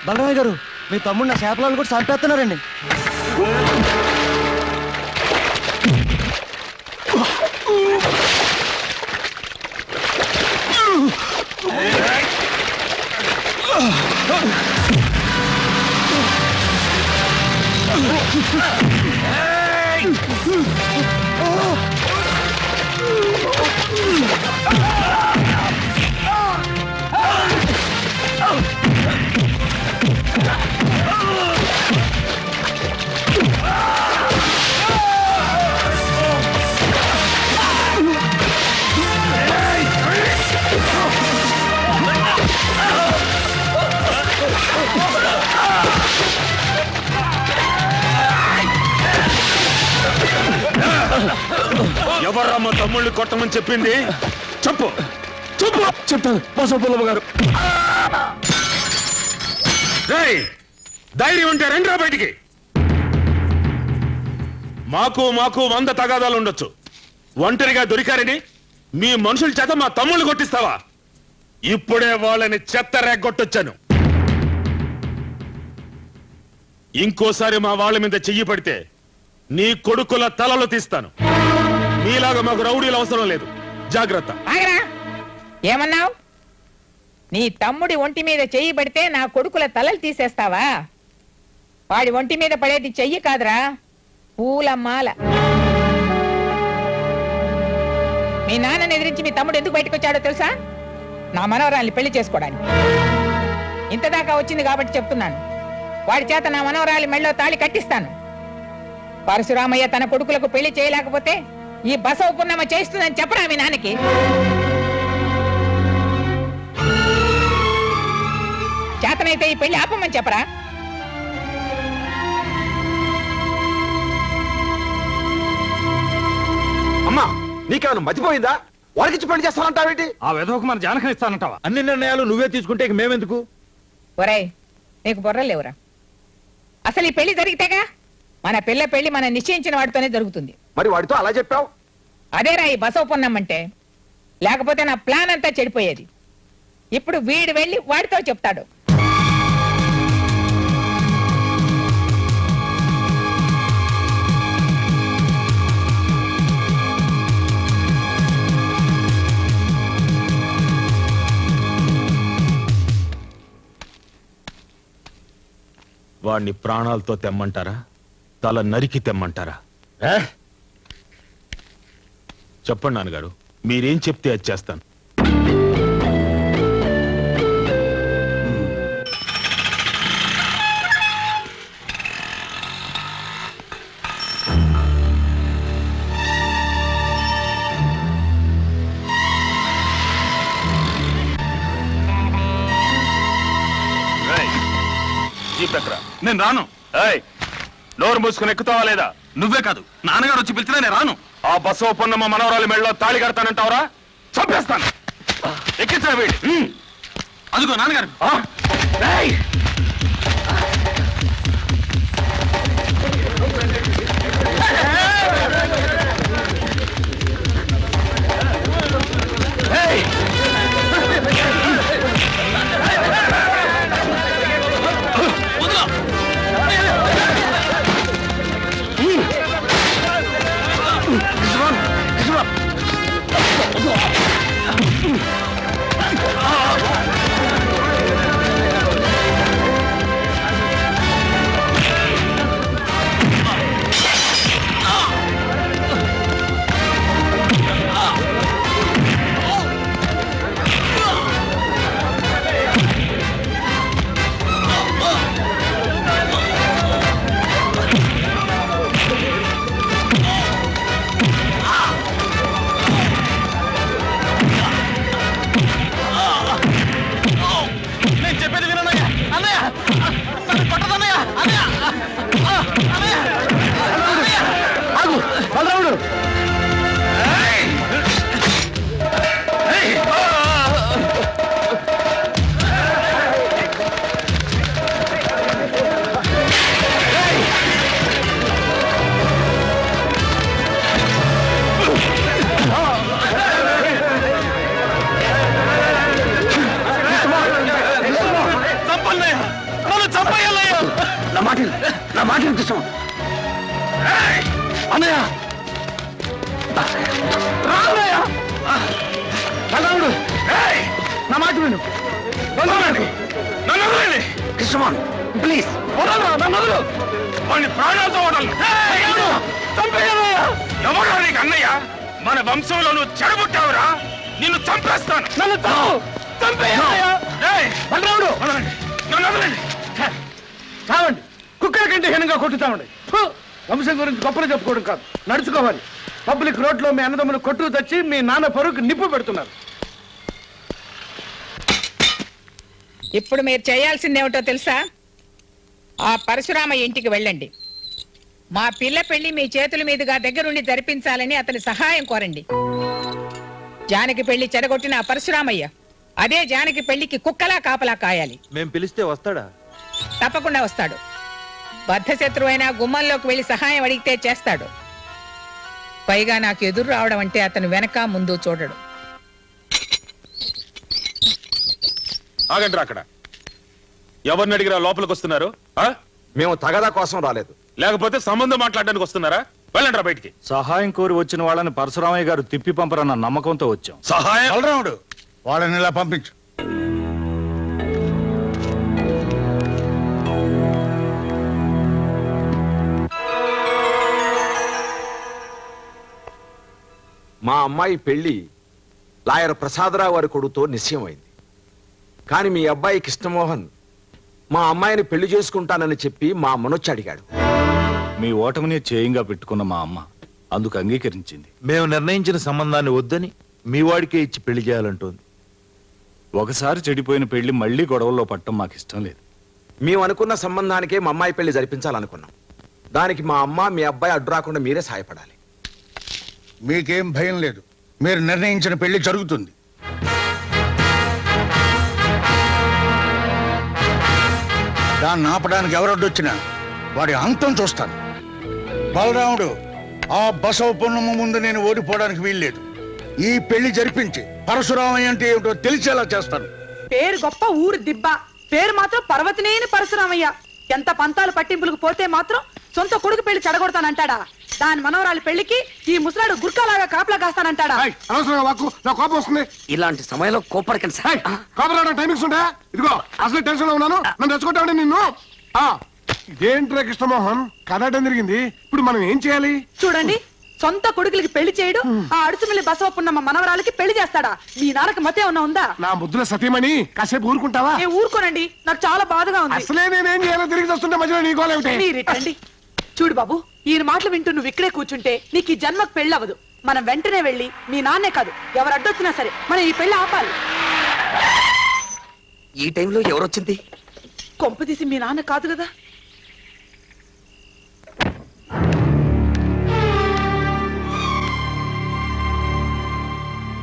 బలరామయ్య గారు, మీ తమ్ముడు నా చేపలను కూడా చంపేస్తున్నారండి. ఎవర్రమ్మ తమ్ముళ్ళు కొట్టమని చెప్పింది? చెప్పు చెప్పు. చెప్తాను బసవపుల్లమ్మ గారు. ధైర్యం ఉంటే రండిరా బయటికి. మాకు 100 తగాదాలు ఉండొచ్చు. ఒంటరిగా దొరికారని మీ మనుషుల చేత మా తమ్ముళ్ళు కొట్టిస్తావా? ఇప్పుడే వాళ్ళని చెత్త రేగొట్టొచ్చాను. ఇంకోసారి మా వాళ్ళ మీద చెయ్యి పడితే నీ కొడుకుల తలలు తీస్తాను. మీలాగా మాకు రౌడీలు అవసరం లేదు. జాగ్రత్త. ఏమన్నావు? నీ తమ్ముడి ఒంటి మీద చెయ్యి పడితే నా కొడుకుల తలలు తీసేస్తావా? వాడి ఒంటి మీద పడేది చెయ్యి కాదురా, పూలమాల. మీ నాన్నని ఎదిరించి మీ తమ్ముడు ఎందుకు బయటకు వచ్చాడో తెలుసా? నా మనవరాల్ని పెళ్లి చేసుకోవడానికి. ఇంతదాకా వచ్చింది కాబట్టి చెప్తున్నాను. వాడి చేత నా మనవరాలి మెళ్ళో తాళి కట్టిస్తాను. పరశురామయ్య తన కొడుకులకు పెళ్లి చేయలేకపోతే ఈ బసవ పున్నమ చేస్తుందని చెప్పరా మీ నాన్నకి? చేతనైతే ఈ పెళ్లి ఆపమని చెప్పరా? అమ్మా, నీకేమైనా మతిపోయిందా? వాడికిచ్చి పెళ్లి చేస్తానంటావేంటి? ఆ విధవకు మన జానకని ఇస్తానంటావా? అన్ని నిర్ణయాలు నువ్వే తీసుకుంటే ఇక మేమెందుకు? ఒరేయ్, నీకు బుర్రలేవురా? అసలు ఈ పెళ్లి జరిగితేగా మన పెళ్లి మనం నిశ్చయించిన వాడితోనే జరుగుతుంది. మరి వాడితో అలా చెప్పావు? అదేరా ఈ బసవ పున్నమ్మంటే. లేకపోతే నా ప్లాన్ అంతా చెడిపోయేది. ఇప్పుడు వీడు వెళ్ళి వాడితో చెప్తాడు. వాణ్ణి ప్రాణాలతో తెమ్మంటారా, తల నరికి తెమ్మంటారా? చెప్పండి నాన్నగారు, మీరేం చెప్తే అది చేస్తాను. నేను రాను. నోరు మూసుకుని ఎక్కుతావా లేదా? నువ్వే కాదు, నాన్నగారు వచ్చి పిలిచినా నేను రాను. ఆ బస్సు పొన్నమ్మ మనవరాలి మెళ్ళలో తాళి కడతానంటావరా? చంపేస్తాను. ఎక్కించా వీడి. అదిగో నాన్నగారు. నా మాట కృష్ణ అన్నయ్య రాన్నయ్య బలరాముడు నా మాట విను కృష్ణమాన్ ప్లీజ్ నన్ను వాడిని ప్రాణాలతో ఎవరు నీకు అన్నయ్య? మన వంశంలో నువ్వు చెడబుట్టావురా, నిన్ను చంపేస్తాను. నన్ను బలరాముడు నన్ను వదలండి. చావండి, కుక్కల కంటే హీనంగా కొట్టుతామండి. వంశం గురించి గొప్పలు చెప్పుకోవడం కాదు, నడుచుకోవాలి. పబ్లిక్ రోడ్ లో మీ అన్నదమ్ములు కొట్టు తెచ్చి మీ నాన్న పరువుకి నిప్పు పెడుతున్నారు. ఇప్పుడు మీరు చేయాల్సిందేమిటో తెలుసా? ఆ పరశురామ ఇంటికి వెళ్ళండి. మా పిల్ల పెళ్లి మీ చేతుల మీదుగా దగ్గరుండి జరిపించాలని అతని సహాయం కోరండి. జానకి పెళ్లి చెడగొట్టిన ఆ పరశురామయ్య అదే జానకి పెళ్లికి కుక్కలా కాపలా కాయాలి. మేం పిలిస్తే వస్తాడా? తప్పకుండా వస్తాడు. బద్ధశత్రువు అయినా గుమ్మంలోకి వెళ్లి సహాయం అడిగితే చేస్తాడు. పైగా నాకు ఎదురు రావడం అంటే అతను వెనక ముందు చూడడు. ఆగండి, అక్కడ ఎవరిని అడిగిరా లోపలికి వస్తున్నారు? మేము తగదా కోసం రాలేదు, లేకపోతే సంబంధం మాట్లాడడానికి వస్తున్నారా? వెళ్ళండి రా బయటికి. సహాయం కోరి వచ్చిన వాళ్ళని పరశురామయ్య గారు తిప్పి పంపరన్న నమ్మకంతో వచ్చాం. సహాయం? బలరాముడు, వాళ్ళని ఇలా పంపించు. మా అమ్మాయి పెళ్లి లాయర్ ప్రసాదరావు వారి కొడుకుతో నిశ్చయమైంది. కానీ మీ అబ్బాయి కృష్ణమోహన్ మా అమ్మాయిని పెళ్లి చేసుకుంటానని చెప్పి మా అమ్మనొచ్చి అడిగాడు. మీ ఓటమిని చేయంగా పెట్టుకున్న మా అమ్మ అందుకు అంగీకరించింది. మేము నిర్ణయించిన సంబంధాన్ని వద్దని మీ వాడికే ఇచ్చి పెళ్లి చేయాలంటోంది. ఒకసారి చెడిపోయిన పెళ్లి మళ్ళీ గొడవల్లో పట్టడం మాకు ఇష్టం లేదు. మేము అనుకున్న సంబంధానికే మా అమ్మాయి పెళ్లి జరిపించాలనుకున్నాం. దానికి మా అమ్మ మీ అబ్బాయి అడ్డు రాకుండా మీరే సహాయపడాలి. మీకేం భయం లేదు, మీరు నిర్ణయించిన పెళ్లి జరుగుతుంది. దాన్ని ఆపడానికి ఎవరొడ్డొచ్చినా వాడి అంతం చూస్తాను. బలరాముడు, ఆ బసవ పున్నమ్మ ముందు నేను ఓడిపోవడానికి వీల్లేదు. ఈ పెళ్లి జరిపించి పరశురామయ్య అంటే ఏమిటో తెలిసేలా చేస్తాను. పేరు గొప్ప, ఊరు దిబ్బ, పేరు మాత్రం పర్వతనేని పరశురామయ్య. ఎంత పంతాలు పట్టింపులకు పోతే మాత్రం సొంత కొడుకు పెళ్లి చెడగొడతానంటాడా? దాని మనవరాలి పెళ్లికి ఈ ముసలాడు గుర్కాలాగా కాపలా కాస్తానంటాడా? అనవసరంగా వాక్కు, నా కోపం వస్తుంది. ఇలాంటి సమయంలో కోపడకండి సార్. కోపం రావడం టైమింగ్స్ ఉంటాయా? ఇదిగో అసలు టెన్షన్ లో ఉన్నాను, నన్ను రెచ్చగొట్టావండి నిన్ను. ఇదేంట్రా కృష్ణమోహన్ కథ జరిగింది ఇప్పుడు మనం ఏం చేయాలి? చూడండి, సొంత కొడుకులకి పెళ్లి చేయడు, ఆ అడుచుమిల్లి బసవపున్నమ్మ మనవరాలకి పెళ్లి చేస్తాడా? మీ నాన్నకి మతే ఏమన్నా ఉందా? నా ముద్దుల సతీమణి కాసేపు ఊరుకుంటావా? ఏ ఊరుకోనండి, నాకు చాలా బాధగా ఉంది. అసలే నేనేం చేయాలో తిరిగి వస్తుంటే మధ్యలో నీ గోలేమిటి? మీరిటండి. చూడు బాబు, ఈయన మాటలు వింటూ నువ్వు ఇక్కడే కూర్చుంటే నీకు ఈ జన్మకు పెళ్ళవదు. మనం వెంటనే వెళ్ళి మీ నాన్నే కాదు ఎవరు అడ్డొచ్చినా సరే మనం ఈ పెళ్లి ఆపాలి. ఈ టైంలో ఎవరొచ్చింది? కొంప తీసి మీ నాన్న కాదు కదా?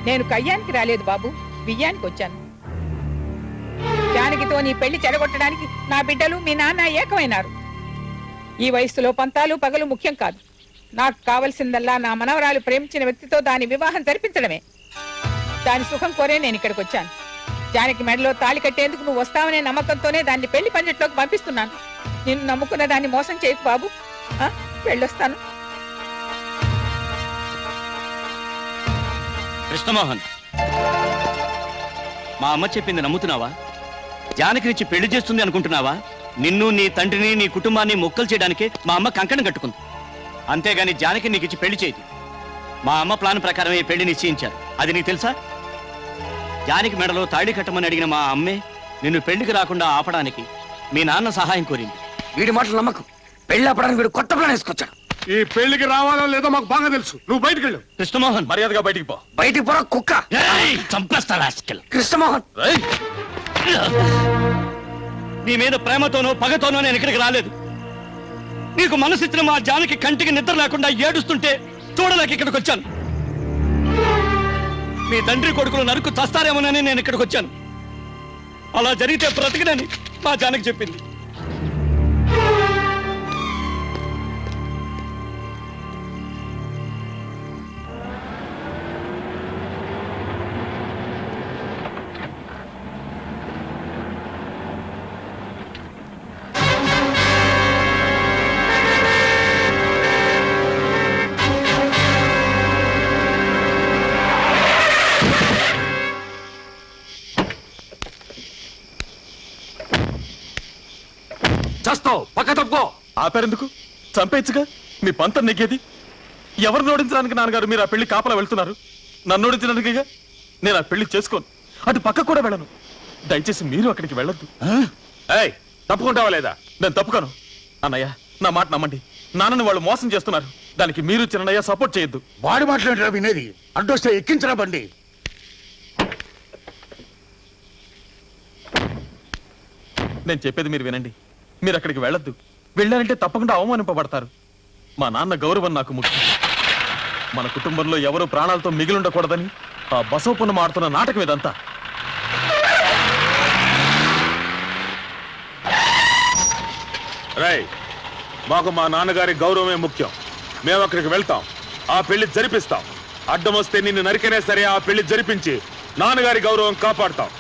నేను కయ్యానికి రాలేదు బాబు, బియ్యానికి వచ్చాను. జానకితో నీ పెళ్లి చెడగొట్టడానికి నా బిడ్డలు మీ నాన్న ఏకమైనారు. ఈ వయస్సులో పంతాలు పగలు ముఖ్యం కాదు. నాకు కావలసిందల్లా నా మనవరాలు ప్రేమించిన వ్యక్తితో దాని వివాహం జరిపించడమే. దాని సుఖం కోరే నేను ఇక్కడికి వచ్చాను. జానకి మెడలో తాళి కట్టేందుకు నువ్వు వస్తావనే నమ్మకంతోనే దాన్ని పెళ్లి పంజట్లోకి పంపిస్తున్నాను. నిన్ను నమ్ముకున్న దాన్ని మోసం చేయకు బాబు. వెళ్ళొస్తాను. కృష్ణమోహన్, మా అమ్మ చెప్పింది నమ్ముతున్నావా? జానకినిచ్చి పెళ్లి చేస్తుంది అనుకుంటున్నావా? నిన్ను, నీ తండ్రిని, నీ కుటుంబాన్ని మొక్కలు చేయడానికే మా అమ్మ కంకణం కట్టుకుంది. అంతేగాని జానకి నీకు ఇచ్చి పెళ్లి చేయదు. మా అమ్మ ప్లాన్ ప్రకారం ఈ పెళ్లి నిశ్చయించారు. అది నీకు తెలుసా? జానకి మెడలో తాళి కట్టమని అడిగిన మా అమ్మే నిన్ను పెళ్లికి రాకుండా ఆపడానికి మీ నాన్న సహాయం కోరింది. వీడి మాటలు నమ్మకు. పెళ్లి ఆపడానికి వీడు కొత్త ప్లాన్ వేసుకొచ్చాడు. ఈ పెళ్లికి రావాలో లేదో మాకు బాగా తెలుసు. నువ్వు బయటికి వెళ్ళు. కృష్ణమోహన్, మర్యాదగా బయటికి పో. బయటికి పోరా కుక్క. చంపేస్తా. కృష్ణమోహన్, నీ మీద ప్రేమతోనో పగతోనో నేను ఇక్కడికి రాలేదు. నీకు మనసిచ్చిన మా జానకి కంటికి నిద్ర లేకుండా ఏడుస్తుంటే చూడలేక ఇక్కడికి వచ్చాను. మీ తండ్రి కొడుకులు నరుకు చస్తారేమోనని నేను ఇక్కడికి వచ్చాను. అలా జరిగితే బ్రతికినని మా జానకి చెప్పింది. చేస్తావు పక్క తప్పుకో. ఆపారెందుకు? చంపేచ్చుగా. మీ పంతం నెగ్గేది. ఎవరిని ఓడించడానికి నాన్నగారు మీరు ఆ పెళ్లి కాపలా వెళ్తున్నారు? నన్ను ఓడించడానికిగా. నేను ఆ పెళ్లి చేసుకోను, అటు పక్క కూడా వెళ్ళను. దయచేసి మీరు అక్కడికి వెళ్ళొద్దు. తప్పుకుంటావా లేదా? నేను తప్పుకోను. అన్నయ్య, నా మాట నమ్మండి. నాన్నని వాళ్ళు మోసం చేస్తున్నారు. దానికి మీరు చిన్నయ్య సపోర్ట్ చేయొద్దు. వాడి మాట్లాడరా వినేది? అడ్డొస్తే ఎక్కించరా బండి. నేను చెప్పేది మీరు వినండి. మీరు అక్కడికి వెళ్ళొద్దు. వెళ్ళారంటే తప్పకుండా అవమానింపబడతారు. మా నాన్న గౌరవం నాకు ముఖ్యం. మన కుటుంబంలో ఎవరు ప్రాణాలతో మిగిలిండకూడదని ఆ బసవపున్న ఆడుతున్న నాటకం ఇదంతా. రై, మాకు మా నాన్నగారి గౌరవమే ముఖ్యం. మేము అక్కడికి వెళ్తాం, ఆ పెళ్లి జరిపిస్తాం. అడ్డం వస్తే నిన్ను నరికనే సరే ఆ పెళ్లి జరిపించి నాన్నగారి గౌరవం కాపాడుతాం.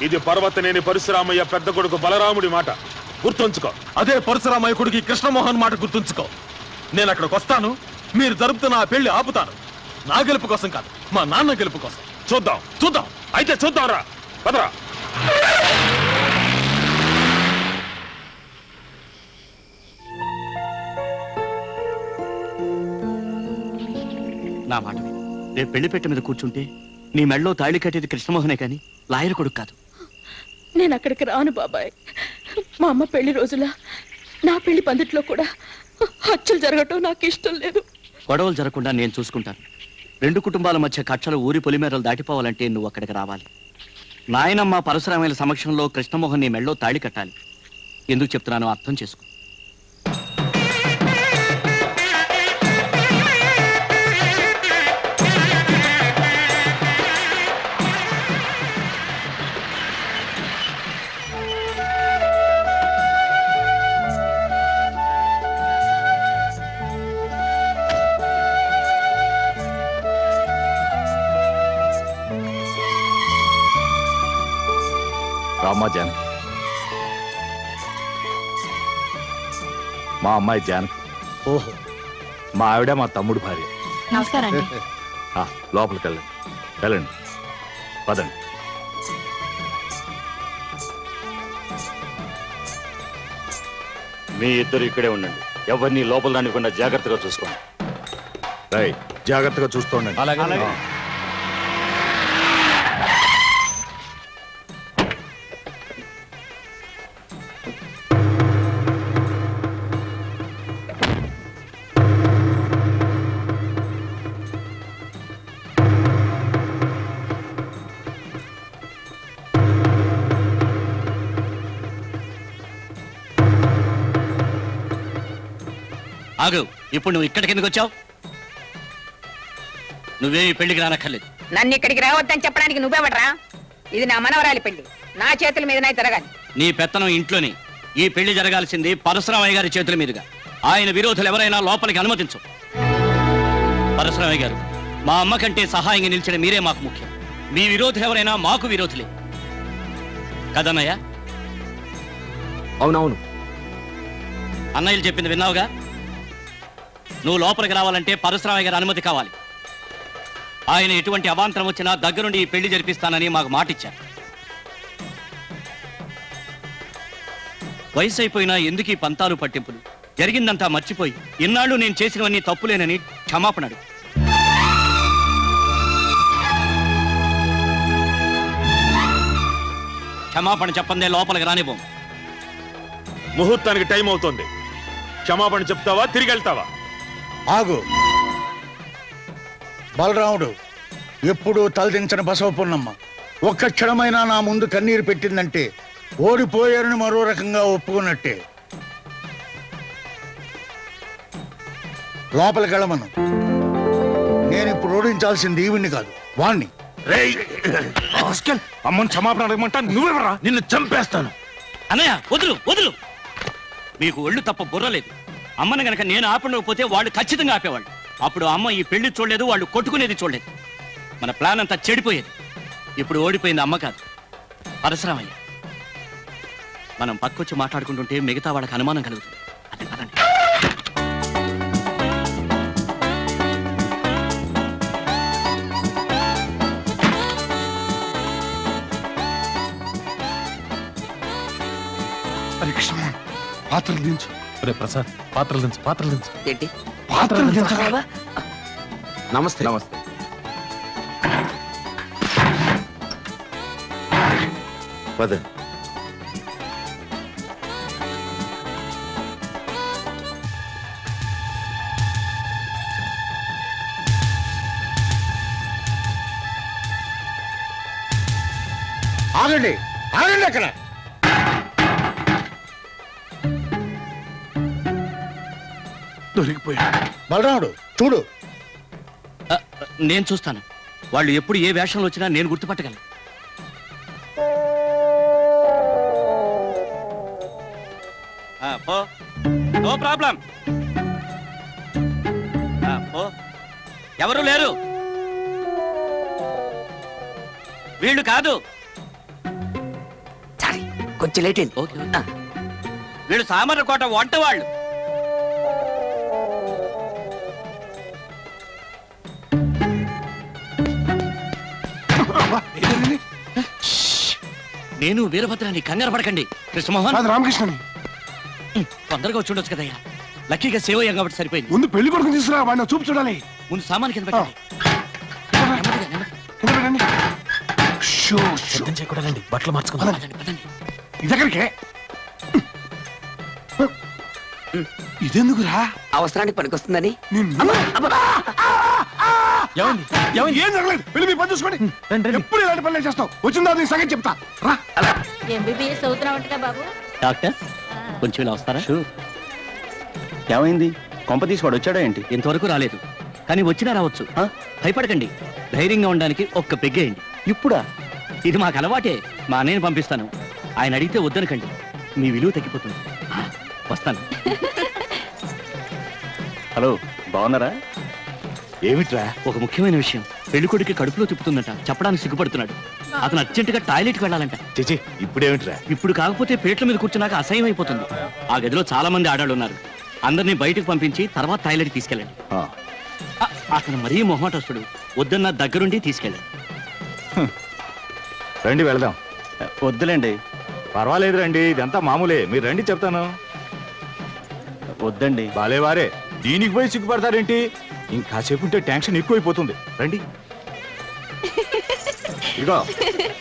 ఇది పర్వతనేని పరశురామయ్య పెద్ద కొడుకు బలరాముడి మాట, గుర్తుంచుకో. అదే పరశురామయ్య కొడుకు కృష్ణమోహన్ మాట గుర్తుంచుకో. నేను అక్కడికి వస్తాను, మీరు జరుపుతున్న ఆ పెళ్లి ఆపుతాను. నా గెలుపు కోసం కాదు, మా నాన్న గెలుపు కోసం. చూద్దాం చూద్దాం అయితే చూద్దాం. రా పదరా. నా మాట విను. రేపు పెళ్లి పెట్టె మీద కూర్చుంటే నీ మెడలో తాళి కట్టేది కృష్ణమోహనే కాని లాయర్ కొడుకు కాదు. నేను అక్కడికి రాను బాబాయ్. మా అమ్మ పెళ్లి రోజుల నా పెళ్లి పందిట్లో కూడా హత్యలు జరగటం నాకు ఇష్టం లేదు. గొడవలు జరగకుండా నేను చూసుకుంటాను. రెండు కుటుంబాల మధ్య కక్షలు ఊరి పొలిమేరలు దాటిపోవాలంటే నువ్వు అక్కడికి రావాలి. నాయనమ్మ పరశురామయ్యల సమక్షంలో కృష్ణమోహన్ నీ మెడలో తాళి కట్టాలి. ఎందుకు చెప్తున్నానో అర్థం చేసుకో. రామ్మా జానకి. మా అమ్మాయి జానకి. ఓహో, మా ఆవిడ మా తమ్ముడు భార్య. నమస్కారం అండి. లోపలికి వెళ్ళండి. వెళ్ళండి, పదండి. మీ ఇద్దరు ఇక్కడే ఉండండి. ఎవరిని లోపల రానివ్వకుండా జాగ్రత్తగా చూసుకోండి. జాగ్రత్తగా చూస్తూ అలాగే. ఆగు, ఇప్పుడు నువ్వు ఇక్కడికి ఎందుకు వచ్చావు? నువ్వే ఈ పెళ్లికి రానక్కర్లేదు. నన్ను ఇక్కడికి రావద్దని చెప్పడానికి నువ్వెవడరా? ఇది నా మనవరాలి పెళ్లి, నా చేతుల మీదనే జరగాలి. నీ పెత్తనం ఇంట్లోని. ఈ పెళ్లి జరగాల్సింది పరశురామయ్య గారి చేతుల మీదుగా. ఆయన విరోధులు ఎవరైనా లోపలికి అనుమతించు. పరశురామయ్య గారు, మా అమ్మ కంటే సహాయంగా నిలిచిన మీరే మాకు ముఖ్యం. మీ విరోధులు ఎవరైనా మాకు విరోధులే కదన్నయ్య? అవునవును. అన్నయ్యలు చెప్పింది విన్నావుగా. నువ్వు లోపలికి రావాలంటే పరశురామయ్య గారి అనుమతి కావాలి. ఆయన ఎటువంటి అవాంతరం వచ్చినా దగ్గరుండి ఈ పెళ్లి జరిపిస్తానని మాకు మాటిచ్చారు. వయసు అయిపోయినా ఎందుకు ఈ పంతాలు పట్టింపులు? జరిగిందంతా మర్చిపోయి ఇన్నాళ్ళు నేను చేసినవన్నీ తప్పులేనని క్షమాపణ అడుగు. క్షమాపణ చెప్పందే లోపలికి రానివ్వం. ముహూర్తానికి టైం అవుతుంది. క్షమాపణ చెప్తావా, తిరిగి వెళ్తావా? ఆగు. బలరాముడు ఎప్పుడూ తలదించని బసవపున్నమ్మ ఒక్క క్షణమైనా నా ముందు కన్నీరు పెట్టిందంటే ఓడిపోయారని మరో రకంగా ఒప్పుకున్నట్టే. లోపలికి వెళ్ళమను. నేను ఇప్పుడు ఓడించాల్సింది ఈవిడ్ని కాదు, వాణ్ణి. అమ్మని క్షమాపణ అడగమంటా, నువ్వెవరా? నిన్ను చంపేస్తాను. అన్నయ్య వదులు వదులు. మీకు ఒళ్ళు తప్ప బుర్రలేదు. అమ్మని గనక నేను ఆపకపోతే వాళ్ళు ఖచ్చితంగా ఆపేవాళ్ళు. అప్పుడు అమ్మ ఈ పెళ్లి చూడలేదు, వాళ్ళు కొట్టుకునేది చూడలేదు. మన ప్లాన్ అంతా చెడిపోయేది. ఇప్పుడు ఓడిపోయింది అమ్మ కాదు, పరశురామయ్య. మనం పక్కొచ్చి మాట్లాడుకుంటుంటే మిగతా వాళ్ళకి అనుమానం కలుగుతుంది. అదే పదండి. పాత్రలు దించు. రే ప్రసాద్, పాత్రలు దించు. ఏంటి? పాత్రలు దించరా? నమస్తే. నమస్తే. పద. ఆగండి, ఆగండి అక్కడ. దొరికిపోయా. బలరాముడు చూడు. నేను చూస్తాను. వాళ్ళు ఎప్పుడు ఏ వేషంలో వచ్చినా నేను గుర్తుపట్టగలను. No problem. ఎవరు లేరు. వీళ్ళు కాదు. కొంచెం లేట్ అయింది. ఓకే. వీళ్ళు సామర్లకోట వంట వాళ్ళు. నేను వీరభద్రాన్ని, కంగారు పడకండి. కృష్ణమోహన్, రామకృష్ణని తొందరగా వచ్చి ఉండొచ్చు కదయ్యా. లక్కీగా సేవ్ అయ్యాం కాబట్టి సరిపోయింది. ముందు పెళ్లి కొడుకు తీసుకురా, వాడిని చూపు చూడాలి. ముందు సామాన్ కింద పెట్టండి. చేయకూడదండి, బట్టలు మార్చుకుందాం. ఇదెక్కడికే? ఇదెందుకురా? అవసరానికి పనికొస్తుందని. ఏం జరగలేదు. వెళ్ళి మీ పని చూసుకోండి. ఎప్పుడు ఇలాంటి పనులు చేస్తావు? వచ్చిన తర్వాత నీ సంగతి చెప్తా. రా. ఎంబీబీఎస్ అవుతున్నావుంటగా బాబు. డాక్టర్ కొంచెం ఇలా వస్తారా? ఏమైంది? కొంప తీసి వాడు వచ్చాడా ఏంటి? ఇంతవరకు రాలేదు, కానీ వచ్చినా రావచ్చు. భయపడకండి, ధైర్యంగా ఉండడానికి ఒక్క పెగ్గేయండి. ఇప్పుడా? ఇది మాకు అలవాటే. మా అన్నయ్యని పంపిస్తాను. ఆయన అడిగితే వద్దనకండి, మీ విలువ తగ్గిపోతుంది. వస్తాను. హలో, బాగున్నారా? ఏమిట్రా? ఒక ముఖ్యమైన విషయం. పెళ్లికొడికి కడుపులో తిప్పుతుందట, చెప్పడానికి సిగ్గుపడుతున్నాడు. అతను అర్జెంటుగా టాయిలెట్కి వెళ్ళాలంట. చిచి, ఇప్పుడేమిట్రా? ఇప్పుడు కాకపోతే పేట్ల మీద కూర్చున్నాక అసహ్యం అయిపోతుంది. ఆ గదిలో చాలా మంది ఆడాళ్ళు ఉన్నారు. అందరినీ బయటకు పంపించి తర్వాత టాయిలెట్ తీసుకెళ్ళండి. అతను మరీ మొహమాటస్తుడు, వద్దన్న దగ్గరుండి తీసుకెళ్ళండి. రండి వెళదాం. వద్దులేండి. పర్వాలేదు రండి, ఇదంతా మామూలే. మీరు రండి చెప్తాను. వద్దండి బాలేవారే దీనికి పోయి సిగ్గుపడతారేంటి ఇంకాసేపు ఉంటే టెన్షన్ ఎక్కువైపోతుంది రండి ఇదిగో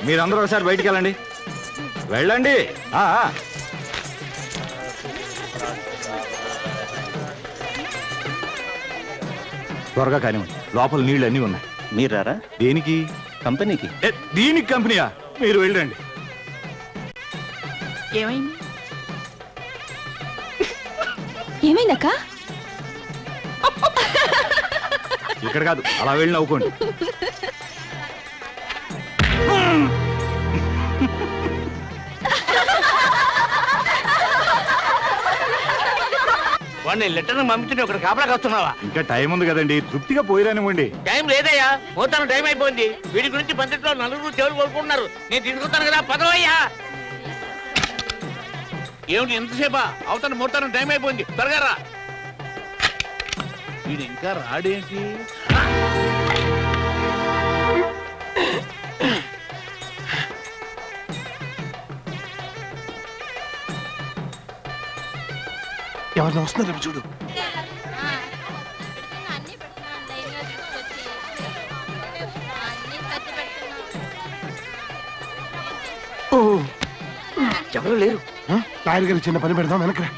మీరందరూ ఒకసారి బయటికి వెళ్ళండి వెళ్ళండి త్వరగా కానివ్వండి లోపల నీళ్ళు అన్నీ ఉన్నాయి మీరారా దేనికి కంపెనీకి దీనికి కంపెనీయా మీరు వెళ్ళండి ఏమైంది ఏమైందక్క ఇక్కడ కాదు అలా వెళ్ళి నవ్వుకోండి వాడిని లెటర్ పంపించండి ఒకటి కాపలాకి వస్తున్నావా? ఇంకా టైం ఉంది కదండి తృప్తిగా పోయిరానివ్వండి టైం లేదయ్యా పోతాను టైం అయిపోయింది వీడి గురించి పందిట్లో నలుగురు చెవులు కోరుకుంటున్నారు నేను తీసుకుంటాను కదా పదవయ్యా ఏమిటి ఎంతసేపా అవుతాను మోతాను టైం అయిపోయింది త్వరగా రా వీడు ఇంకా రాడేంటి ఎవరిని వస్తున్నారు చూడు ఎవరు లేరు నాయన గారి చిన్న పని పెడదాం వెనకరా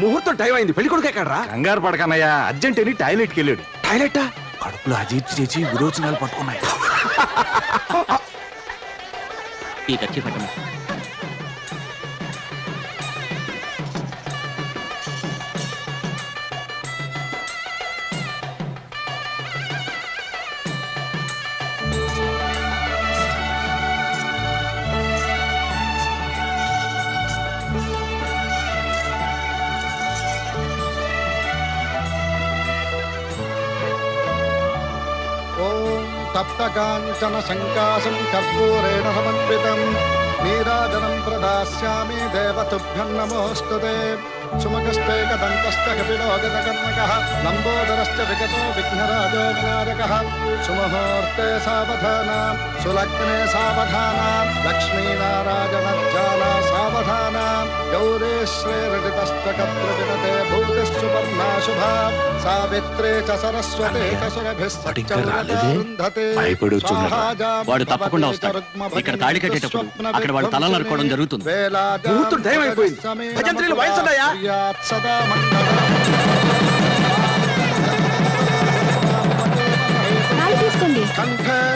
ముహూర్తం టైం అయింది పెళ్లి కొడుకు ఎక్కడరా? కంగారు పడకన్నయ్యా అర్జెంట్ అని టాయిలెట్కి వెళ్ళాడు టాయిలెట్టా? కడుపులో అజీర్తి చేసి విరోచనాలు పట్టుకున్నాయి ఈ ఖర్చు పెట్టండి తప్తకాంచన సంకాశం కర్పూరేణ సమన్వితం నీరాజనం ప్రదాస్యామి దేవతుభ్యం నమోస్తుతే సుమకస్తేకదంతశ్చ కపిలో గతకర్ణకః లంబోదరశ్చ విగతో విఘ్నరాజో వినాయకః సుముహూర్తే సావధానం సులగ్నే సావధానం లక్ష్మీనారాయణజ్జాలా సావధానం గౌరీ శ్రీరజితశ్చ కత్రవినతే భూతిః సువర్ణా శుభా సావిత్రే చ సరస్వతే చ సురభిశ్చ వాడు తప్పకుండా వస్తాడు ఇక్కడ తాళి కట్టేటప్పుడు అక్కడ వాడు తల నరుకోవడం జరుగుతుంది ముహూర్తం టైం అయిపోయింది భజంత్రీలు వాయించండియా. సదా తాళి తీసుకోండి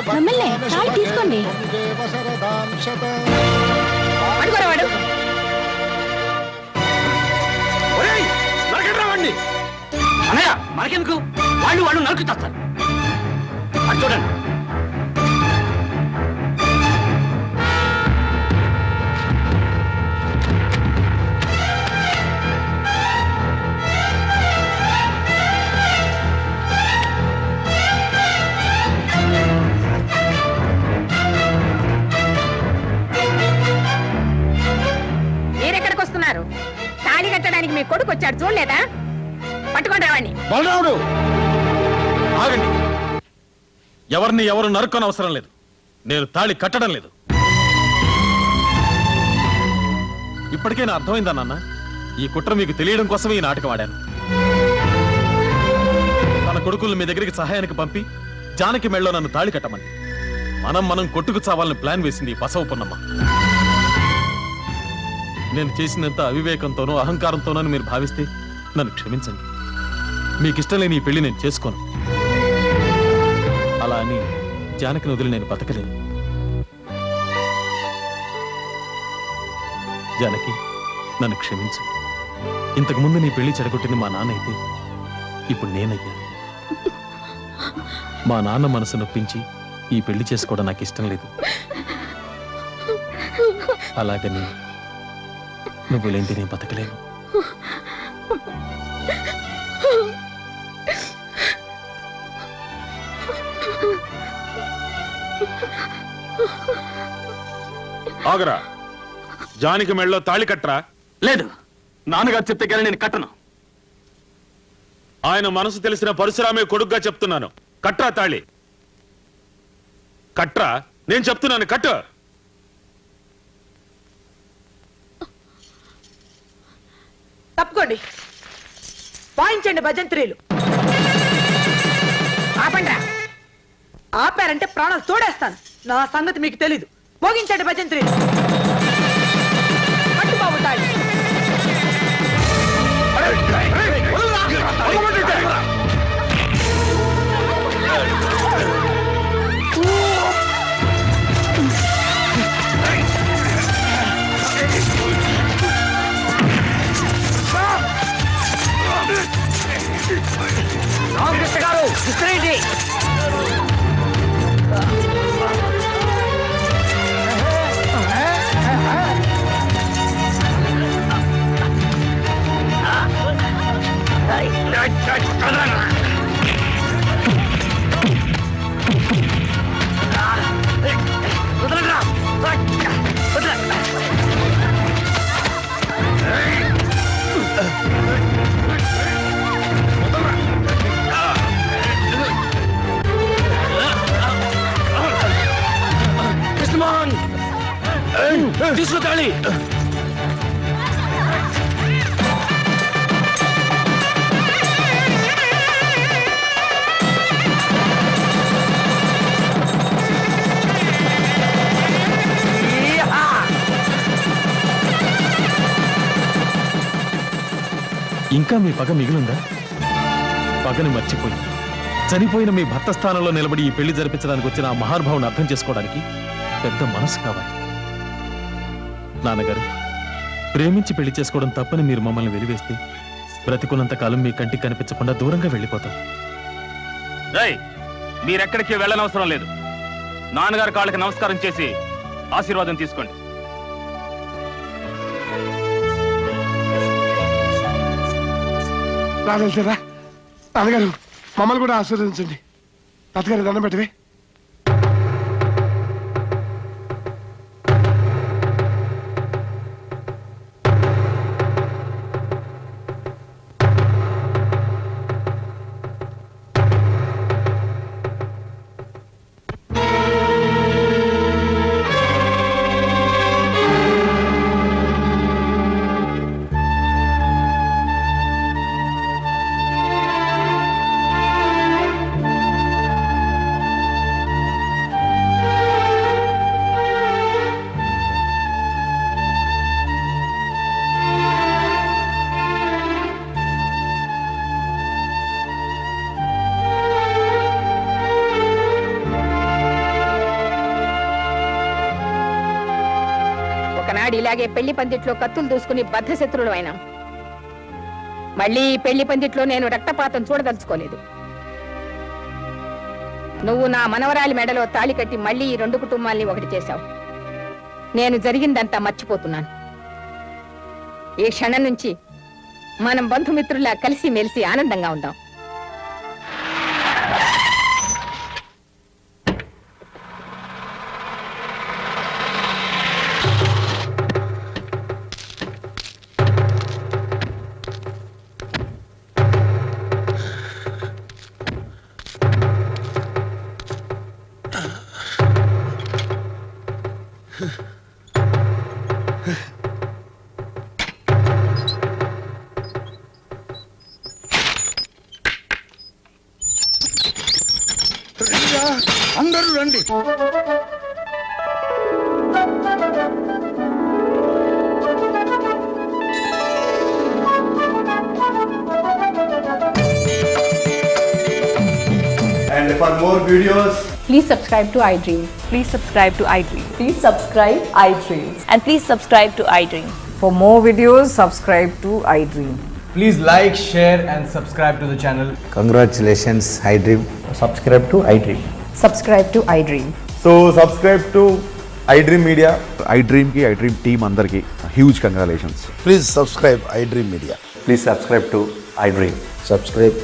మమ్మల్ని తాళి తీసుకోండి అడుగురా వాడు ఒరేయ్, నరకండ్రా వాణ్ణి. అన్నయ్య మనకెందుకు వాళ్ళు నరుకు చేస్తారు అది చూడండి మీరెక్కడికి వస్తున్నారు తాళి కట్టడానికి మీ కొడుకు వచ్చాడు చూడలేదా? పట్టుకొని రావండి. బలరాముడు ఆగండి. ఎవరిని ఎవరు నరుక్కొని అవసరం లేదు. నేను తాళి కట్టడం లేదు. ఇప్పటికే నా అర్థమైందా నాన్న? ఈ కుట్ర మీకు తెలియడం కోసమే ఈ నాటకం ఆడాను. తన కొడుకుల్ని మీ దగ్గరికి సహాయానికి పంపి జానకి మెళ్ళలో నన్ను తాళి కట్టమని మనం కొట్టుకు చావాలని ప్లాన్ వేసింది ఈ బసవ పున్నమ్మ. నేను చేసినంత అవివేకంతోనో అహంకారంతోనో మీరు భావిస్తే నన్ను క్షమించండి. మీకు ఇష్టం లేని ఈ పెళ్లి నేను చేసుకోను. అలా అని జానకిని వదిలి నేను బతకలేను. జానకి, నన్ను క్షమించు. ఇంతకుముందు నీ పెళ్లి చెడగొట్టింది మా నాన్న అయితే ఇప్పుడు నేనయ్యా. మా నాన్న మనసు నొప్పించి ఈ పెళ్లి చేసుకోవడం నాకు ఇష్టం లేదు. అలాగని నువ్వు లేంటి నేను బతకలేను. ఆగరా, జానికి మెళ్ళలో తాళి కట్టరా. లేదు, నాన్నగారు చెప్తే కానీ నేను కట్టను. ఆయన మనసు తెలిసిన పరశురామే కొడుగ్గా చెప్తున్నాను. కట్రా తాళి. కట్రా, నేను చెప్తున్నాను, కట్టు. తప్పుకోండి, వాయించండి భజంత్రీలు. ఆపండ్రా. ఆపారంటే ప్రాణాలు తోడేస్తాను. నా సంగతి మీకు తెలీదు. మోగించండి భజంత్రీలు. పట్టుకోవుతాయి. రామకృష్ణ గారు, విసిరేయండి. కృష్ణమోహన్, తీసుకుతాళి. ఇంకా మీ పగ మిగిలిందా? పగని మర్చిపోయి చనిపోయిన మీ భర్త స్థానంలో నిలబడి ఈ పెళ్లి జరిపించడానికి వచ్చిన ఆ మహానుభావుని అర్థం చేసుకోవడానికి పెద్ద మనసు కావాలి. నాన్నగారు, ప్రేమించి పెళ్లి చేసుకోవడం తప్పని మీరు మమ్మల్ని వెలివేస్తే బ్రతికున్నంత కాలం మీ కంటికి కనిపించకుండా దూరంగా వెళ్ళిపోతాం. మీరెక్కడికి వెళ్ళనవసరం లేదు. నాన్నగారి కాళ్ళకి నమస్కారం చేసి ఆశీర్వాదం తీసుకోండి. రాగలుగుతారా? నాన్నగారు, మమ్మల్ని కూడా ఆశీర్వదించండి. తాతగారి దండం పెట్టవే. ఒకనాడు ఇలాగే పెళ్లి పందిట్లో కత్తులు దూసుకుని బద్ధశత్రుడు అయినా మళ్ళీ ఈ పెళ్లి పందిట్లో నేను రక్తపాతం చూడదలుచుకోలేదు. నువ్వు నా మనవరాలి మెడలో తాళి కట్టి మళ్ళీ ఈ రెండు కుటుంబాల్ని ఒకటి చేశావు. నేను జరిగిందంతా మర్చిపోతున్నాను. ఈ క్షణం నుంచి మనం బంధుమిత్రులా కలిసి మెలిసి ఆనందంగా ఉందాం. అందరూ రండి. And for more videos, please subscribe to iDream. Please subscribe to iDream. Please subscribe iDream. And please subscribe to iDream. For more videos, subscribe to iDream. please like, share and subscribe to the channel. Congratulations, iDream. Subscribe to iDream. Subscribe to iDream. So subscribe to iDream Media. iDream ki iDream team andarki huge congratulations. Please subscribe iDream Media. Please subscribe to iDream. Subscribe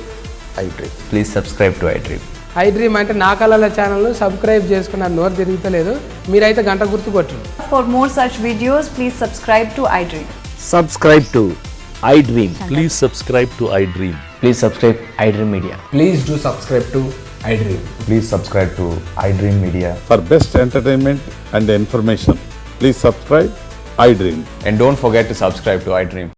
iDream. Please subscribe to iDream. iDream అంటే నా కళల channel subscribe చేసుకున్నారు, నోరు తిరుగుతలేదు. మీరైతే గంట గుర్తు కొట్టండి. For more such videos, please subscribe to iDream. Subscribe to iDream. Please subscribe to iDream. Please subscribe iDream Media. Please do subscribe to iDream. Please subscribe to iDream Media. For best entertainment and information, please subscribe iDream. And don't forget to subscribe to iDream.